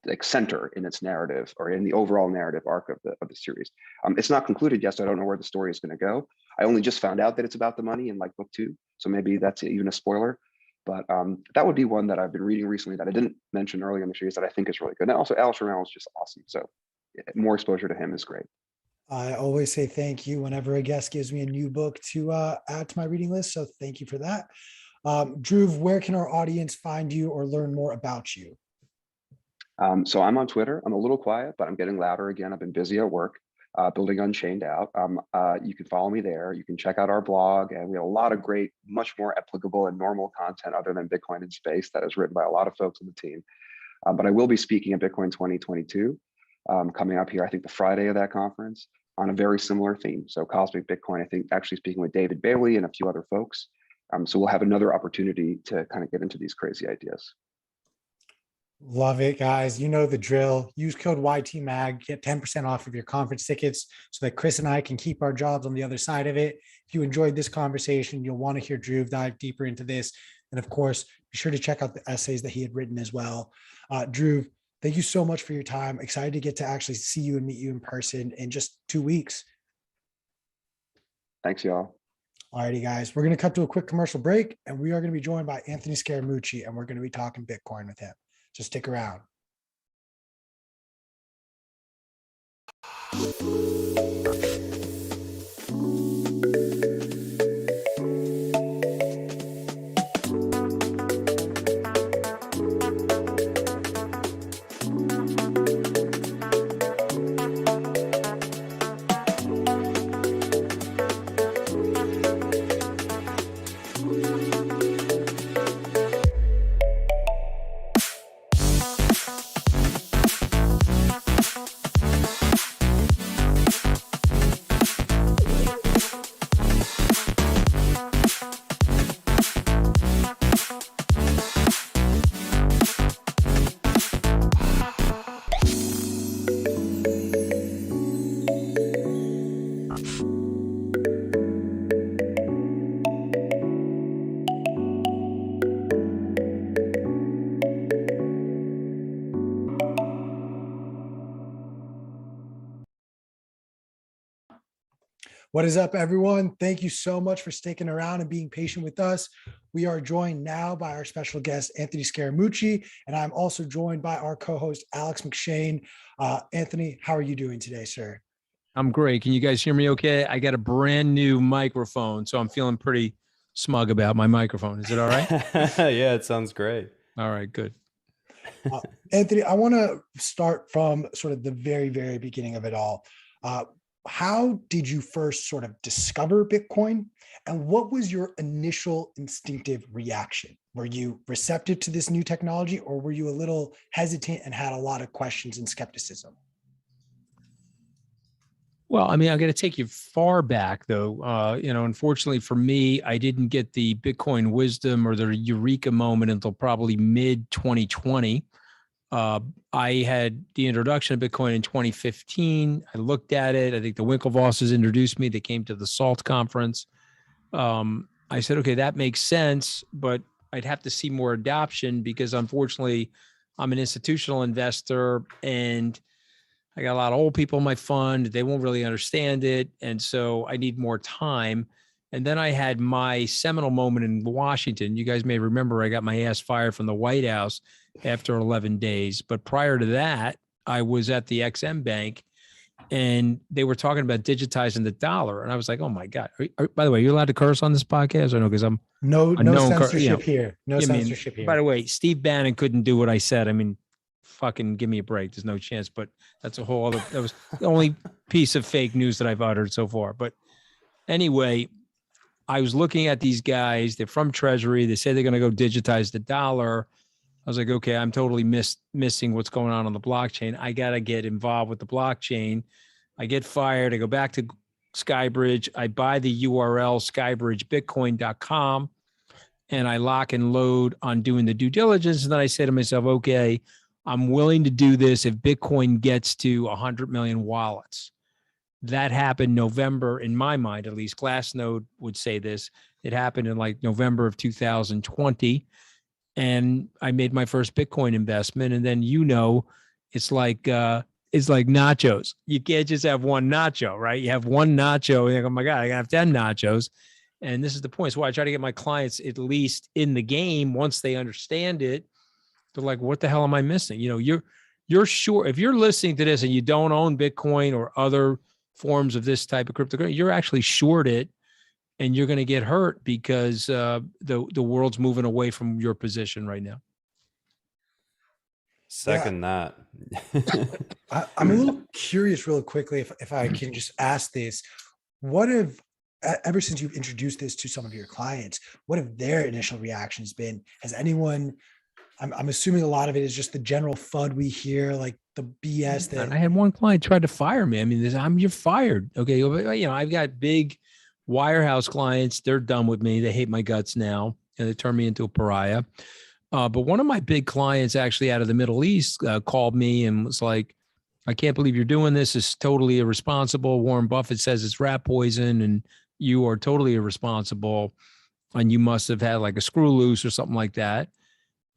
like center in its narrative or in the overall narrative arc of the series. It's not concluded yet, so I don't know where the story is going to go. I only just found out that it's about the money in like book 2, so maybe that's even a spoiler. But that would be one that I've been reading recently that I didn't mention earlier in the series that I think is really good. And also, Alistair Reynolds is just awesome. So more exposure to him is great. I always say thank you whenever a guest gives me a new book to add to my reading list. So thank you for that. Dhruv, where can our audience find you or learn more about you? So I'm on Twitter. I'm a little quiet, but I'm getting louder again. I've been busy at work, building Unchained out. You can follow me there. You can check out our blog, and we have a lot of great, much more applicable and normal content other than Bitcoin in space that is written by a lot of folks on the team. But I will be speaking at Bitcoin 2022 coming up here, I think the Friday of that conference, on a very similar theme. So Cosmic Bitcoin, I think actually speaking with David Bailey and a few other folks. So we'll have another opportunity to kind of get into these crazy ideas. Love it, guys. You know the drill. Use code YTMAG, get 10% off of your conference tickets so that Chris and I can keep our jobs on the other side of it. If you enjoyed this conversation, you'll want to hear Dhruv dive deeper into this. And of course, be sure to check out the essays that he had written as well. Dhruv, thank you so much for your time. Excited to get to actually see you and meet you in person in just 2 weeks. Thanks, y'all. Alrighty, guys. We're going to cut to a quick commercial break, and we are going to be joined by Anthony Scaramucci, and we're going to be talking Bitcoin with him. So stick around. What is up, everyone? Thank you so much for sticking around and being patient with us. We are joined now by our special guest, Anthony Scaramucci, and I'm also joined by our co-host, Alex McShane. Anthony, how are you doing today, sir? I'm great. Can you guys hear me okay? I got a brand new microphone, so I'm feeling pretty smug about my microphone. Is it all right? Yeah, it sounds great. All right, good. Anthony, I want to start from sort of the very, very beginning of it all. How did you first sort of discover Bitcoin? And what was your initial instinctive reaction? Were you receptive to this new technology, or were you a little hesitant and had a lot of questions and skepticism? Well, I mean, I'm going to take you far back, though. Unfortunately for me, I didn't get the Bitcoin wisdom or the eureka moment until probably mid 2020. I had the introduction of Bitcoin in 2015. I looked at it. I think the Winklevosses introduced me. They came to the SALT conference. I said, okay, that makes sense, but I'd have to see more adoption because unfortunately I'm an institutional investor and I got a lot of old people in my fund. They won't really understand it. And so I need more time. And then I had my seminal moment in Washington. You guys may remember I got my ass fired from the White House after 11 days. But prior to that, I was at the XM Bank and they were talking about digitizing the dollar. And I was like, oh my God. By the way, are you allowed to curse on this podcast? I know because I'm no censorship here. No censorship here. By the way, Steve Bannon couldn't do what I said. I mean, fucking give me a break. There's no chance, but that's a whole other, that was the only piece of fake news that I've uttered so far. But anyway, I was looking at these guys, they're from Treasury. They say they're going to go digitize the dollar. I was like, okay, I'm totally missing what's going on the blockchain. I got to get involved with the blockchain. I get fired. I go back to Skybridge. I buy the URL skybridgebitcoin.com and I lock and load on doing the due diligence. And then I say to myself, okay, I'm willing to do this if Bitcoin gets to 100 million wallets. That happened November, in my mind, at least. Glassnode would say this. It happened in like November of 2020. And I made my first Bitcoin investment. And then, it's like nachos. You can't just have one nacho, right? You have one nacho and you're like, oh my God, I have 10 nachos. And this is the point. So I try to get my clients at least in the game once they understand it. They're like, what the hell am I missing? You're sure if you're listening to this and you don't own Bitcoin or other forms of this type of cryptocurrency, you're actually short it and you're going to get hurt because the world's moving away from your position right now. Second that. I'm a little curious real quickly if I can just ask this. What have, ever since you've introduced this to some of your clients, what have their initial reactions been? Has anyone, I'm assuming a lot of it is just the general FUD we hear, like the BS that I had one client try to fire me. I mean, you're fired. Okay. I've got big wirehouse clients. They're done with me. They hate my guts now and they turn me into a pariah. But one of my big clients actually out of the Middle East called me and was like, I can't believe you're doing this. It's totally irresponsible. Warren Buffett says it's rat poison and you are totally irresponsible. And you must have had like a screw loose or something like that.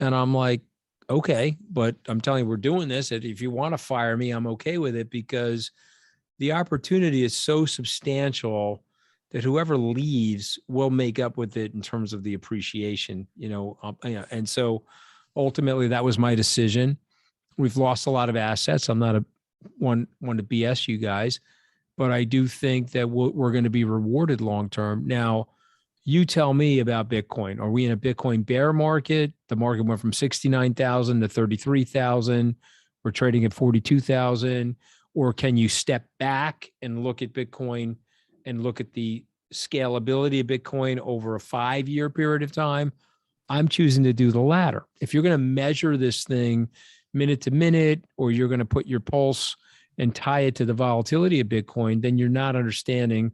And I'm like, okay, but I'm telling you, we're doing this. And if you want to fire me, I'm okay with it because the opportunity is so substantial that whoever leaves will make up with it in terms of the appreciation, and so ultimately that was my decision. We've lost a lot of assets. I'm not one to BS you guys, but I do think that we're going to be rewarded long-term. Now, you tell me about Bitcoin. Are we in a Bitcoin bear market? The market went from 69,000 to 33,000. We're trading at 42,000. Or can you step back and look at Bitcoin and look at the scalability of Bitcoin over a 5-year period of time? I'm choosing to do the latter. If you're going to measure this thing minute to minute, or you're going to put your pulse and tie it to the volatility of Bitcoin, then you're not understanding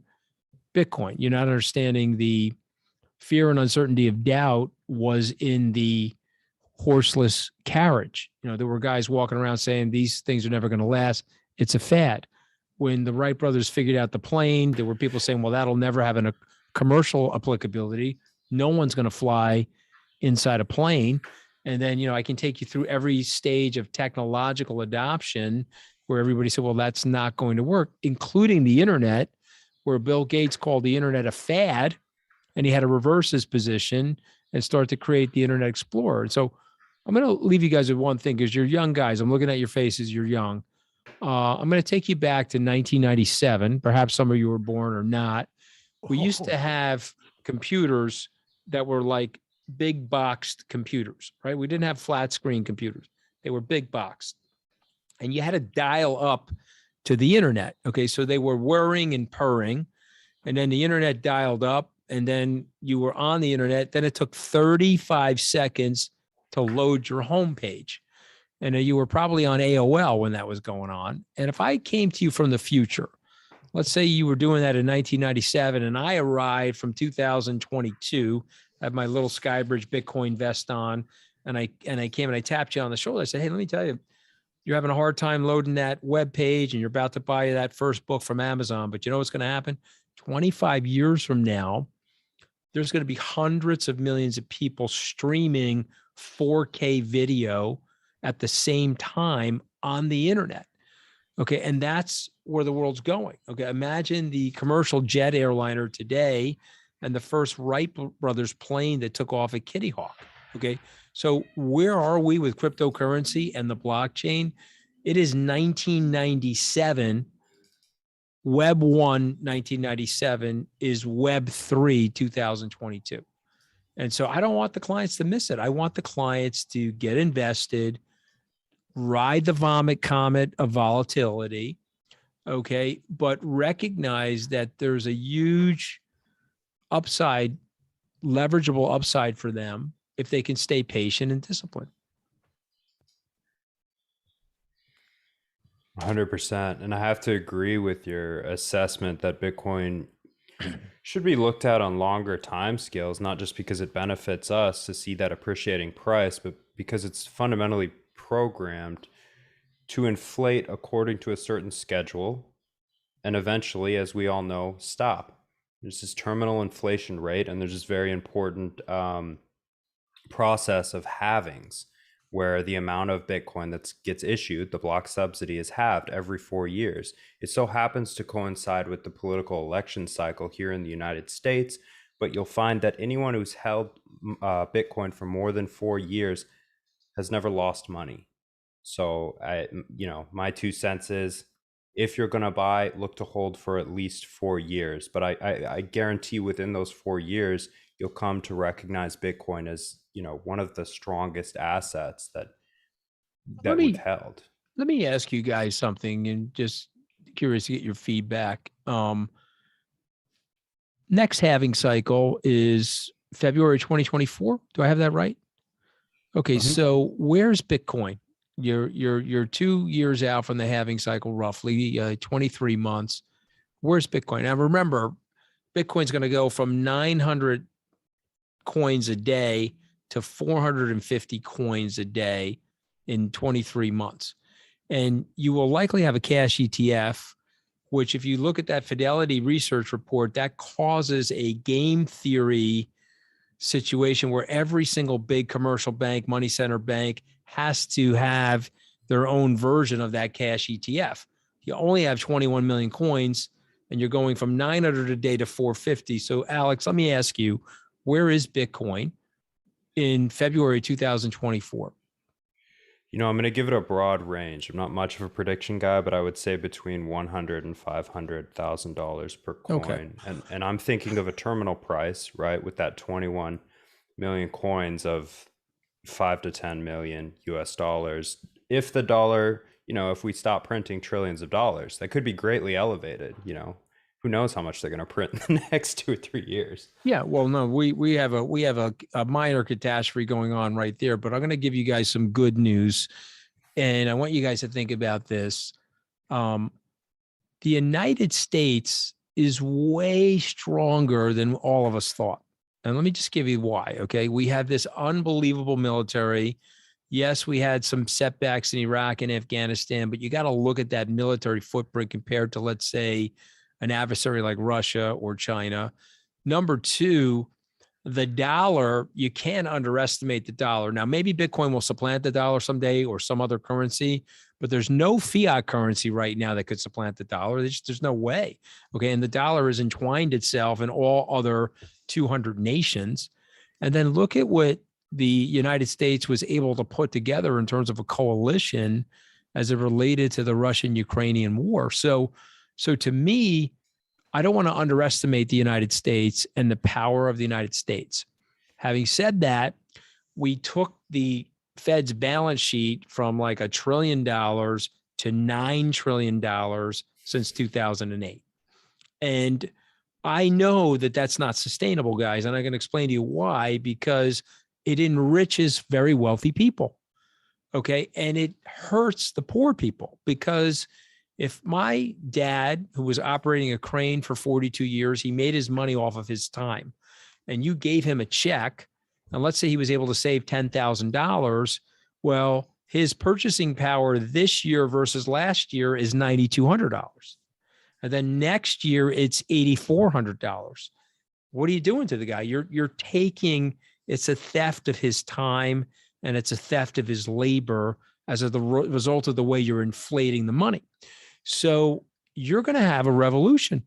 Bitcoin. You're not understanding the fear and uncertainty of doubt was in the horseless carriage. There were guys walking around saying these things are never going to last. It's a fad. When the Wright brothers figured out the plane, there were people saying, well, that'll never have a commercial applicability. No one's going to fly inside a plane. And then, I can take you through every stage of technological adoption where everybody said, well, that's not going to work, including the internet, where Bill Gates called the internet a fad, and he had to reverse his position and start to create the Internet Explorer. And so I'm going to leave you guys with one thing, because you're young guys. I'm looking at your faces. You're young. I'm going to take you back to 1997. Perhaps some of you were born or not. We used to have computers that were like big boxed computers, right? We didn't have flat screen computers. They were big boxed. And you had to dial up to the internet. Okay. So they were whirring and purring. And then the internet dialed up, and then you were on the internet. Then it took 35 seconds to load your homepage. And you were probably on AOL when that was going on. And if I came to you from the future, let's say you were doing that in 1997, and I arrived from 2022, I had my little Skybridge Bitcoin vest on, and I came and I tapped you on the shoulder. I said, hey, let me tell you, you're having a hard time loading that web page, and you're about to buy that first book from Amazon. But you know what's going to happen? 25 years from now, there's going to be hundreds of millions of people streaming 4K video at the same time on the internet. Okay. And that's where the world's going. Okay. Imagine the commercial jet airliner today and the first Wright brothers plane that took off at Kitty Hawk. Okay. So where are we with cryptocurrency and the blockchain? It is 1997. Web 1, 1997 is Web 3, 2022. And so I don't want the clients to miss it. I want the clients to get invested, ride the vomit comet of volatility, okay, but recognize that there's a huge upside, leverageable upside for them if they can stay patient and disciplined. 100%. And I have to agree with your assessment that Bitcoin should be looked at on longer time scales, not just because it benefits us to see that appreciating price, but because it's fundamentally programmed to inflate according to a certain schedule and eventually, as we all know, stop. There's this terminal inflation rate, and there's this very important process of halvings, where the amount of Bitcoin that gets issued, the block subsidy, is halved every 4 years. It so happens to coincide with the political election cycle here in the United States, but you'll find that anyone who's held Bitcoin for more than 4 years has never lost money. So, my 2 cents is, if you're going to buy, look to hold for at least 4 years. But I guarantee within those 4 years, you'll come to recognize Bitcoin as, one of the strongest assets that we've held. Let me ask you guys something, and just curious to get your feedback. Next halving cycle is February 2024. Do I have that right? Okay, So where's Bitcoin? You're 2 years out from the halving cycle, roughly 23 months. Where's Bitcoin? Now remember, Bitcoin's going to go from 900 coins a day to 450 coins a day in 23 months. And you will likely have a cash ETF, which, if you look at that Fidelity research report, that causes a game theory situation where every single big commercial bank, money center bank, has to have their own version of that cash ETF. You only have 21 million coins, and you're going from 900 a day to 450. So Alex, let me ask you, where is Bitcoin in February 2024? I'm going to give it a broad range. I'm not much of a prediction guy, but I would say between $100,000 and $500,000 per coin. Okay. And I'm thinking of a terminal price, right, with that 21 million coins of 5 to 10 million US dollars. If the dollar, if we stop printing trillions of dollars, that could be greatly elevated. Who knows how much they're going to print in the next 2 or 3 years. Yeah, well, no, we have a minor catastrophe going on right there, but I'm going to give you guys some good news, and I want you guys to think about this. The United States is way stronger than all of us thought. And let me just give you why, okay? We have this unbelievable military. Yes, we had some setbacks in Iraq and Afghanistan, but you got to look at that military footprint compared to, let's say, an adversary like Russia or China. Number two, the dollar, you can't underestimate the dollar. Now, maybe Bitcoin will supplant the dollar someday or some other currency, but there's no fiat currency right now that could supplant the dollar. There's no way. Okay. And the dollar has entwined itself in all other 200 nations. And then look at what the United States was able to put together in terms of a coalition as it related to the Russian-Ukrainian war. So to me, I don't want to underestimate the United States and the power of the United States. Having said that, we took the Fed's balance sheet from like $1 trillion to $9 trillion since 2008. And I know that that's not sustainable, guys. And I'm going to explain to you why, because it enriches very wealthy people. Okay. And it hurts the poor people, because if my dad, who was operating a crane for 42 years, he made his money off of his time, and you gave him a check, and let's say he was able to save $10,000, well, his purchasing power this year versus last year is $9,200. And then next year it's $8,400. What are you doing to the guy? You're taking, it's a theft of his time, and it's a theft of his labor as the result of the way you're inflating the money. So you're going to have a revolution.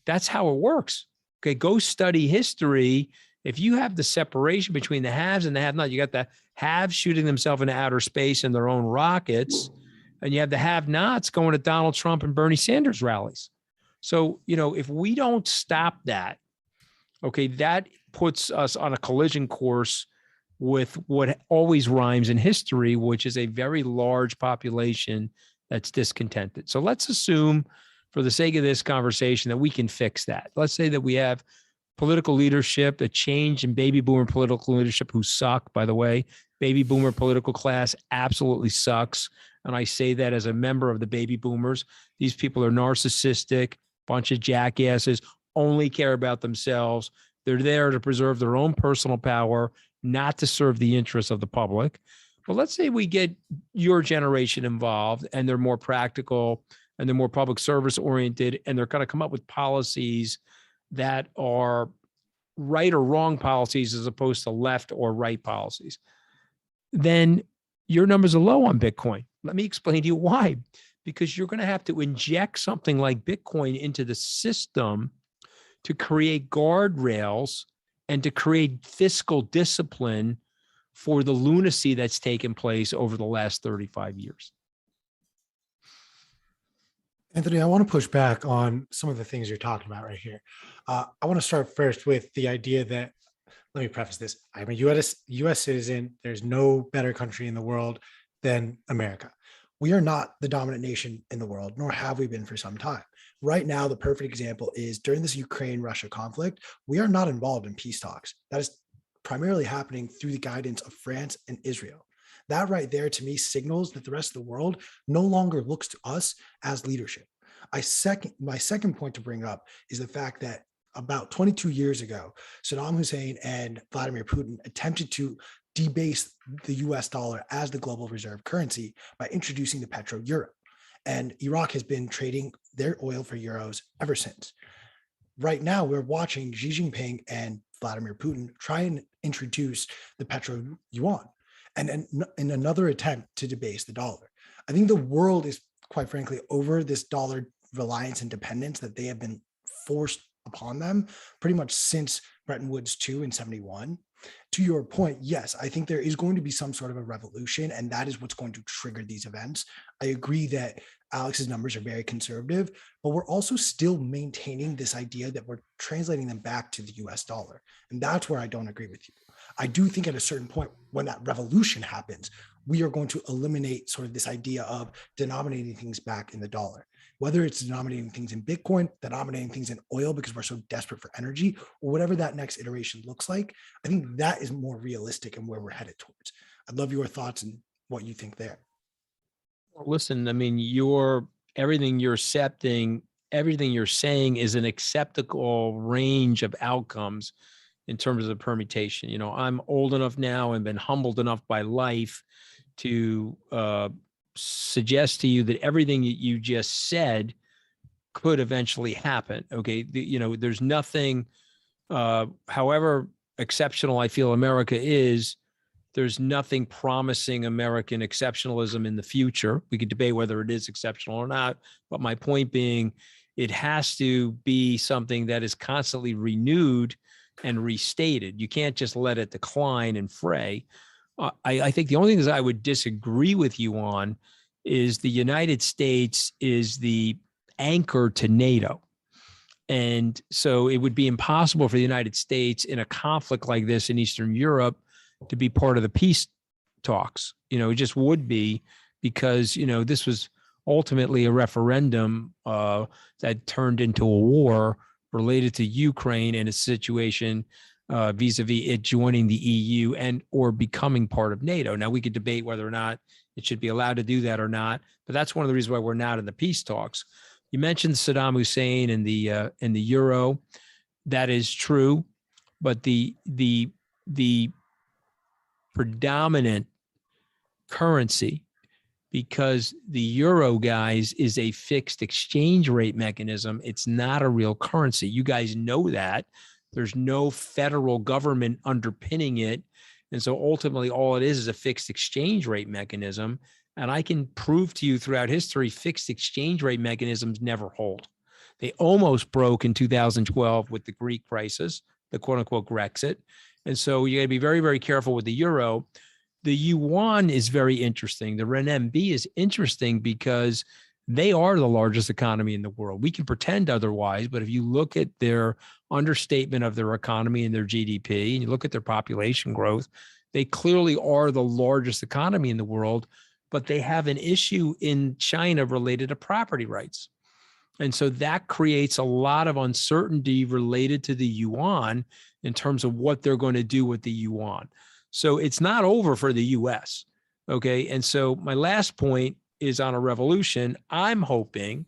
That's how it works. Okay, go study history. If you have the separation between the haves and the have-not, you got the haves shooting themselves into outer space in their own rockets, and you have the have-nots going to Donald Trump and Bernie Sanders rallies. So, if we don't stop that, okay, that puts us on a collision course with what always rhymes in history, which is a very large population that's discontented. So let's assume, for the sake of this conversation, that we can fix that. Let's say that we have political leadership, a change in baby boomer political leadership, who suck, by the way. Baby boomer political class absolutely sucks. And I say that as a member of the baby boomers. These people are narcissistic, bunch of jackasses, only care about themselves. They're there to preserve their own personal power, not to serve the interests of the public. But let's say we get your generation involved, and they're more practical, and they're more public service oriented, and they're going to come up with policies that are right or wrong policies as opposed to left or right policies. Then your numbers are low on Bitcoin. Let me explain to you why. Because you're going to have to inject something like Bitcoin into the system to create guardrails and to create fiscal discipline for the lunacy that's taken place over the last 35 years. Anthony, I want to push back on some of the things you're talking about right here. I want to start first with the idea that, let me preface this. I'm a US citizen. There's no better country in the world than America. We are not the dominant nation in the world, nor have we been for some time. Right now, the perfect example is during this Ukraine-Russia conflict, we are not involved in peace talks. That is primarily happening through the guidance of France and Israel. That right there, to me, signals that the rest of the world no longer looks to us as leadership. My second point to bring up is the fact that about 22 years ago, Saddam Hussein and Vladimir Putin attempted to debase the US dollar as the global reserve currency by introducing the petro-euro. And Iraq has been trading their oil for euros ever since. Right now, we're watching Xi Jinping and Vladimir Putin try and introduce the petro-yuan, and in another attempt to debase the dollar. I think the world is, quite frankly, over this dollar reliance and dependence that they have been forced upon them pretty much since Bretton Woods II in 71. To your point, yes, I think there is going to be some sort of a revolution, and that is what's going to trigger these events. I agree that Alex's numbers are very conservative, but we're also still maintaining this idea that we're translating them back to the US dollar. And that's where I don't agree with you. I do think at a certain point, when that revolution happens, we are going to eliminate sort of this idea of denominating things back in the dollar, whether it's denominating things in Bitcoin, denominating things in oil because we're so desperate for energy, or whatever that next iteration looks like. I think that is more realistic and where we're headed towards. I'd love your thoughts and what you think there. Listen, I mean, everything you're accepting, everything you're saying is an acceptable range of outcomes in terms of permutation. I'm old enough now and been humbled enough by life to suggest to you that everything that you just said could eventually happen. Okay. There's nothing, however exceptional I feel America is, There's nothing promising American exceptionalism in the future. We could debate whether it is exceptional or not, but my point being, it has to be something that is constantly renewed and restated. You can't just let it decline and fray. I think the only things I would disagree with you on is the United States is the anchor to NATO. And so it would be impossible for the United States in a conflict like this in Eastern Europe to be part of the peace talks. It just would be, because, this was ultimately a referendum that turned into a war related to Ukraine and its situation vis-a-vis it joining the EU and or becoming part of NATO. Now, we could debate whether or not it should be allowed to do that or not, but that's one of the reasons why we're not in the peace talks. You mentioned Saddam Hussein and the euro. That is true, but the predominant currency, because the euro, guys, is a fixed exchange rate mechanism. It's not a real currency. You guys know that. There's no federal government underpinning it. And so ultimately all it is a fixed exchange rate mechanism. And I can prove to you throughout history, fixed exchange rate mechanisms never hold. They almost broke in 2012 with the Greek crisis, the quote unquote Grexit. And so you got to be very, very careful with the euro. The yuan is very interesting. The renminbi is interesting because they are the largest economy in the world. We can pretend otherwise, but if you look at their understatement of their economy and their GDP, and you look at their population growth, they clearly are the largest economy in the world, but they have an issue in China related to property rights. And so that creates a lot of uncertainty related to the yuan in terms of what they're going to do with the yuan. So it's not over for the US. Okay. And so my last point is on a revolution. I'm hoping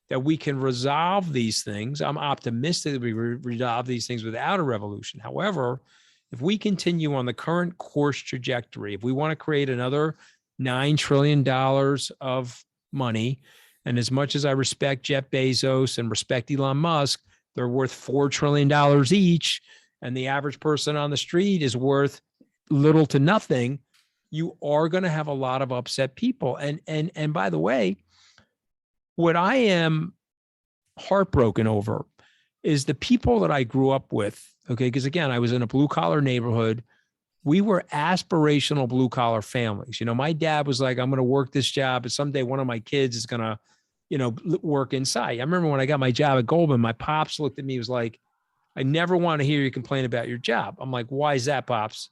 that we can resolve these things. I'm optimistic that we resolve these things without a revolution. However, if we continue on the current course trajectory, if we want to create another $9 trillion of money, and as much as I respect Jeff Bezos and respect Elon Musk, they're worth $4 trillion each, and the average person on the street is worth little to nothing, you are going to have a lot of upset people. And by the way, what I am heartbroken over is the people that I grew up with. Okay. Because again, I was in a blue collar neighborhood. We were aspirational blue collar families. My dad was like, I'm going to work this job, and someday one of my kids is going to, work inside. I remember when I got my job at Goldman, my pops looked at me, was like, I never want to hear you complain about your job. I'm like, why is that, Pops?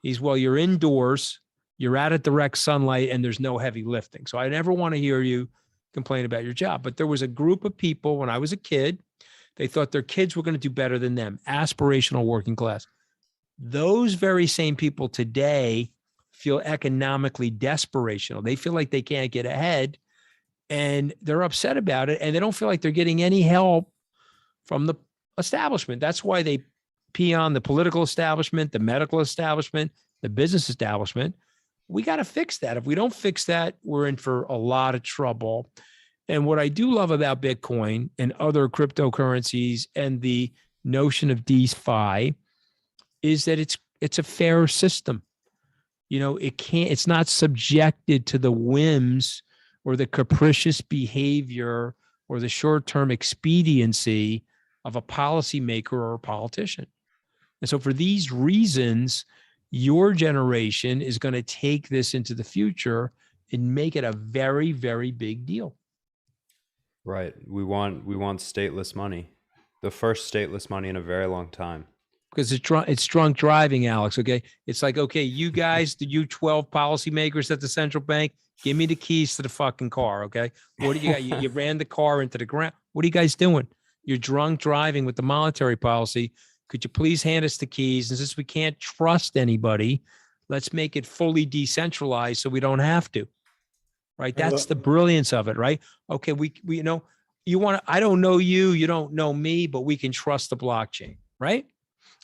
He's, well, you're indoors, you're out at direct sunlight, and there's no heavy lifting. So I never want to hear you complain about your job. But there was a group of people when I was a kid, they thought their kids were going to do better than them, aspirational working class. Those very same people today feel economically desperational. They feel like they can't get ahead, and they're upset about it, and they don't feel like they're getting any help from the establishment. That's why they pee on the political establishment, the medical establishment, the business establishment. We got to fix that. If we don't fix that, we're in for a lot of trouble. And what I do love about Bitcoin and other cryptocurrencies and the notion of DeFi is that it's a fair system. It's not subjected to the whims or the capricious behavior or the short-term expediency of a policymaker or a politician. And so for these reasons, your generation is going to take this into the future and make it a very, very big deal. Right. We want stateless money. The first stateless money in a very long time. Because it's drunk driving, Alex. Okay. It's like, okay, you guys, you 12 policymakers at the central bank, give me the keys to the fucking car. Okay. What do you got? You ran the car into the ground. What are you guys doing? You're drunk driving with the monetary policy. Could you please hand us the keys? And since we can't trust anybody, let's make it fully decentralized so we don't have to. Right. That's the brilliance of it. Right. Okay. We I don't know you, you don't know me, but we can trust the blockchain. Right.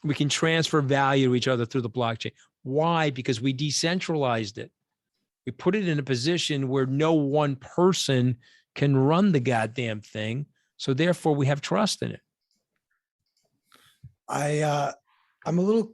We can transfer value to each other through the blockchain. Why? Because we decentralized it. We put it in a position where no one person can run the goddamn thing. So therefore we have trust in it. I'm a little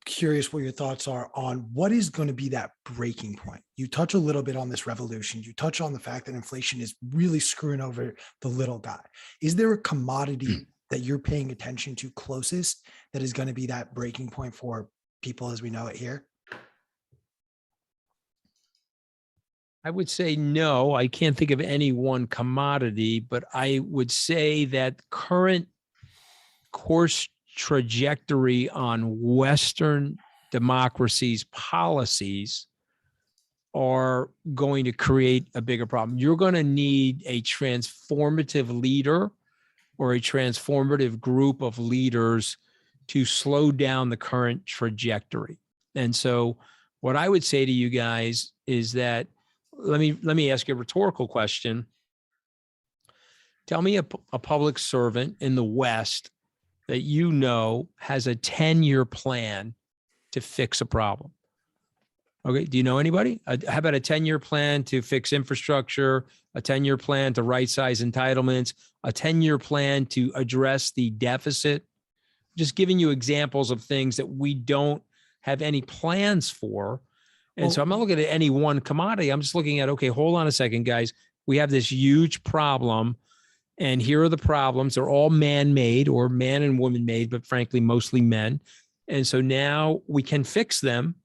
curious what your thoughts are on what is going to be that breaking point. You touch a little bit on this revolution. You touch on the fact that inflation is really screwing over the little guy. Is there a commodity that you're paying attention to closest that is going to be that breaking point for people as we know it here? I would say no, I can't think of any one commodity, but I would say that current course trajectory on Western democracies' policies are going to create a bigger problem. You're going to need a transformative leader or a transformative group of leaders to slow down the current trajectory. And so what I would say to you guys is that, let me ask you a rhetorical question. Tell me a public servant in the West that you know has a 10-year plan to fix a problem. Okay, do you know anybody? How about a 10-year plan to fix infrastructure, a 10-year plan to right-size entitlements, a 10-year plan to address the deficit? Just giving you examples of things that we don't have any plans for. And so I'm not looking at any one commodity. I'm just looking at, okay, hold on a second, guys. We have this huge problem, and here are the problems. They're all man-made or man and woman-made, but frankly, mostly men. And so now we can fix them.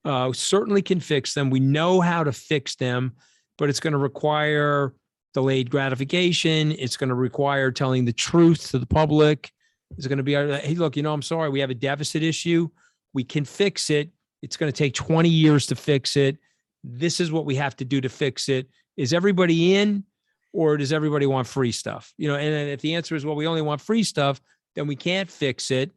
Certainly can fix them. We know how to fix them, but it's going to require delayed gratification. It's going to require telling the truth to the public. It's going to be, hey, look, I'm sorry, we have a deficit issue. We can fix it. It's going to take 20 years to fix it. This is what we have to do to fix it. Is everybody in, or does everybody want free stuff? And if the answer is, well, we only want free stuff, then we can't fix it.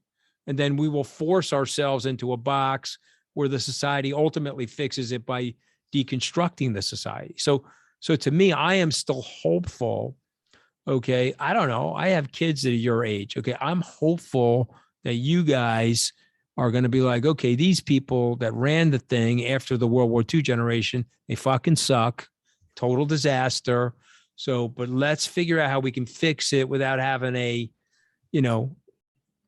And then we will force ourselves into a box where the society ultimately fixes it by deconstructing the society. So to me, I am still hopeful. Okay. I don't know. I have kids that are your age. Okay. I'm hopeful that you guys are going to be like, okay, these people that ran the thing after the World War II generation, they fucking suck. Total disaster. So, but let's figure out how we can fix it without having a,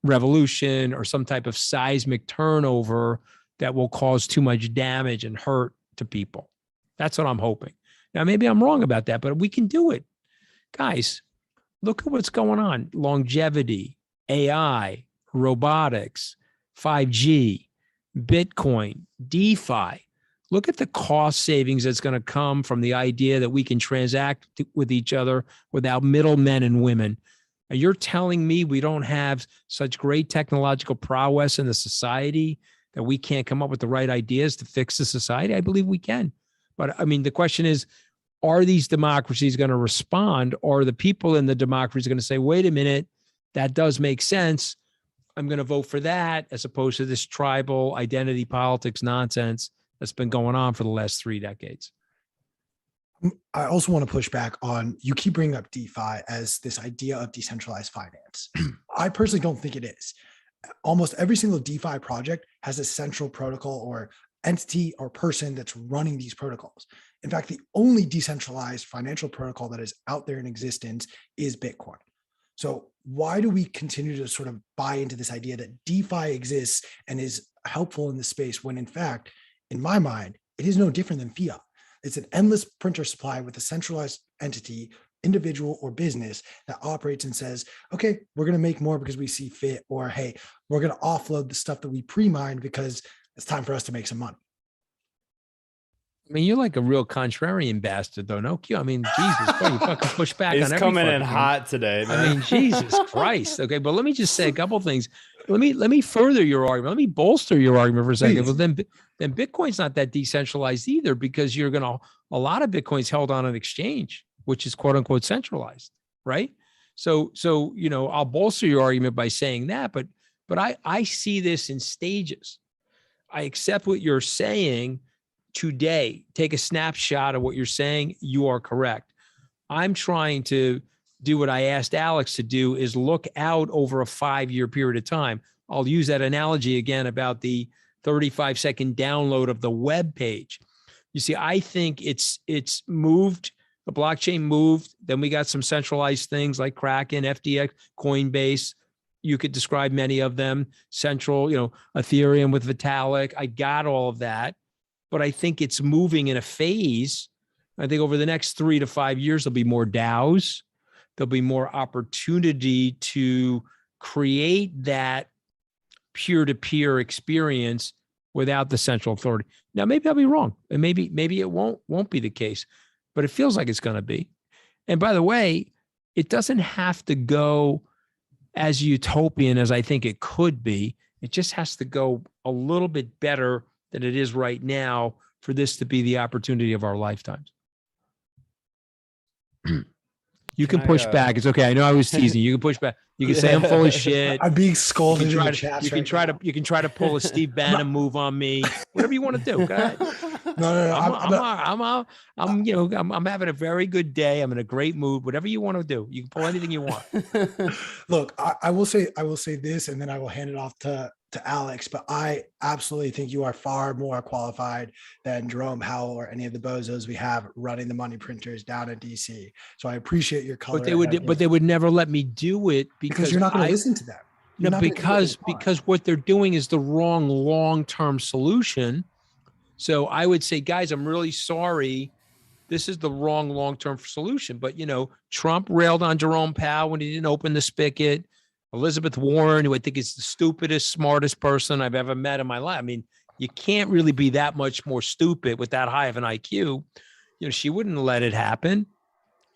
revolution or some type of seismic turnover that will cause too much damage and hurt to people. That's what I'm hoping. Now, maybe I'm wrong about that, but we can do it. Guys, look at what's going on. Longevity, AI, robotics, 5G, Bitcoin, DeFi. Look at the cost savings that's going to come from the idea that we can transact with each other without middlemen and women. And you're telling me we don't have such great technological prowess in the society that we can't come up with the right ideas to fix the society? I believe we can. But I mean, the question is, are these democracies going to respond? Or are the people in the democracies going to say, wait a minute, that does make sense. I'm going to vote for that, as opposed to this tribal identity politics nonsense that's been going on for the last 3 decades. I also want to push back on, you keep bringing up DeFi as this idea of decentralized finance. I personally don't think it is. Almost every single DeFi project has a central protocol or entity or person that's running these protocols. In fact, the only decentralized financial protocol that is out there in existence is Bitcoin. So why do we continue to sort of buy into this idea that DeFi exists and is helpful in this space, when in fact, in my mind, it is no different than fiat? It's an endless printer supply with a centralized entity, individual or business, that operates and says, okay, we're going to make more because we see fit, or hey, we're going to offload the stuff that we pre-mined because it's time for us to make some money. I mean, you're like a real contrarian bastard, though, no? I mean, Jesus, boy, you fucking push back He's on every coming in fucking hot today, man. I mean, Jesus Christ. Okay, but let me just say a couple of things. Let me further your argument. Let me bolster your argument for a second. Well, then Bitcoin's not that decentralized either, because you're going to, a lot of Bitcoin's held on an exchange, which is quote unquote centralized, right? So I'll bolster your argument by saying that, but I see this in stages. I accept what you're saying today. Take a snapshot of what you're saying. You are correct. I'm trying to do what I asked Alex to do, is look out over a 5-year period of time. I'll use that analogy again about the 35-second download of the web page. You see, I think it's moved. The blockchain moved. Then we got some centralized things like Kraken, FTX, Coinbase. You could describe many of them, central, Ethereum with Vitalik. I got all of that, but I think it's moving in a phase. I think over the next 3 to 5 years, there'll be more DAOs. There'll be more opportunity to create that peer-to-peer experience without the central authority. Now, maybe I'll be wrong, and maybe it won't be the case, but it feels like it's going to be. And by the way, it doesn't have to go as utopian as I think it could be. It just has to go a little bit better than it is right now for this to be the opportunity of our lifetimes. You can push back. It's okay. I know I was teasing. You can push back. You can say I'm full of shit. I'm being scolded in the chat. You can try to pull a Steve Bannon move on me. Whatever you want to do. Go ahead. No. I'm having a very good day. I'm in a great mood. Whatever you want to do, you can pull anything you want. Look, I will say this, and then I will hand it off to Alex, but I absolutely think you are far more qualified than Jerome Howell or any of the bozos we have running the money printers down in DC. So I appreciate your color. But they would never let me do it because you're not going to listen to them. No, because what they're doing is the wrong long-term solution. So I would say, guys, I'm really sorry. This is the wrong long-term solution. But, Trump railed on Jerome Powell when he didn't open the spigot. Elizabeth Warren, who I think is the stupidest, smartest person I've ever met in my life. I mean, you can't really be that much more stupid with that high of an IQ. She wouldn't let it happen.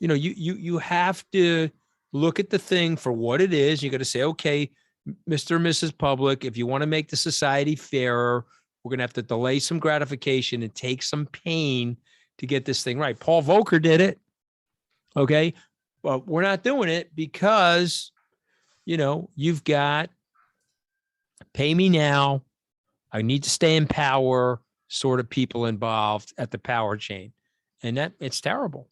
You have to look at the thing for what it is. You got to say, okay, Mr. and Mrs. Public, if you want to make the society fairer, we're going to have to delay some gratification and take some pain to get this thing right. Paul Volcker did it. Okay. But we're not doing it because you've got pay me now, I need to stay in power sort of people involved at the power chain. And that it's terrible.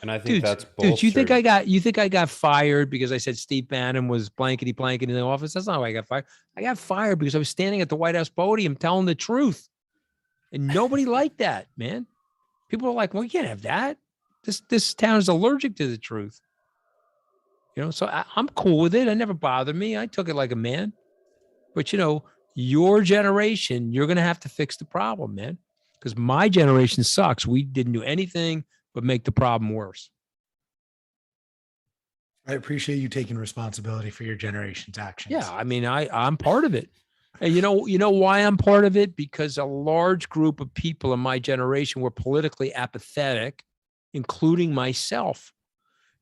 And I think that's bolstered. Dude, you think I got fired because I said Steve Bannon was blankety blanket in the office? That's not how I got fired. I got fired because I was standing at the White House podium telling the truth. And nobody liked that, man. People are like, well, you can't have that. This town is allergic to the truth. So I'm cool with it. It never bothered me. I took it like a man. But, your generation, you're going to have to fix the problem, man. Because my generation sucks. We didn't do anything but make the problem worse. I appreciate you taking responsibility for your generation's actions. Yeah, I mean, I'm part of it. And you know why I'm part of it? Because a large group of people in my generation were politically apathetic, including myself.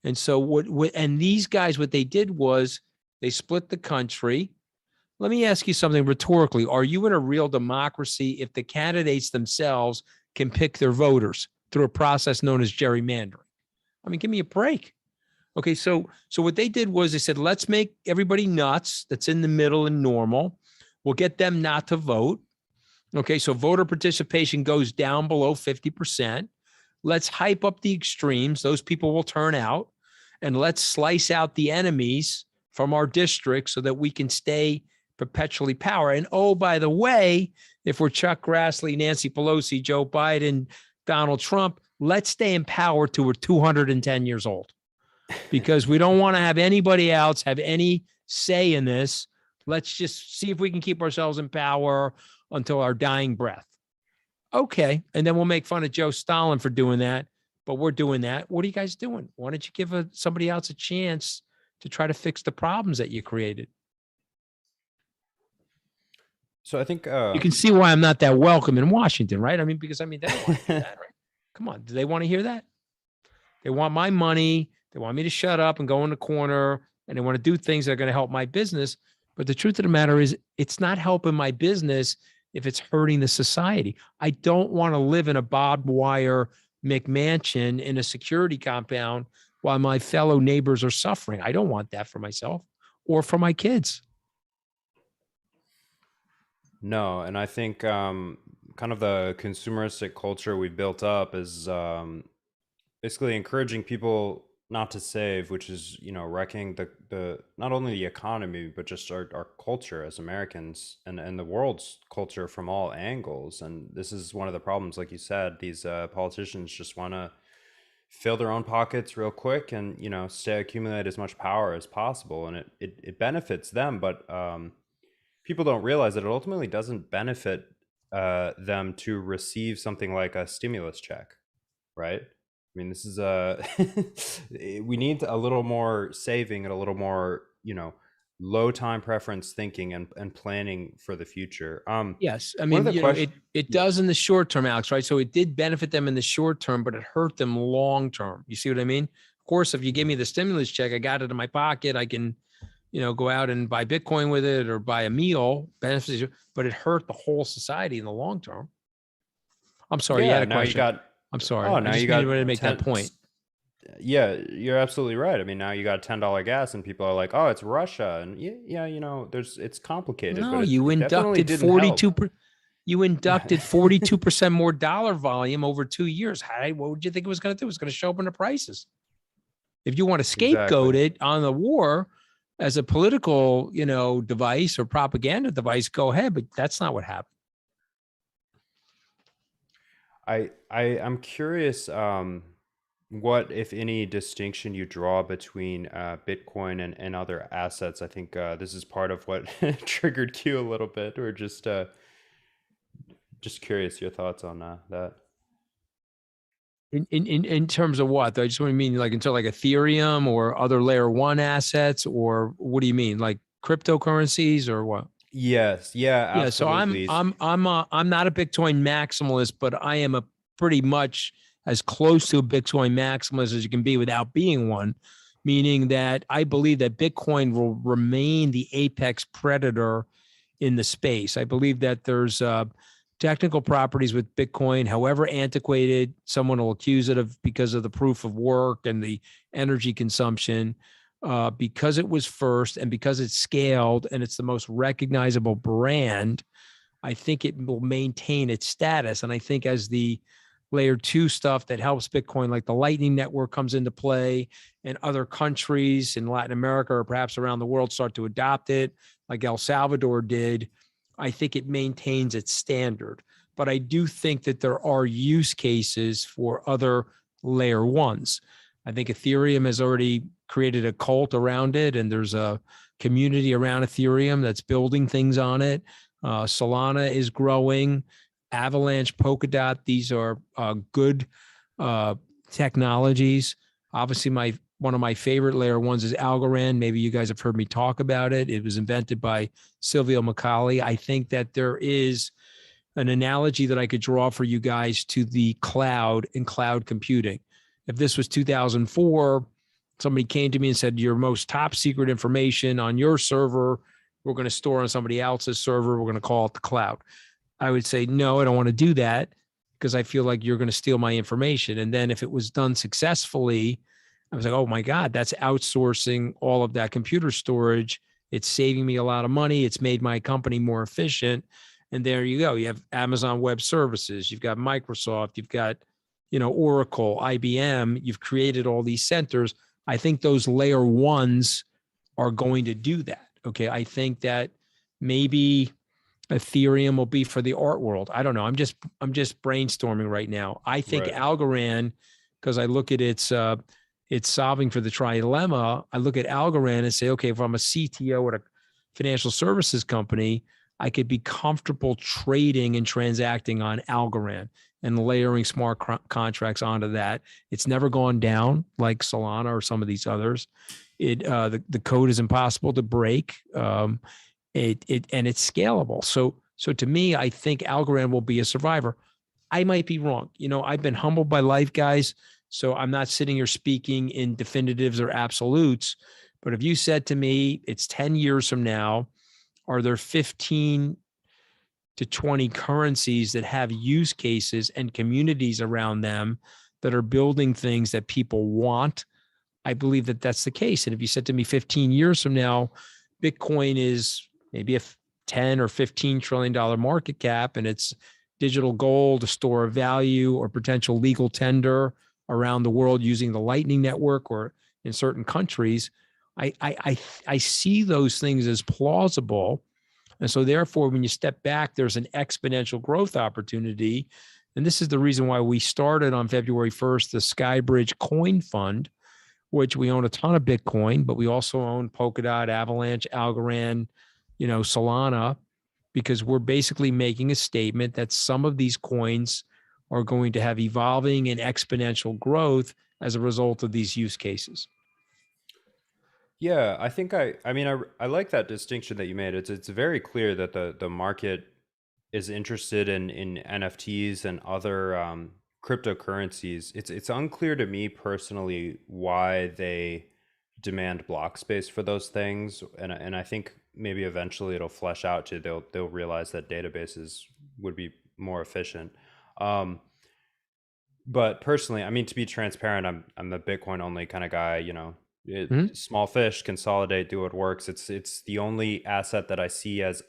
And so and these guys, what they did was they split the country. Let me ask you something rhetorically. Are you in a real democracy if the candidates themselves can pick their voters through a process known as gerrymandering? I mean, give me a break. Okay, so what they did was they said, let's make everybody nuts that's in the middle and normal. We'll get them not to vote. Okay, so voter participation goes down below 50%. Let's hype up the extremes. Those people will turn out. And let's slice out the enemies from our district so that we can stay perpetually power. And oh, by the way, if we're Chuck Grassley, Nancy Pelosi, Joe Biden, Donald Trump, let's stay in power till we're 210 years old. Because we don't want to have anybody else have any say in this. Let's just see if we can keep ourselves in power until our dying breath. Okay. And then we'll make fun of Joe Stalin for doing that. But we're doing that. What are you guys doing? Why don't you give somebody else a chance to try to fix the problems that you created? So I think you can see why I'm not that welcome in Washington, right? I mean, because they don't want to hear that, right? Come on. Do they want to hear that? They want my money. They want me to shut up and go in the corner, and they want to do things that are going to help my business. But the truth of the matter is it's not helping my business if it's hurting the society. I don't want to live in a barbed wire McMansion in a security compound while my fellow neighbors are suffering. I don't want that for myself or for my kids. No, and I think kind of the consumeristic culture we built up is basically encouraging people not to save, which is, wrecking the not only the economy, but just our culture as Americans and the world's culture from all angles. And this is one of the problems, like you said, these politicians just want to fill their own pockets real quick and, stay accumulate as much power as possible. And it benefits them, but people don't realize that it ultimately doesn't benefit them to receive something like a stimulus check, right? I mean, this is we need a little more saving and a little more, low time preference thinking and planning for the future. Yes. I one mean, of the you know, question- it does in the short term, Alex, right? So it did benefit them in the short term, but it hurt them long term. You see what I mean? Of course, if you give me the stimulus check, I got it in my pocket. I can, go out and buy Bitcoin with it or buy a meal, benefits you, but it hurt the whole society in the long term. I'm sorry, you had a now question. you got I'm sorry. now I just you got needed to make that point. Yeah, you're absolutely right. I mean, now you got $10 gas and people are like, oh, it's Russia. And it's complicated. No, but it you definitely inducted didn't help. 42%. You inducted 42% more dollar volume over 2 years. What would you think it was going to do? It was going to show up in the prices. If you want to scapegoat Exactly. it on the war as a political, device or propaganda device, go ahead. But that's not what happened. I'm curious, what, if any, distinction you draw between Bitcoin and other assets. I think this is part of what triggered Q a little bit, or just curious your thoughts on that. In terms of what? I just want to mean like until like Ethereum or other layer one assets, or what do you mean? Like cryptocurrencies or what? Yes, yeah, Yeah. So absolutely. I'm not a Bitcoin maximalist, but I am a pretty much as close to a Bitcoin maximalist as you can be without being one, meaning that I believe that Bitcoin will remain the apex predator in the space. I believe that there's technical properties with Bitcoin, however antiquated someone will accuse it of because of the proof of work and the energy consumption, because it was first and because it's scaled and it's the most recognizable brand, I think it will maintain its status. And I think as the layer two stuff that helps Bitcoin, like the Lightning Network, comes into play, and other countries in Latin America or perhaps around the world start to adopt it, like El Salvador did, I think it maintains its standard. But I do think that there are use cases for other layer ones. I think Ethereum has already created a cult around it, and there's a community around Ethereum that's building things on it. Solana is growing. Avalanche, Polkadot, these are good technologies. Obviously, one of my favorite layer ones is Algorand. Maybe you guys have heard me talk about it. It was invented by Silvio Macaulay. I think that there is an analogy that I could draw for you guys to the cloud and cloud computing. If this was 2004, somebody came to me and said, your most top secret information on your server, we're going to store on somebody else's server. We're going to call it the cloud. I would say, no, I don't want to do that because I feel like you're going to steal my information. And then if it was done successfully, I was like, oh my God, that's outsourcing all of that computer storage. It's saving me a lot of money. It's made my company more efficient. And there you go. You have Amazon Web Services. You've got Microsoft. You've got, Oracle, IBM. You've created all these centers. I think those layer ones are going to do that. Okay. I think that maybe Ethereum will be for the art world. I don't know. I'm just brainstorming right now. I think Right. Algorand, because I look at it's solving for the trilemma. I look at Algorand and say, okay, if I'm a CTO at a financial services company, I could be comfortable trading and transacting on Algorand and layering smart contracts onto that. It's never gone down like Solana or some of these others. The code is impossible to break. And it's scalable. So to me, I think Algorand will be a survivor. I might be wrong. I've been humbled by life, guys. So I'm not sitting here speaking in definitives or absolutes. But if you said to me, it's 10 years from now, are there 15 to 20 currencies that have use cases and communities around them that are building things that people want? I believe that that's the case. And if you said to me 15 years from now, Bitcoin is maybe a 10 or $15 trillion market cap, and it's digital gold, a store of value, or potential legal tender around the world using the Lightning Network or in certain countries, I see those things as plausible. And so therefore, when you step back, there's an exponential growth opportunity. And this is the reason why we started on February 1st, the Skybridge Coin Fund, which we own a ton of Bitcoin, but we also own Polkadot, Avalanche, Algorand, Solana, because we're basically making a statement that some of these coins are going to have evolving and exponential growth as a result of these use cases. Yeah, I think I like that distinction that you made. It's very clear that the market is interested in NFTs and other cryptocurrencies. It's unclear to me personally why they demand block space for those things, and I think maybe eventually it'll flesh out to they'll realize that databases would be more efficient. But personally, I mean, to be transparent, I'm a Bitcoin only kind of guy. Small fish, consolidate, do what works. It's the only asset that I see as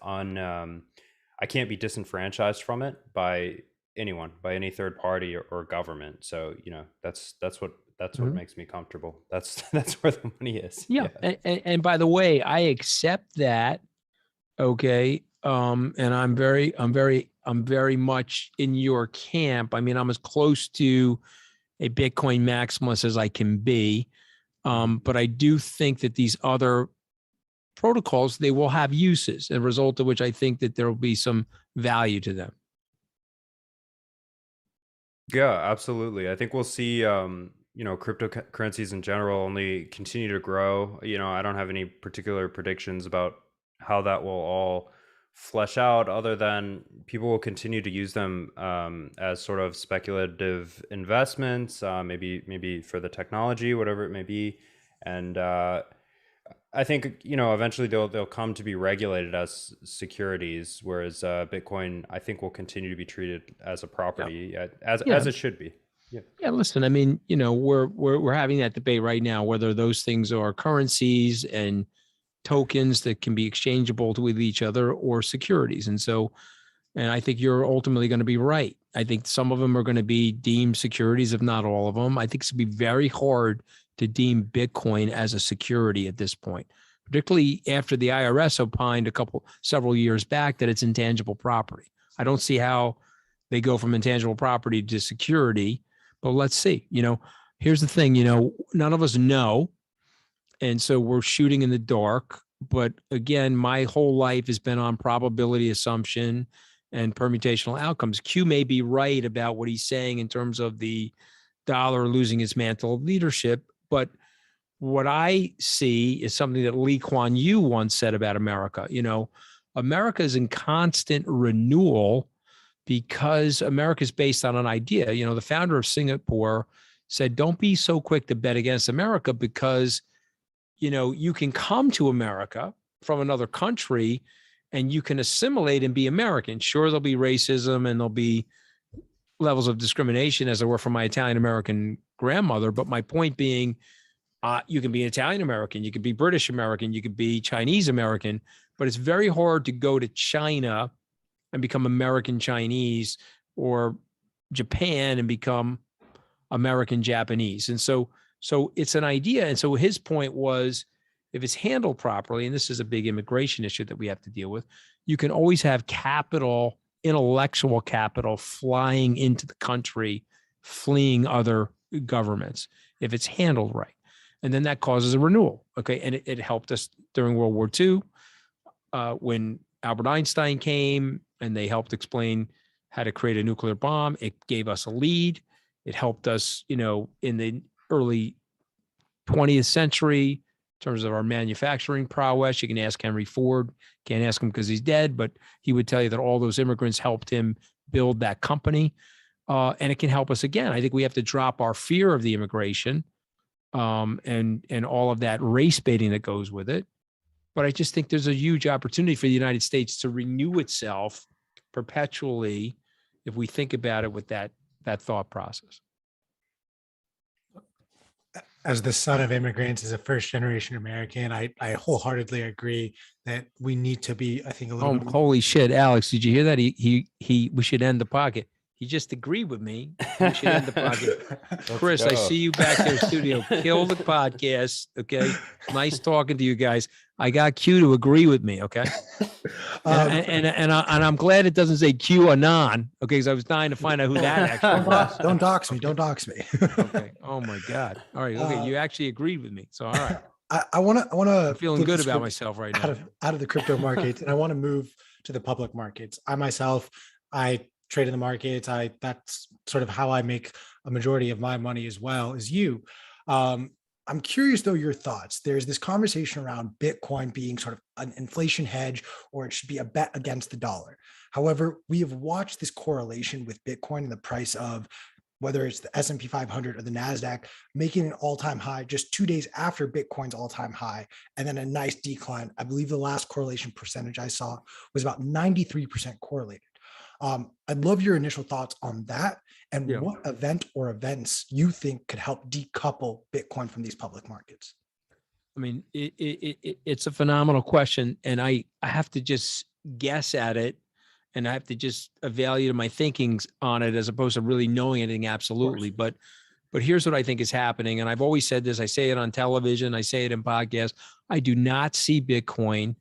I can't be disenfranchised from it by anyone, by any third party or government. So that's what makes me comfortable. That's where the money is. Yeah. And by the way, I accept that. Okay. And I'm very much in your camp. I mean, I'm as close to a Bitcoin maximalist as I can be. But I do think that these other protocols, they will have uses, as a result of which I think that there will be some value to them. Yeah, absolutely. I think we'll see, cryptocurrencies in general only continue to grow. I don't have any particular predictions about how that will all flesh out, other than people will continue to use them as sort of speculative investments, maybe for the technology, whatever it may be. And I think eventually they'll come to be regulated as securities, whereas Bitcoin, I think, will continue to be treated as a property, as it should be. Yeah. Listen, I mean, we're having that debate right now, whether those things are currencies and tokens that can be exchangeable with each other, or securities. And I think you're ultimately going to be right. I think some of them are going to be deemed securities, if not all of them. I think it's going to be very hard to deem Bitcoin as a security at this point, particularly after the IRS opined several years back that it's intangible property. I don't see how they go from intangible property to security, but let's see. Here's the thing, none of us know. And so we're shooting in the dark. But again, my whole life has been on probability assumption and permutational outcomes. Q may be right about what he's saying in terms of the dollar losing its mantle of leadership. But what I see is something that Lee Kuan Yew once said about America. America is in constant renewal because America is based on an idea. The founder of Singapore said, don't be so quick to bet against America, because you can come to America from another country and you can assimilate and be American. Sure, there'll be racism and there'll be levels of discrimination, as there were from my Italian-American grandmother. But my point being, you can be Italian-American, you could be British-American, you could be Chinese-American, but it's very hard to go to China and become American-Chinese, or Japan and become American-Japanese. And so it's an idea. And so his point was, if it's handled properly, and this is a big immigration issue that we have to deal with, you can always have capital, intellectual capital, flying into the country, fleeing other governments, if it's handled right. And then that causes a renewal. Okay. And it helped us during World War II, when Albert Einstein came and they helped explain how to create a nuclear bomb. It gave us a lead. It helped us, in the early 20th century, in terms of our manufacturing prowess. You can ask Henry Ford, can't ask him because he's dead, but he would tell you that all those immigrants helped him build that company. And it can help us again. I think we have to drop our fear of the immigration and all of that race baiting that goes with it. But I just think there's a huge opportunity for the United States to renew itself perpetually, if we think about it with that thought process. As the son of immigrants, as a first generation American, I wholeheartedly agree that we need to be, I think, a little bit. Holy shit, Alex, did you hear that? We should end the pocket. He just agreed with me. We should end the podcast. Let's Chris, I go. see you back there in the studio. Kill the podcast. Okay. Nice talking to you guys. I got Q to agree with me. Okay. And I'm glad it doesn't say Q Anon. Okay. Because I was dying to find out who that actually was. Don't dox me. Don't dox me. Okay. Oh my God. All right. Okay. You actually agreed with me. So, all right. I want to. I'm feeling good about myself right now. Out of the crypto markets, and I want to move to the public markets. I trade in the markets. That's sort of how I make a majority of my money as well as you. I'm curious though your thoughts. There's this conversation around Bitcoin being sort of an inflation hedge, or it should be a bet against the dollar. However, we have watched this correlation with Bitcoin and the price of whether it's the S&P 500 or the NASDAQ, making an all-time high just 2 days after Bitcoin's all-time high, and then a nice decline. I believe the last correlation percentage I saw was about 93% correlated. I'd love your initial thoughts on that, and what event or events you think could help decouple Bitcoin from these public markets. I mean, it's a phenomenal question, and I have to just guess at it, and I have to just evaluate my thinkings on it as opposed to really knowing anything absolutely. But here's what I think is happening, and I've always said this. I say it on television. I say it in podcasts. I do not see Bitcoin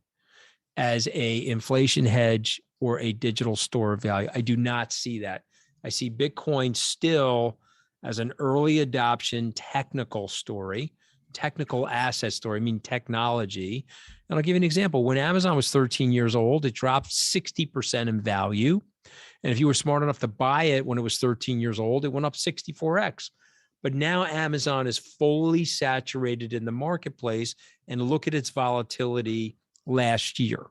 as a inflation hedge or a digital store of value. I do not see that. I see Bitcoin still as an early adoption technical story, technical asset story, I mean technology. And I'll give you an example. When Amazon was 13 years old, it dropped 60% in value. And if you were smart enough to buy it when it was 13 years old, it went up 64x. But now Amazon is fully saturated in the marketplace, and look at its volatility last year.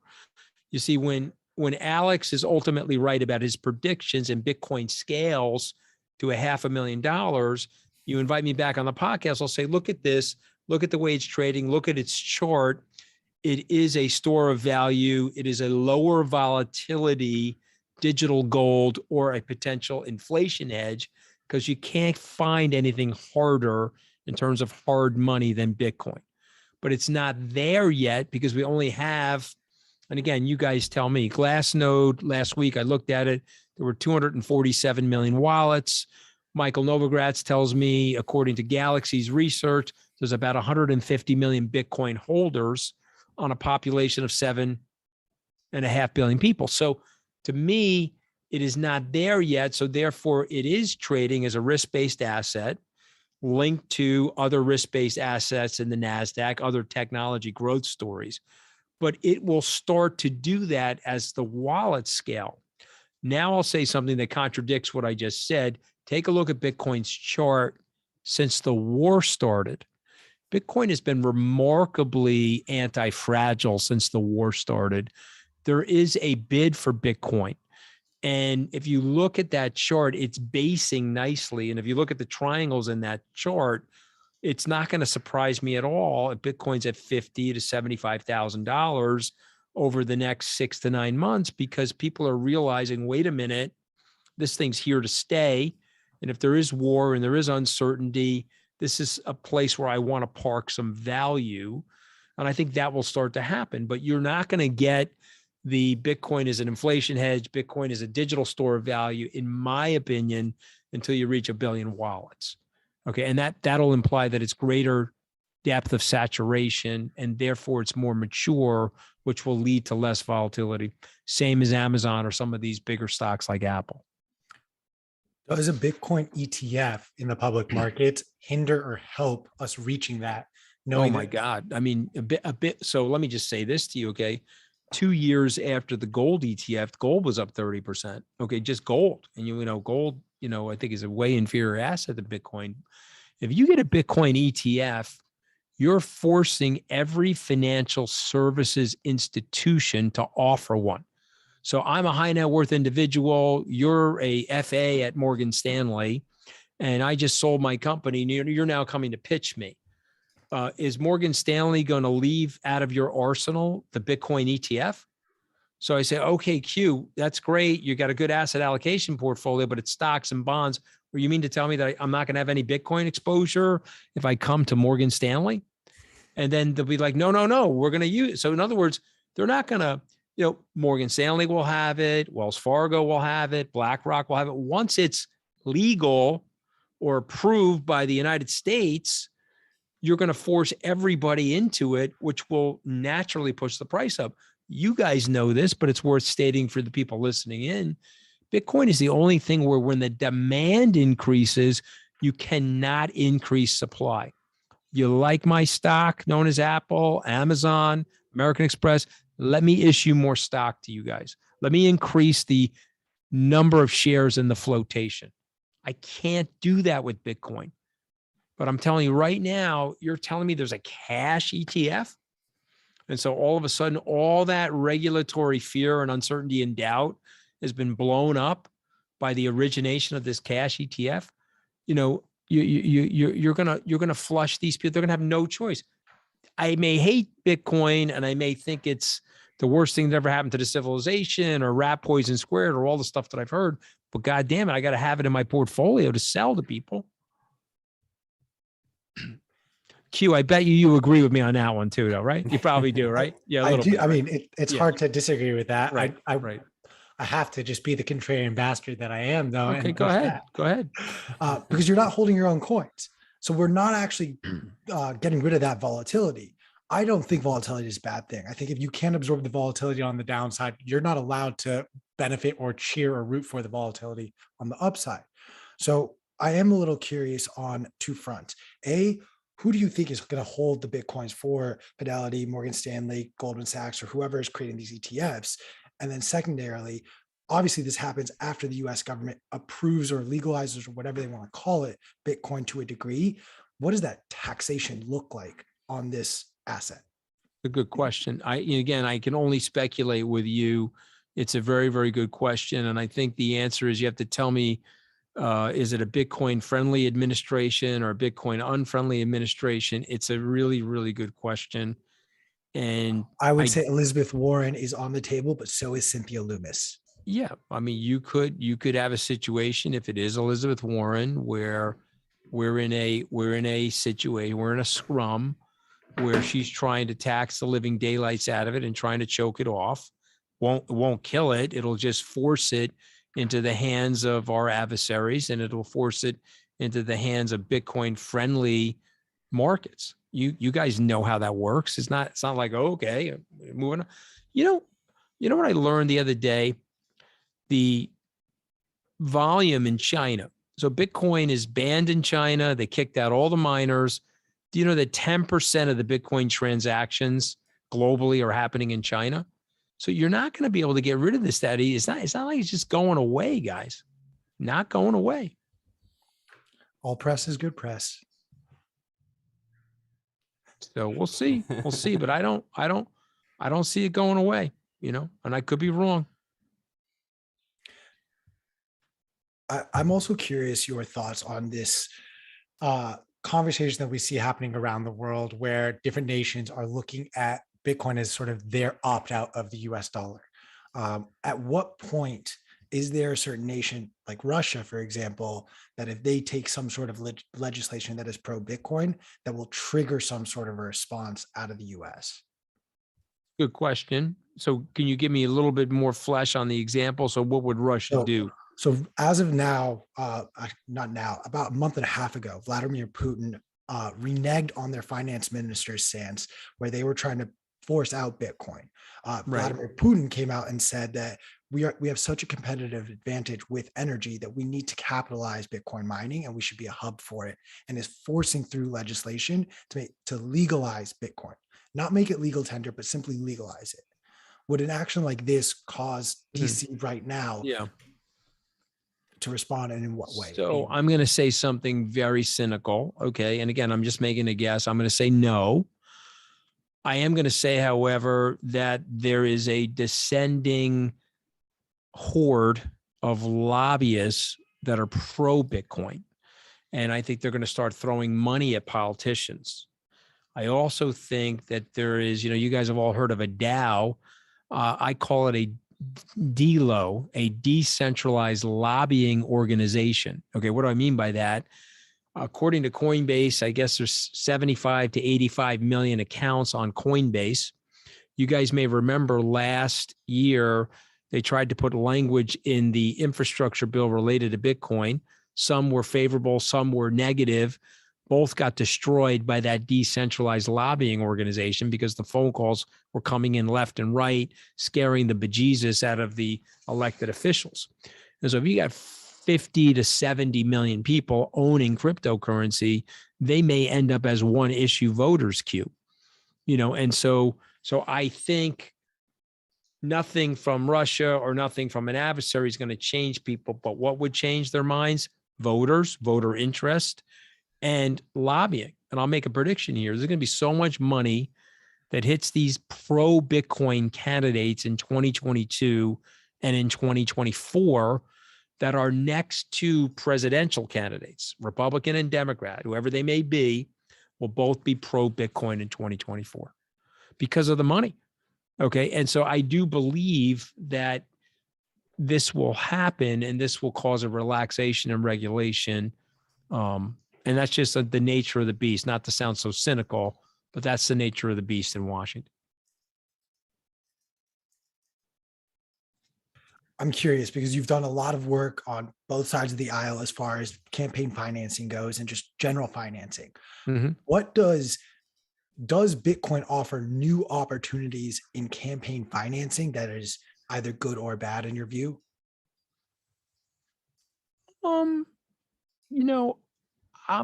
You see, when Alex is ultimately right about his predictions and Bitcoin scales to $500,000, you invite me back on the podcast. I'll say, look at this, look at the way it's trading, look at its chart. It is a store of value. It is a lower volatility digital gold or a potential inflation hedge, because you can't find anything harder in terms of hard money than Bitcoin. But it's not there yet because we only have, and again, you guys tell me, Glassnode last week, I looked at it, there were 247 million wallets. Michael Novogratz tells me, according to Galaxy's research, there's about 150 million Bitcoin holders on a population of 7.5 billion people. So to me, it is not there yet. So therefore, it is trading as a risk-based asset linked to other risk-based assets in the NASDAQ, other technology growth stories. But it will start to do that as the wallet scale. Now I'll say something that contradicts what I just said. Take a look at Bitcoin's chart since the war started. Bitcoin has been remarkably anti-fragile since the war started. There is a bid for Bitcoin. And if you look at that chart, it's basing nicely. And if you look at the triangles in that chart, it's not going to surprise me at all if Bitcoin's at $50,000 to $75,000 over the next 6 to 9 months, because people are realizing, wait a minute, this thing's here to stay. And if there is war and there is uncertainty, this is a place where I want to park some value. And I think that will start to happen. But you're not going to get the Bitcoin is an inflation hedge, Bitcoin is a digital store of value, in my opinion, until you reach 1 billion wallets. Okay. And that'll imply that it's greater depth of saturation, and therefore it's more mature, which will lead to less volatility. Same as Amazon or some of these bigger stocks like Apple. Does a Bitcoin ETF in the public market hinder or help us reaching that? Oh my God. I mean, a bit. So let me just say this to you. Okay. 2 years after the gold ETF, gold was up 30%. Okay. Just gold. And gold, I think is a way inferior asset to Bitcoin. If you get a Bitcoin ETF, you're forcing every financial services institution to offer one. So I'm a high net worth individual. You're a FA at Morgan Stanley, and I just sold my company. You're now coming to pitch me. Is Morgan Stanley going to leave out of your arsenal the Bitcoin ETF? So I say, okay, Q, that's great. You got a good asset allocation portfolio, but it's stocks and bonds. Or you mean to tell me that I'm not going to have any Bitcoin exposure if I come to Morgan Stanley? And then they'll be like, no, we're going to use it. So in other words, they're not going to Morgan Stanley will have it, Wells Fargo will have it, BlackRock will have it. Once it's legal or approved by the United States, you're going to force everybody into it, which will naturally push the price up. You guys know this, but it's worth stating for the people listening in. Bitcoin is the only thing where when the demand increases, you cannot increase supply. You like my stock known as Apple, Amazon, American Express, let me issue more stock to you guys. Let me increase the number of shares in the flotation. I can't do that with Bitcoin. But I'm telling you right now, you're telling me there's a cash ETF? And so all of a sudden, all that regulatory fear and uncertainty and doubt has been blown up by the origination of this cash ETF. You're gonna flush these people. They're gonna have no choice. I may hate Bitcoin and I may think it's the worst thing that ever happened to the civilization or rat poison squared or all the stuff that I've heard. But God damn it, I got to have it in my portfolio to sell to people. Q, I bet you agree with me on that one too, though, right? You probably do, right? Yeah, I do. Bit, I right? mean, it's hard to disagree with that. Right. I have to just be the contrarian bastard that I am, though. Okay, go ahead. Go ahead. Because you're not holding your own coins. So we're not actually getting rid of that volatility. I don't think volatility is a bad thing. I think if you can't absorb the volatility on the downside, you're not allowed to benefit or cheer or root for the volatility on the upside. So I am a little curious on two fronts. A, who do you think is going to hold the Bitcoins for Fidelity, Morgan Stanley, Goldman Sachs, or whoever is creating these ETFs? And then secondarily, obviously this happens after the US government approves or legalizes or whatever they want to call it, Bitcoin to a degree. What does that taxation look like on this asset? A good question. I can only speculate with you. It's a very, very good question. And I think the answer is you have to tell me, is it a Bitcoin friendly administration or a Bitcoin unfriendly administration? It's a really, really good question. And I would say Elizabeth Warren is on the table, but so is Cynthia Loomis. Yeah. I mean, you could have a situation if it is Elizabeth Warren where we're in a situation, we're in a scrum where she's trying to tax the living daylights out of it and trying to choke it off. Won't kill it. It'll just force it into the hands of our adversaries, and it'll force it into the hands of Bitcoin friendly markets. You guys know how that works. It's not like, oh, okay, moving on. You know what I learned the other day? The volume in China. So Bitcoin is banned in China. They kicked out all the miners. Do you know that 10% of the Bitcoin transactions globally are happening in China? So you're not going to be able to get rid of this that easy. It's not like it's just going away, guys. Not going away. All press is good press. So we'll see. We'll see. But I don't see it going away, and I could be wrong. I'm also curious your thoughts on this conversation that we see happening around the world where different nations are looking at Bitcoin as sort of their opt-out of the US dollar. At what point is there a certain nation like Russia, for example, that if they take some sort of legislation that is pro-Bitcoin, that will trigger some sort of a response out of the US? Good question. So can you give me a little bit more flesh on the example? So what would Russia do? So as of now, not now, about a month and a half ago, Vladimir Putin reneged on their finance minister's stance where they were trying to force out Bitcoin. Vladimir Putin came out and said that we have such a competitive advantage with energy that we need to capitalize Bitcoin mining and we should be a hub for it, and is forcing through legislation to legalize Bitcoin, not make it legal tender, but simply legalize it. Would an action like this cause DC right now to respond, and in what way? So I'm going to say something very cynical. Okay. And again, I'm just making a guess. I'm going to say no. I am going to say, however, that there is a descending horde of lobbyists that are pro Bitcoin. And I think they're going to start throwing money at politicians. I also think that there is, you guys have all heard of a DAO. I call it a DLO, a decentralized lobbying organization. Okay, what do I mean by that? According to Coinbase, I guess there's 75 to 85 million accounts on Coinbase. You guys may remember last year, they tried to put language in the infrastructure bill related to Bitcoin. Some were favorable, some were negative. Both got destroyed by that decentralized lobbying organization because the phone calls were coming in left and right, scaring the bejesus out of the elected officials. And so if you got 50 to 70 million people owning cryptocurrency, they may end up as one issue voters queue, and so I think nothing from Russia or nothing from an adversary is going to change people, but what would change their minds? Voters, voter interest, and lobbying. And I'll make a prediction here. There's going to be so much money that hits these pro-Bitcoin candidates in 2022 and in 2024 that our next two presidential candidates, Republican and Democrat, whoever they may be, will both be pro-Bitcoin in 2024 because of the money. Okay. And so I do believe that this will happen and this will cause a relaxation in regulation. And that's just the nature of the beast, not to sound so cynical, but that's the nature of the beast in Washington. I'm curious because you've done a lot of work on both sides of the aisle as far as campaign financing goes and just general financing. Mm-hmm. What does Bitcoin offer new opportunities in campaign financing that is either good or bad in your view? I'm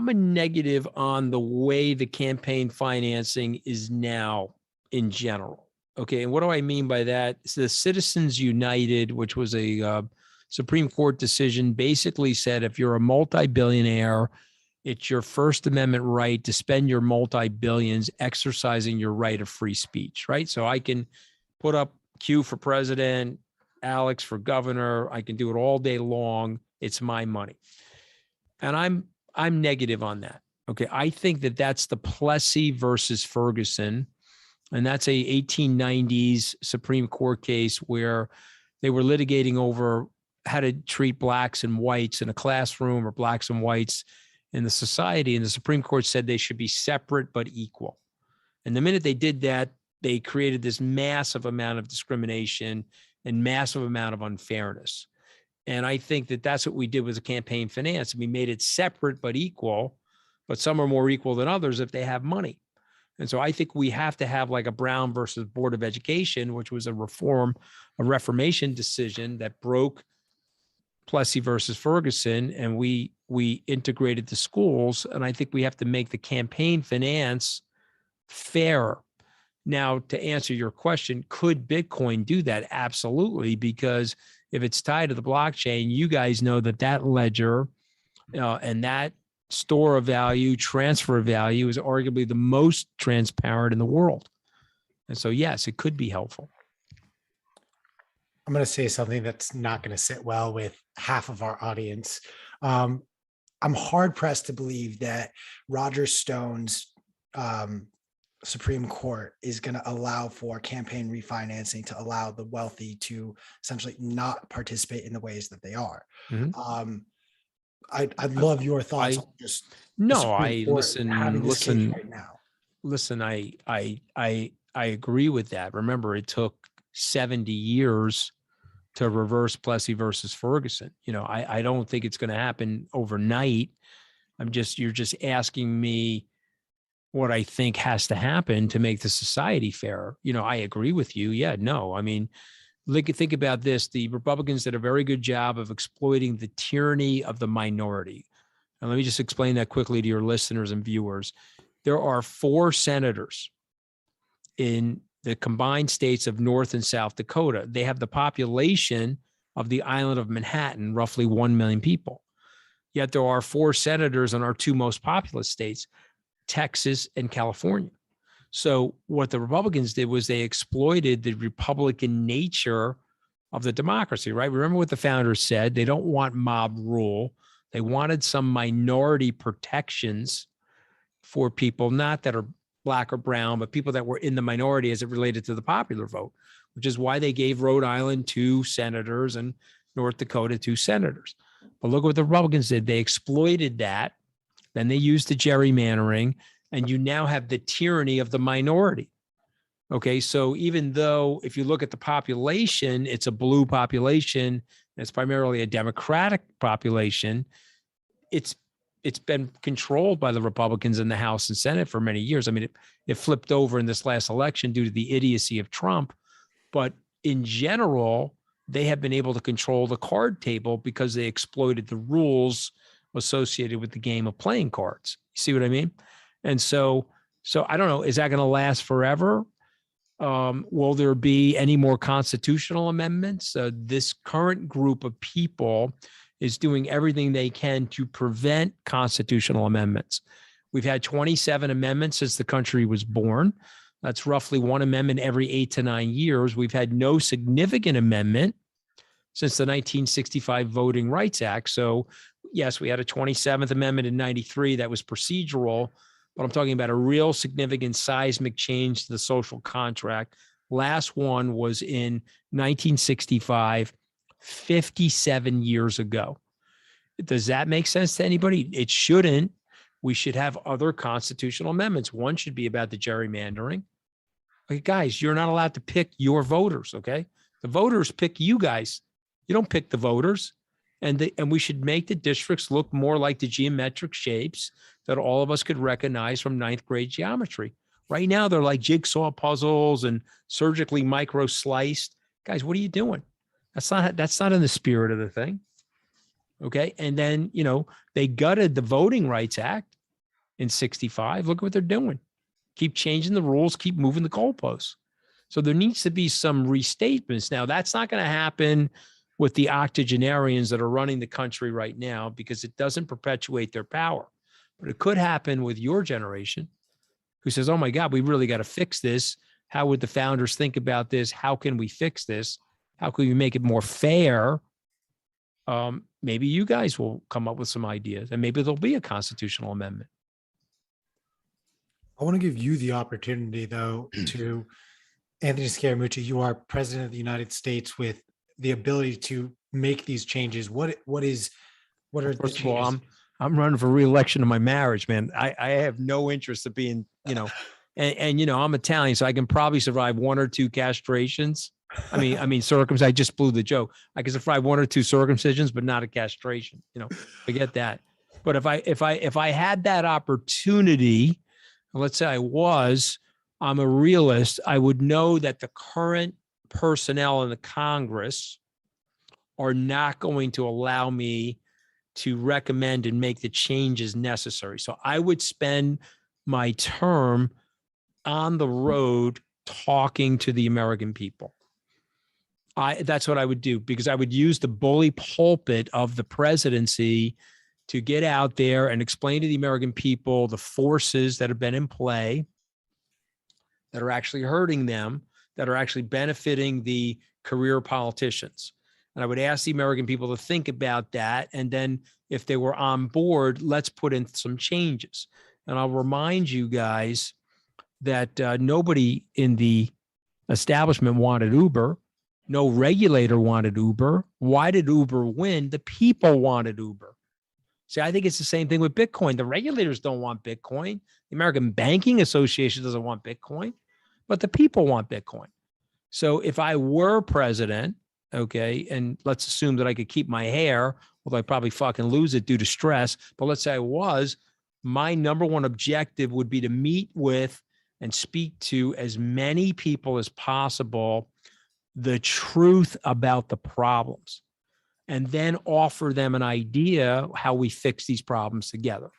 a negative on the way the campaign financing is now in general. Okay. And what do I mean by that? So the Citizens United, which was a Supreme Court decision, basically said if you're a multi-billionaire, it's your First Amendment right to spend your multi-billions exercising your right of free speech, right? So I can put up Q for president, Alex for governor. I can do it all day long. It's my money. And I'm negative on that. Okay. I think that that's the Plessy versus Ferguson. And that's a 1890s Supreme Court case where they were litigating over how to treat blacks and whites in a classroom or blacks and whites in the society. And the Supreme Court said they should be separate but equal. And the minute they did that, they created this massive amount of discrimination and massive amount of unfairness. And I think that that's what we did with the campaign finance. We made it separate but equal, but some are more equal than others if they have money. And so I think we have to have like a Brown versus Board of Education, which was a reformation decision that broke Plessy versus Ferguson, and we integrated the schools. And I think we have to make the campaign finance fairer. Now, to answer your question, could Bitcoin do that? Absolutely, because if it's tied to the blockchain, you guys know that ledger and that store of value, transfer of value is arguably the most transparent in the world. And so, yes, it could be helpful. I'm going to say something that's not going to sit well with half of our audience. I'm hard pressed to believe that Roger Stone's Supreme Court is going to allow for campaign refinancing to allow the wealthy to essentially not participate in the ways that they are. Mm-hmm. I'd love your thoughts on just listen right now. Listen, I agree with that. Remember, it took 70 years to reverse Plessy versus Ferguson. I don't think it's going to happen overnight. You're just asking me what I think has to happen to make the society fairer. I agree with you. Yeah, no, I mean, think about this. The Republicans did a very good job of exploiting the tyranny of the minority. And let me just explain that quickly to your listeners and viewers. There are 4 senators in the combined states of North and South Dakota. They have the population of the island of Manhattan, roughly 1 million people. Yet there are 4 senators in our 2 most populous states, Texas and California. So what the Republicans did was they exploited the Republican nature of the democracy, right? Remember what the founders said. They don't want mob rule. They wanted some minority protections for people, not that are black or brown, but people that were in the minority as it related to the popular vote, which is why they gave Rhode Island 2 senators and North Dakota 2 senators. But look what the Republicans did. They exploited that. Then they used the gerrymandering, and you now have the tyranny of the minority. Okay, so even though if you look at the population, it's a blue population, and it's primarily a Democratic population, it's been controlled by the Republicans in the House and Senate for many years. I mean, it flipped over in this last election due to the idiocy of Trump, but in general, they have been able to control the card table because they exploited the rules associated with the game of playing cards. You see what I mean? And so I don't know, is that going to last forever? Will there be any more constitutional amendments? This current group of people is doing everything they can to prevent constitutional amendments. We've had 27 amendments since the country was born. That's roughly one amendment every 8 to 9 years. We've had no significant amendment since the 1965 Voting Rights Act. So yes, we had a 27th Amendment in 93 that was procedural, but I'm talking about a real significant seismic change to the social contract. Last one was in 1965, 57 years ago. Does that make sense to anybody? It shouldn't. We should have other constitutional amendments. One should be about the gerrymandering. Okay, guys, you're not allowed to pick your voters, okay? The voters pick you guys. You don't pick the voters. And we should make the districts look more like the geometric shapes that all of us could recognize from ninth grade geometry. Right now, they're like jigsaw puzzles and surgically micro sliced. Guys, what are you doing? That's not in the spirit of the thing. Okay. And then, they gutted the Voting Rights Act in 65. Look what they're doing. Keep changing the rules, keep moving the goalposts. So there needs to be some restatements. Now, that's not going to happen with the octogenarians that are running the country right now because it doesn't perpetuate their power. But it could happen with your generation who says, oh my God, we really got to fix this. How would the founders think about this? How can we fix this? How can we make it more fair? Maybe you guys will come up with some ideas and maybe there'll be a constitutional amendment. I want to give you the opportunity, though, to Anthony Scaramucci. You are president of the United States with the ability to make these changes. What are First the of changes? all, I'm running for re-election in my marriage, man. I have no interest of being, and I'm Italian, so I can probably survive 1 or 2 castrations. I mean, circumcision. I just blew the joke. I can survive 1 or 2 circumcisions, but not a castration. Forget that. But if I had that opportunity, let's say I'm a realist, I would know that the current personnel in the Congress are not going to allow me to recommend and make the changes necessary. So I would spend my term on the road talking to the American people. That's what I would do, because I would use the bully pulpit of the presidency to get out there and explain to the American people the forces that have been in play that are actually hurting them, that are actually benefiting the career politicians. And I would ask the American people to think about that. And then if they were on board, let's put in some changes. And I'll remind you guys that nobody in the establishment wanted Uber. No regulator wanted Uber. Why did Uber win? The people wanted Uber. See, I think it's the same thing with Bitcoin. The regulators don't want Bitcoin. The American Banking Association doesn't want Bitcoin, but the people want Bitcoin. So if I were president, okay, and let's assume that I could keep my hair, although I probably fucking lose it due to stress, but let's say I was, my number one objective would be to meet with and speak to as many people as possible the truth about the problems, and then offer them an idea how we fix these problems together.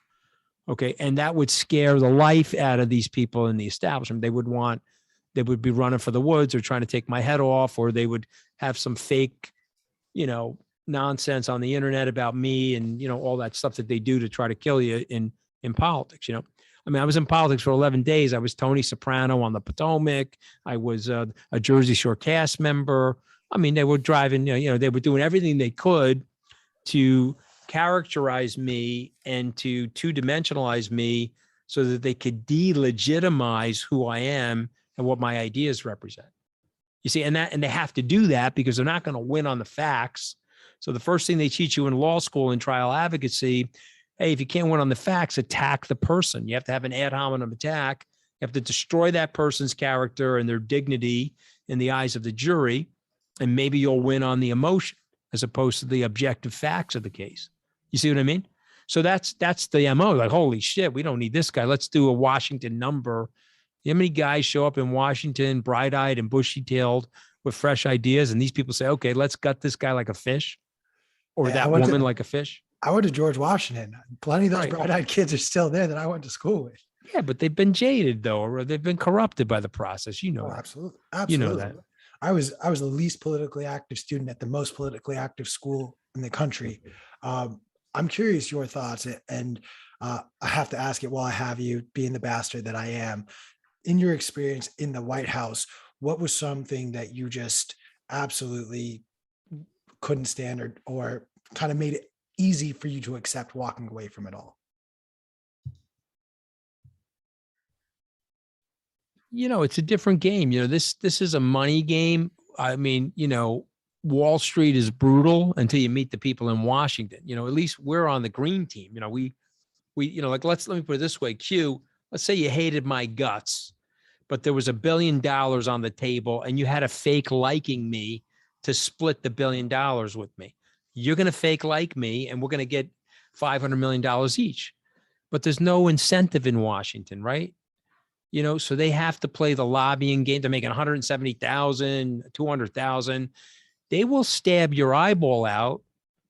Okay. And that would scare the life out of these people in the establishment. They would be running for the woods or trying to take my head off, or they would have some fake, nonsense on the internet about me and, all that stuff that they do to try to kill you in politics. I was in politics for 11 days. I was Tony Soprano on the Potomac. I was a Jersey Shore cast member. They were driving, they were doing everything they could to characterize me and to two-dimensionalize me so that they could delegitimize who I am and what my ideas represent. You see, and they have to do that because they're not going to win on the facts. So the first thing they teach you in law school in trial advocacy, hey, if you can't win on the facts, attack the person. You have to have an ad hominem attack You have to destroy that person's character and their dignity in the eyes of the jury, and maybe you'll win on the emotion as opposed to the objective facts of the case. You see what I mean? So that's the MO. Like, holy shit, we don't need this guy. Let's do a Washington number. You know how many guys show up in Washington, bright-eyed and bushy-tailed with fresh ideas, and these people say, okay, let's gut this guy like a fish, or Hey, that woman like a fish. I went to George Washington. Plenty of those Right. bright-eyed kids are still there that I went to school with. Yeah, but they've been jaded though, or they've been corrupted by the process. You know Oh, that. absolutely. You know Absolutely. that. I was the least politically active student at the most politically active school in the country. I'm curious your thoughts, and I have to ask it while I have you, being the bastard that I am. In your experience in the White House, what was something that you just absolutely couldn't stand, or kind of made it easy for you to accept walking away from it all? You know, it's a different game. You know, this is a money game. I mean, you know, Wall Street is brutal until you meet the people in Washington. You know, at least we're on the green team. You know, we you know, like let me put it this way, Q, let's say you hated my guts, but there was $1 billion on the table and you had a fake liking me to split the $1 billion with me. You're going to fake like me and we're going to get $500 million each. But there's no incentive in Washington, right? You know, so they have to play the lobbying game. They're making 170,000, 200,000. They will stab your eyeball out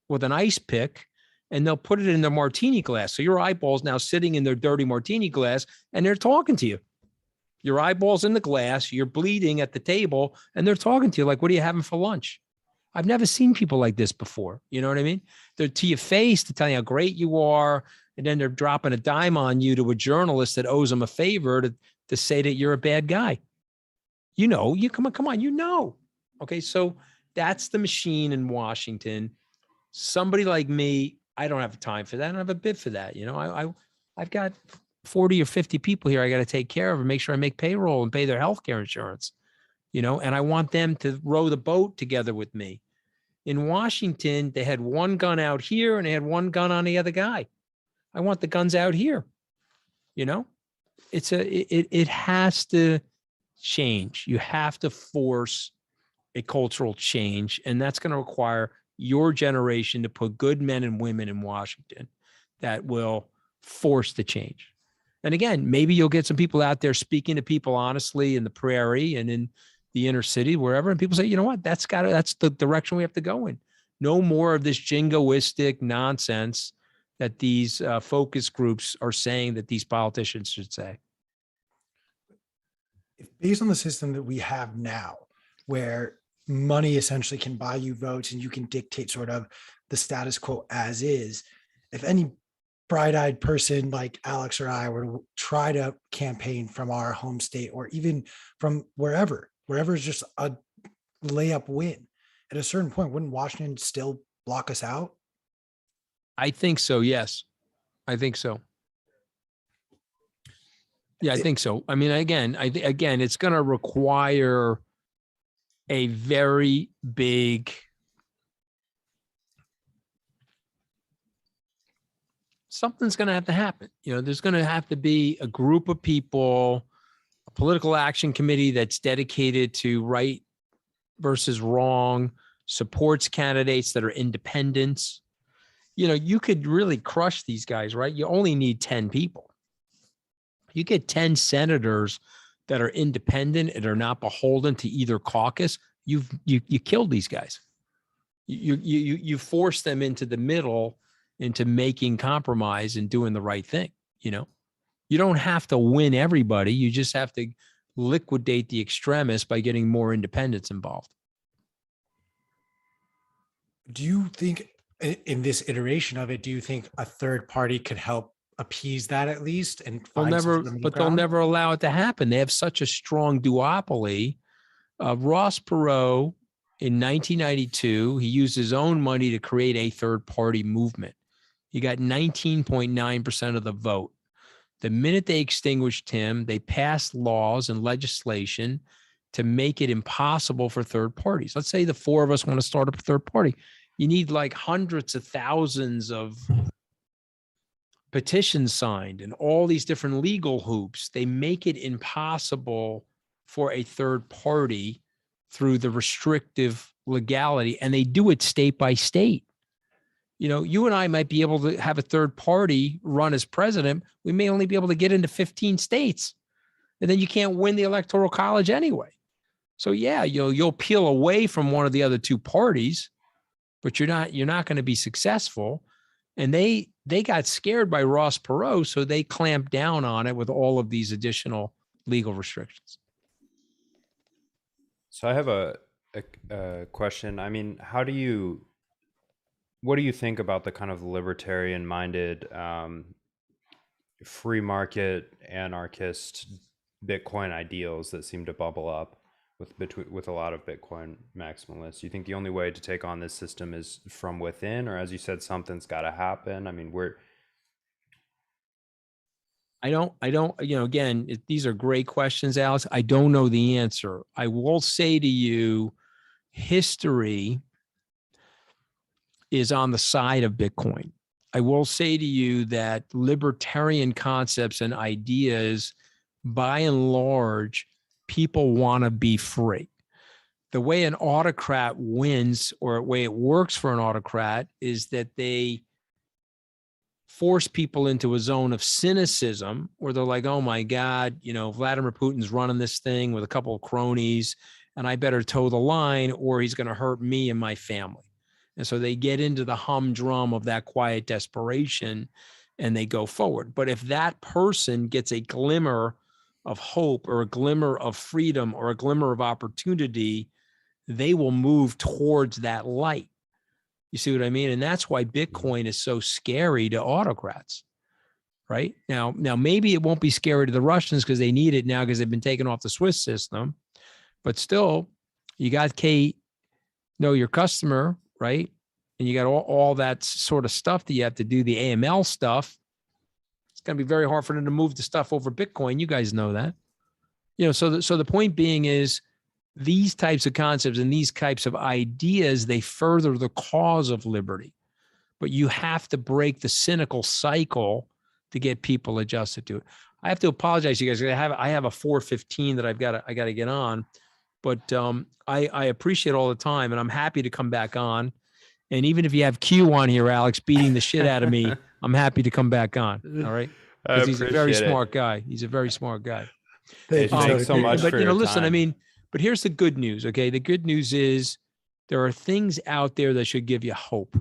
with an ice pick and they'll put it in their martini glass. So your eyeball's now sitting in their dirty martini glass and they're talking to you. Your eyeball's in the glass, you're bleeding at the table and they're talking to you like, what are you having for lunch? I've never seen people like this before. You know what I mean? They're to your face to tell you how great you are. And then they're dropping a dime on you to a journalist that owes them a favor to say that you're a bad guy. You know, you come on, you know. Okay, so that's the machine in Washington. Somebody like me, I don't have time for that. I don't have a bid for that. You know, I've got 40 or 50 people here I got to take care of and make sure I make payroll and pay their healthcare insurance. You know, and I want them to row the boat together with me. In Washington, they had one gun out here and they had one gun on the other guy. I want the guns out here. You know, it has to change. You have to force a cultural change, and that's going to require your generation to put good men and women in Washington that will force the change. And again, maybe you'll get some people out there speaking to people honestly in the prairie and in the inner city, wherever, and people say, you know what, that's the direction we have to go in. No more of this jingoistic nonsense that these focus groups are saying that these politicians should say. If based on the system that we have now, where money essentially can buy you votes and you can dictate sort of the status quo as is, if any bright-eyed person like Alex or I were to try to campaign from our home state or even from wherever is just a layup win, at a certain point, wouldn't Washington still block us out? I think so. Yes, I think so. Yeah, I think so. I mean, again, it's going to require a very big something's going to have to happen. You know, there's going to have to be a group of people, a political action committee that's dedicated to right versus wrong, supports candidates that are independents. You know, you could really crush these guys, right? You only need 10 people. You get 10 senators that are independent and are not beholden to either caucus. You killed these guys. You force them into the middle, into making compromise and doing the right thing. You know, you don't have to win everybody. You just have to liquidate the extremists by getting more independents involved. Do you think in this iteration of it, do you think a third party could help appease that at least? And They'll never allow it to happen. They have such a strong duopoly. Ross Perot in 1992, he used his own money to create a third party movement. He got 19.9% of the vote. The minute they extinguished him, they passed laws and legislation to make it impossible for third parties. Let's say the four of us want to start up a third party. You need like hundreds of thousands of petitions signed and all these different legal hoops, they make it impossible for a third party through the restrictive legality, and they do it state by state. You know, you and I might be able to have a third party run as president. We may only be able to get into 15 states, and then you can't win the electoral college anyway. So yeah, you'll peel away from one of the other two parties, but you're not going to be successful. And they got scared by Ross Perot, so they clamped down on it with all of these additional legal restrictions. So I have a question. I mean, what do you think about the kind of libertarian-minded, free market, anarchist Bitcoin ideals that seem to bubble up with a lot of Bitcoin maximalists? You think the only way to take on this system is from within, or as you said, something's got to happen? I mean, I don't, again, these are great questions, Alex. I don't know the answer. I will say to you, history is on the side of Bitcoin. I will say to you that libertarian concepts and ideas, by and large, people want to be free. The way an autocrat wins, or the way it works for an autocrat, is that they force people into a zone of cynicism where they're like, oh my God, Vladimir Putin's running this thing with a couple of cronies, and I better toe the line or he's going to hurt me and my family. And so they get into the humdrum of that quiet desperation and they go forward. But if that person gets a glimmer of hope or a glimmer of freedom or a glimmer of opportunity, they will move towards that light. You see what I mean? And that's why Bitcoin is so scary to autocrats, right? Now maybe it won't be scary to the Russians because they need it now because they've been taken off the Swiss system. But still, you got know your customer, right? And you got all that sort of stuff that you have to do, the AML stuff. It's going to be very hard for them to move the stuff over Bitcoin. You guys know that. So the point being is, these types of concepts and these types of ideas, they further the cause of liberty. But you have to break the cynical cycle to get people adjusted to it. I have to apologize to you guys. I have a 4:15 that I got to get on, but I appreciate all the time, and I'm happy to come back on. And even if you have Q on here, Alex, beating the shit out of me, I'm happy to come back on. All right, because he's a very smart guy. He's a very smart guy. Thanks so much. But listen, I mean. But here's the good news, okay? The good news is there are things out there that should give you hope.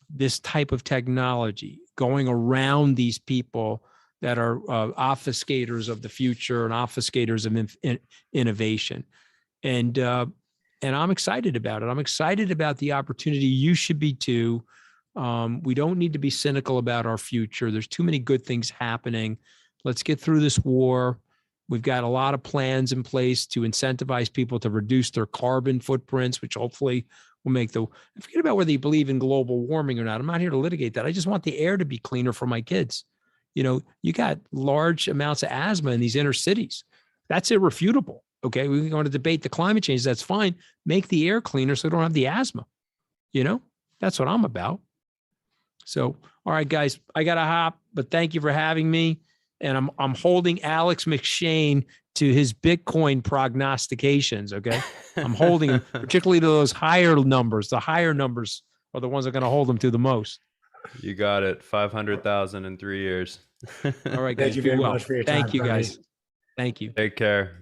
This type of technology going around these people that are obfuscators of the future and obfuscators of innovation. And I'm excited about it. I'm excited about the opportunity. You should be too. We don't need to be cynical about our future. There's too many good things happening. Let's get through this war. We've got a lot of plans in place to incentivize people to reduce their carbon footprints, which hopefully will make forget about whether you believe in global warming or not. I'm not here to litigate that. I just want the air to be cleaner for my kids. You got large amounts of asthma in these inner cities. That's irrefutable. Okay. We want to debate the climate change. That's fine. Make the air cleaner so they don't have the asthma. That's what I'm about. So, all right, guys, I got to hop, but thank you for having me. And I'm holding Alex McShane to his Bitcoin prognostications, okay? I'm holding him, particularly to those higher numbers. The higher numbers are the ones that are going to hold him to the most. You got it. 500,000 in 3 years. All right, guys. Thank you very much for your time. Thank you, guys. Thank you. Take care.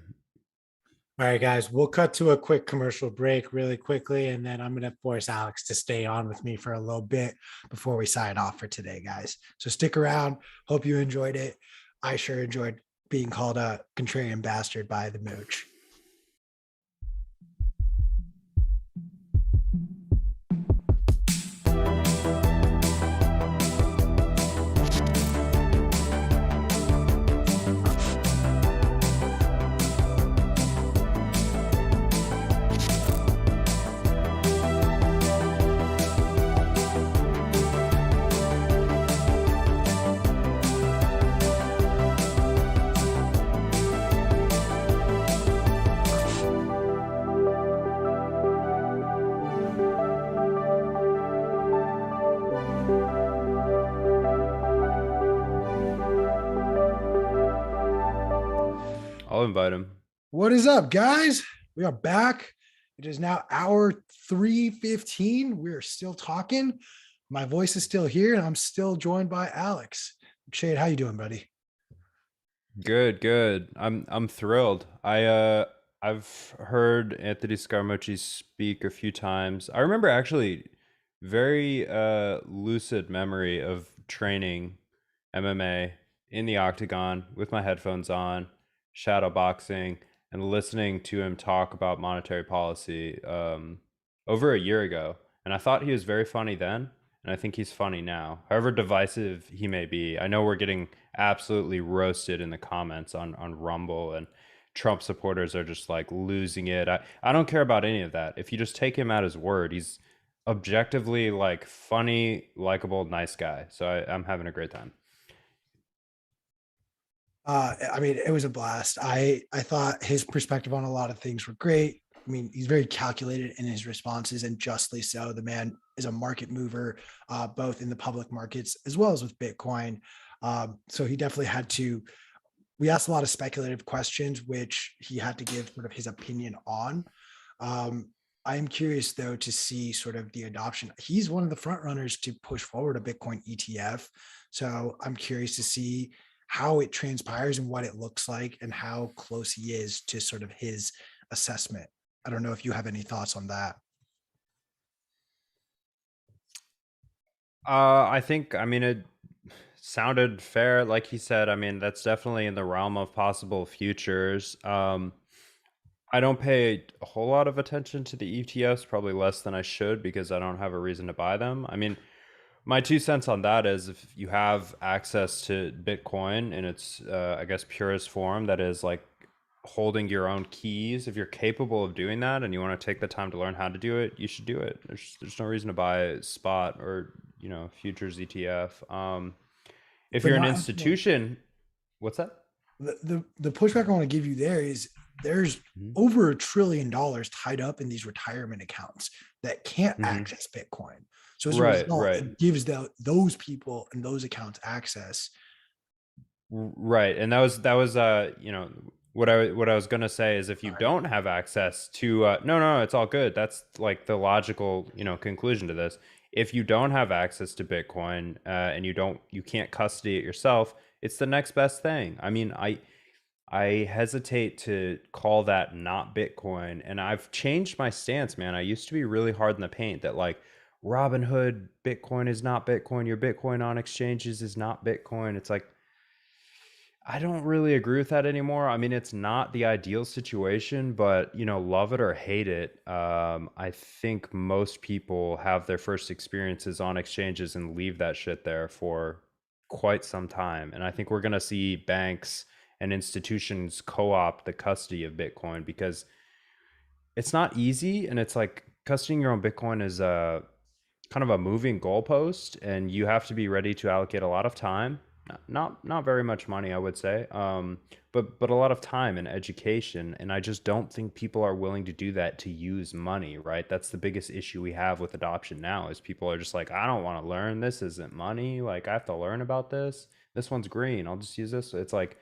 All right, guys, we'll cut to a quick commercial break really quickly, and then I'm going to force Alex to stay on with me for a little bit before we sign off for today, guys. So stick around. Hope you enjoyed it. I sure enjoyed being called a contrarian bastard by the mooch. invite him. What is up, guys? We are back. It is now hour 3:15. We're still talking. My voice is still here, and I'm still joined by Alex. Shade, how you doing, buddy? Good. I'm thrilled. I've heard Anthony Scaramucci speak a few times. I remember actually very lucid memory of training MMA in the octagon with my headphones on, shadow boxing, and listening to him talk about monetary policy over a year ago. And I thought he was very funny then, and I think he's funny now. However divisive he may be, I know we're getting absolutely roasted in the comments on Rumble, and Trump supporters are just like losing it. I don't care about any of that. If you just take him at his word, he's objectively like funny, likable, nice guy. So I'm having a great time. I mean, it was a blast. I thought his perspective on a lot of things were great. I mean, he's very calculated in his responses, and justly so. The man is a market mover, both in the public markets as well as with Bitcoin. So he definitely had to. We asked a lot of speculative questions, which he had to give sort of his opinion on. I am curious, though, to see sort of the adoption. He's one of the front runners to push forward a Bitcoin ETF. So I'm curious to see how it transpires and what it looks like and how close he is to sort of his assessment. I don't know if you have any thoughts on that. I think, I mean, it sounded fair. Like he said, I mean, that's definitely in the realm of possible futures. I don't pay a whole lot of attention to the ETFs, probably less than I should, because I don't have a reason to buy them. I mean, my 2 cents on that is if you have access to Bitcoin in its, I guess, purest form, that is like holding your own keys, if you're capable of doing that and you want to take the time to learn how to do it, you should do it. There's no reason to buy spot or, futures ETF. If you're an institution, what's that? The pushback I want to give you there is there's over $1 trillion tied up in these retirement accounts that can't access Bitcoin. So as a result, it gives those people and those accounts access. Right. And that was what I was going to say is if you don't have access to no, it's all good. That's like the logical, conclusion to this. If you don't have access to Bitcoin and you can't custody it yourself, it's the next best thing. I mean, I hesitate to call that not Bitcoin, and I've changed my stance, man. I used to be really hard in the paint that like Robinhood Bitcoin is not Bitcoin. Your Bitcoin on exchanges is not Bitcoin. It's like, I don't really agree with that anymore. I mean, it's not the ideal situation, but love it or hate it. I think most people have their first experiences on exchanges and leave that shit there for quite some time. And I think we're going to see banks and institutions co-opt the custody of Bitcoin because it's not easy. And it's like custodying your own Bitcoin is kind of a moving goalpost, and you have to be ready to allocate a lot of time. Not very much money, I would say, but a lot of time and education. And I just don't think people are willing to do that to use money, right? That's the biggest issue we have with adoption now is people are just like, I don't want to learn. This isn't money. Like, I have to learn about this. This one's green. I'll just use this. It's like,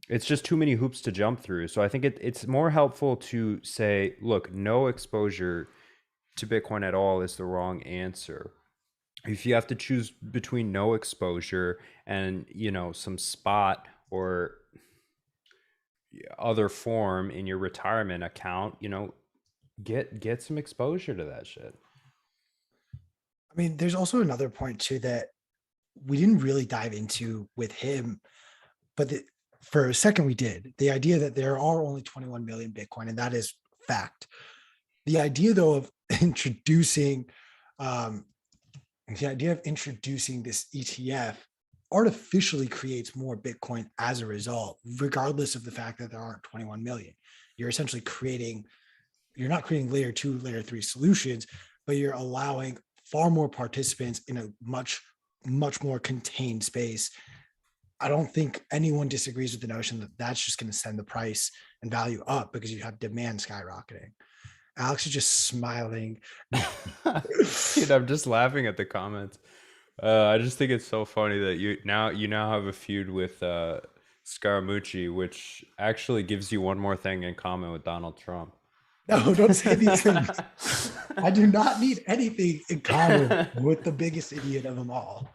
it's just too many hoops to jump through. So I think it's more helpful to say, look, no exposure to Bitcoin at all is the wrong answer. If you have to choose between no exposure and some spot or other form in your retirement account, get some exposure to that shit. I mean, there's also another point too that we didn't really dive into with him, but for a second we did. The idea that there are only 21 million Bitcoin, and that is fact. The idea though of introducing this ETF artificially creates more Bitcoin as a result, regardless of the fact that there aren't 21 million. You're essentially you're not creating layer 2, layer 3 solutions, but you're allowing far more participants in a much, much more contained space. I don't think anyone disagrees with the notion that that's just going to send the price and value up because you have demand skyrocketing. Alex is just smiling. Dude, I'm just laughing at the comments. I just think it's so funny that you now have a feud with Scaramucci, which actually gives you one more thing in common with Donald Trump. No, don't say these things. I do not need anything in common with the biggest idiot of them all.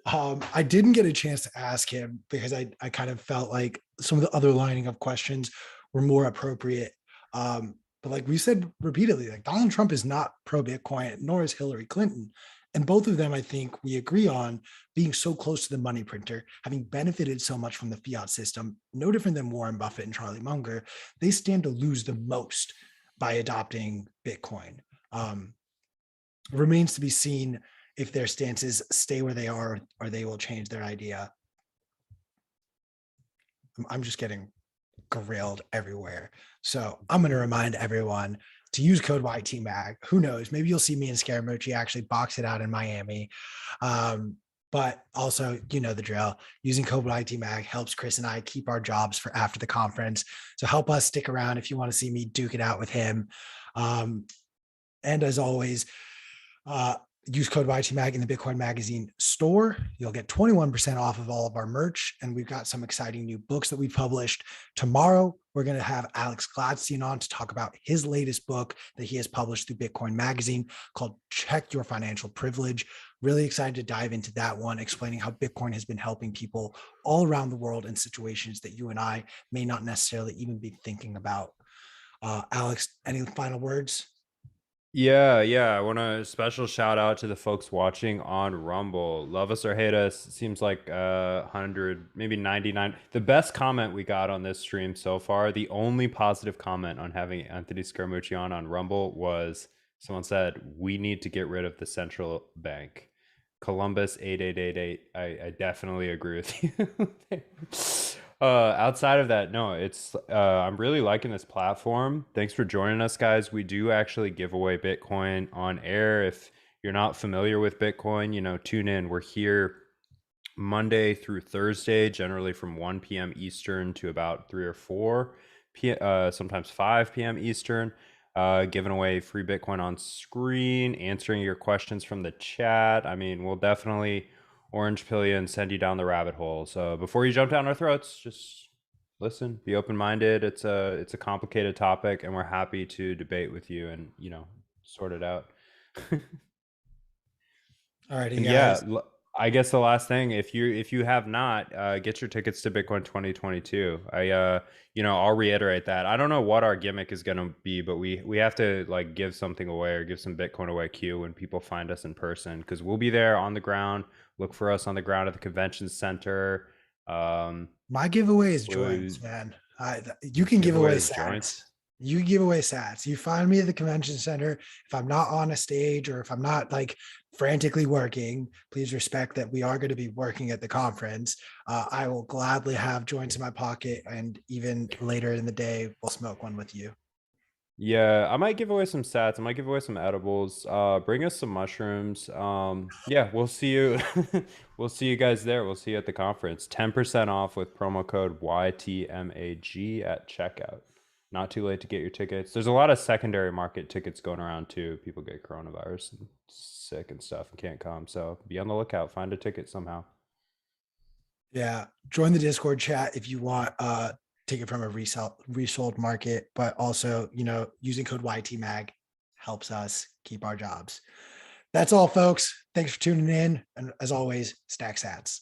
I didn't get a chance to ask him because I kind of felt like some of the other lining of questions were more appropriate. But like we said repeatedly, like Donald Trump is not pro Bitcoin, nor is Hillary Clinton. And both of them, I think we agree on being so close to the money printer, having benefited so much from the fiat system, no different than Warren Buffett and Charlie Munger, they stand to lose the most by adopting Bitcoin. Remains to be seen if their stances stay where they are or they will change their idea. I'm just getting grilled everywhere. So I'm going to remind everyone to use code YTMAG. Who knows? Maybe you'll see me and Scaramucci actually box it out in Miami. But also, you know the drill. Using code YTMAG helps Chris and I keep our jobs for after the conference. So help us stick around if you want to see me duke it out with him. And as always, use code YTMAG in the Bitcoin Magazine store. You'll get 21% off of all of our merch. And we've got some exciting new books that we published. Tomorrow, we're going to have Alex Gladstein on to talk about his latest book that he has published through Bitcoin Magazine called Check Your Financial Privilege. Really excited to dive into that one, explaining how Bitcoin has been helping people all around the world in situations that you and I may not necessarily even be thinking about. Alex, any final words? Yeah. I want a special shout out to the folks watching on Rumble. Love us or hate us. It seems like 100, maybe 99. The best comment we got on this stream so far, the only positive comment on having Anthony Scaramucci on Rumble was someone said, we need to get rid of the central bank. Columbus 8888. I definitely agree with you. Outside of that, no, it's I'm really liking this platform. Thanks for joining us, guys. We do actually give away Bitcoin on air. If you're not familiar with Bitcoin, tune in. We're here Monday through Thursday, generally from 1 p.m. Eastern to about 3 or 4 p.m., sometimes 5 p.m. Eastern. Giving away free Bitcoin on screen, answering your questions from the chat. I mean, we'll definitely orange pill you and send you down the rabbit hole. So before you jump down our throats, just listen, be open-minded. It's a complicated topic, and we're happy to debate with you and sort it out. All right, And guys. yeah, I guess the last thing, if you have not, get your tickets to Bitcoin 2022. I'll reiterate that. I don't know what our gimmick is going to be, but we have to like give something away or give some Bitcoin away Q when people find us in person, because we'll be there on the ground. Look for us on the ground at the convention center. My giveaway is joints, man. You can give away sats. Joints. You can give away sats. You find me at the convention center. If I'm not on a stage or if I'm not like frantically working, please respect that we are going to be working at the conference. I will gladly have joints in my pocket, and even later in the day, we'll smoke one with you. Yeah, I might give away some sats. I might give away some edibles. Bring us some mushrooms. Yeah, we'll see you. We'll see you guys there. We'll see you at the conference. 10% off with promo code YTMAG at checkout. Not too late to get your tickets. There's a lot of secondary market tickets going around too. People get coronavirus and sick and stuff and can't come. So be on the lookout. Find a ticket somehow. Yeah, join the Discord chat if you want ticket from a resold market, but also, using code YTMAG helps us keep our jobs. That's all, folks. Thanks for tuning in. And as always, stack sats.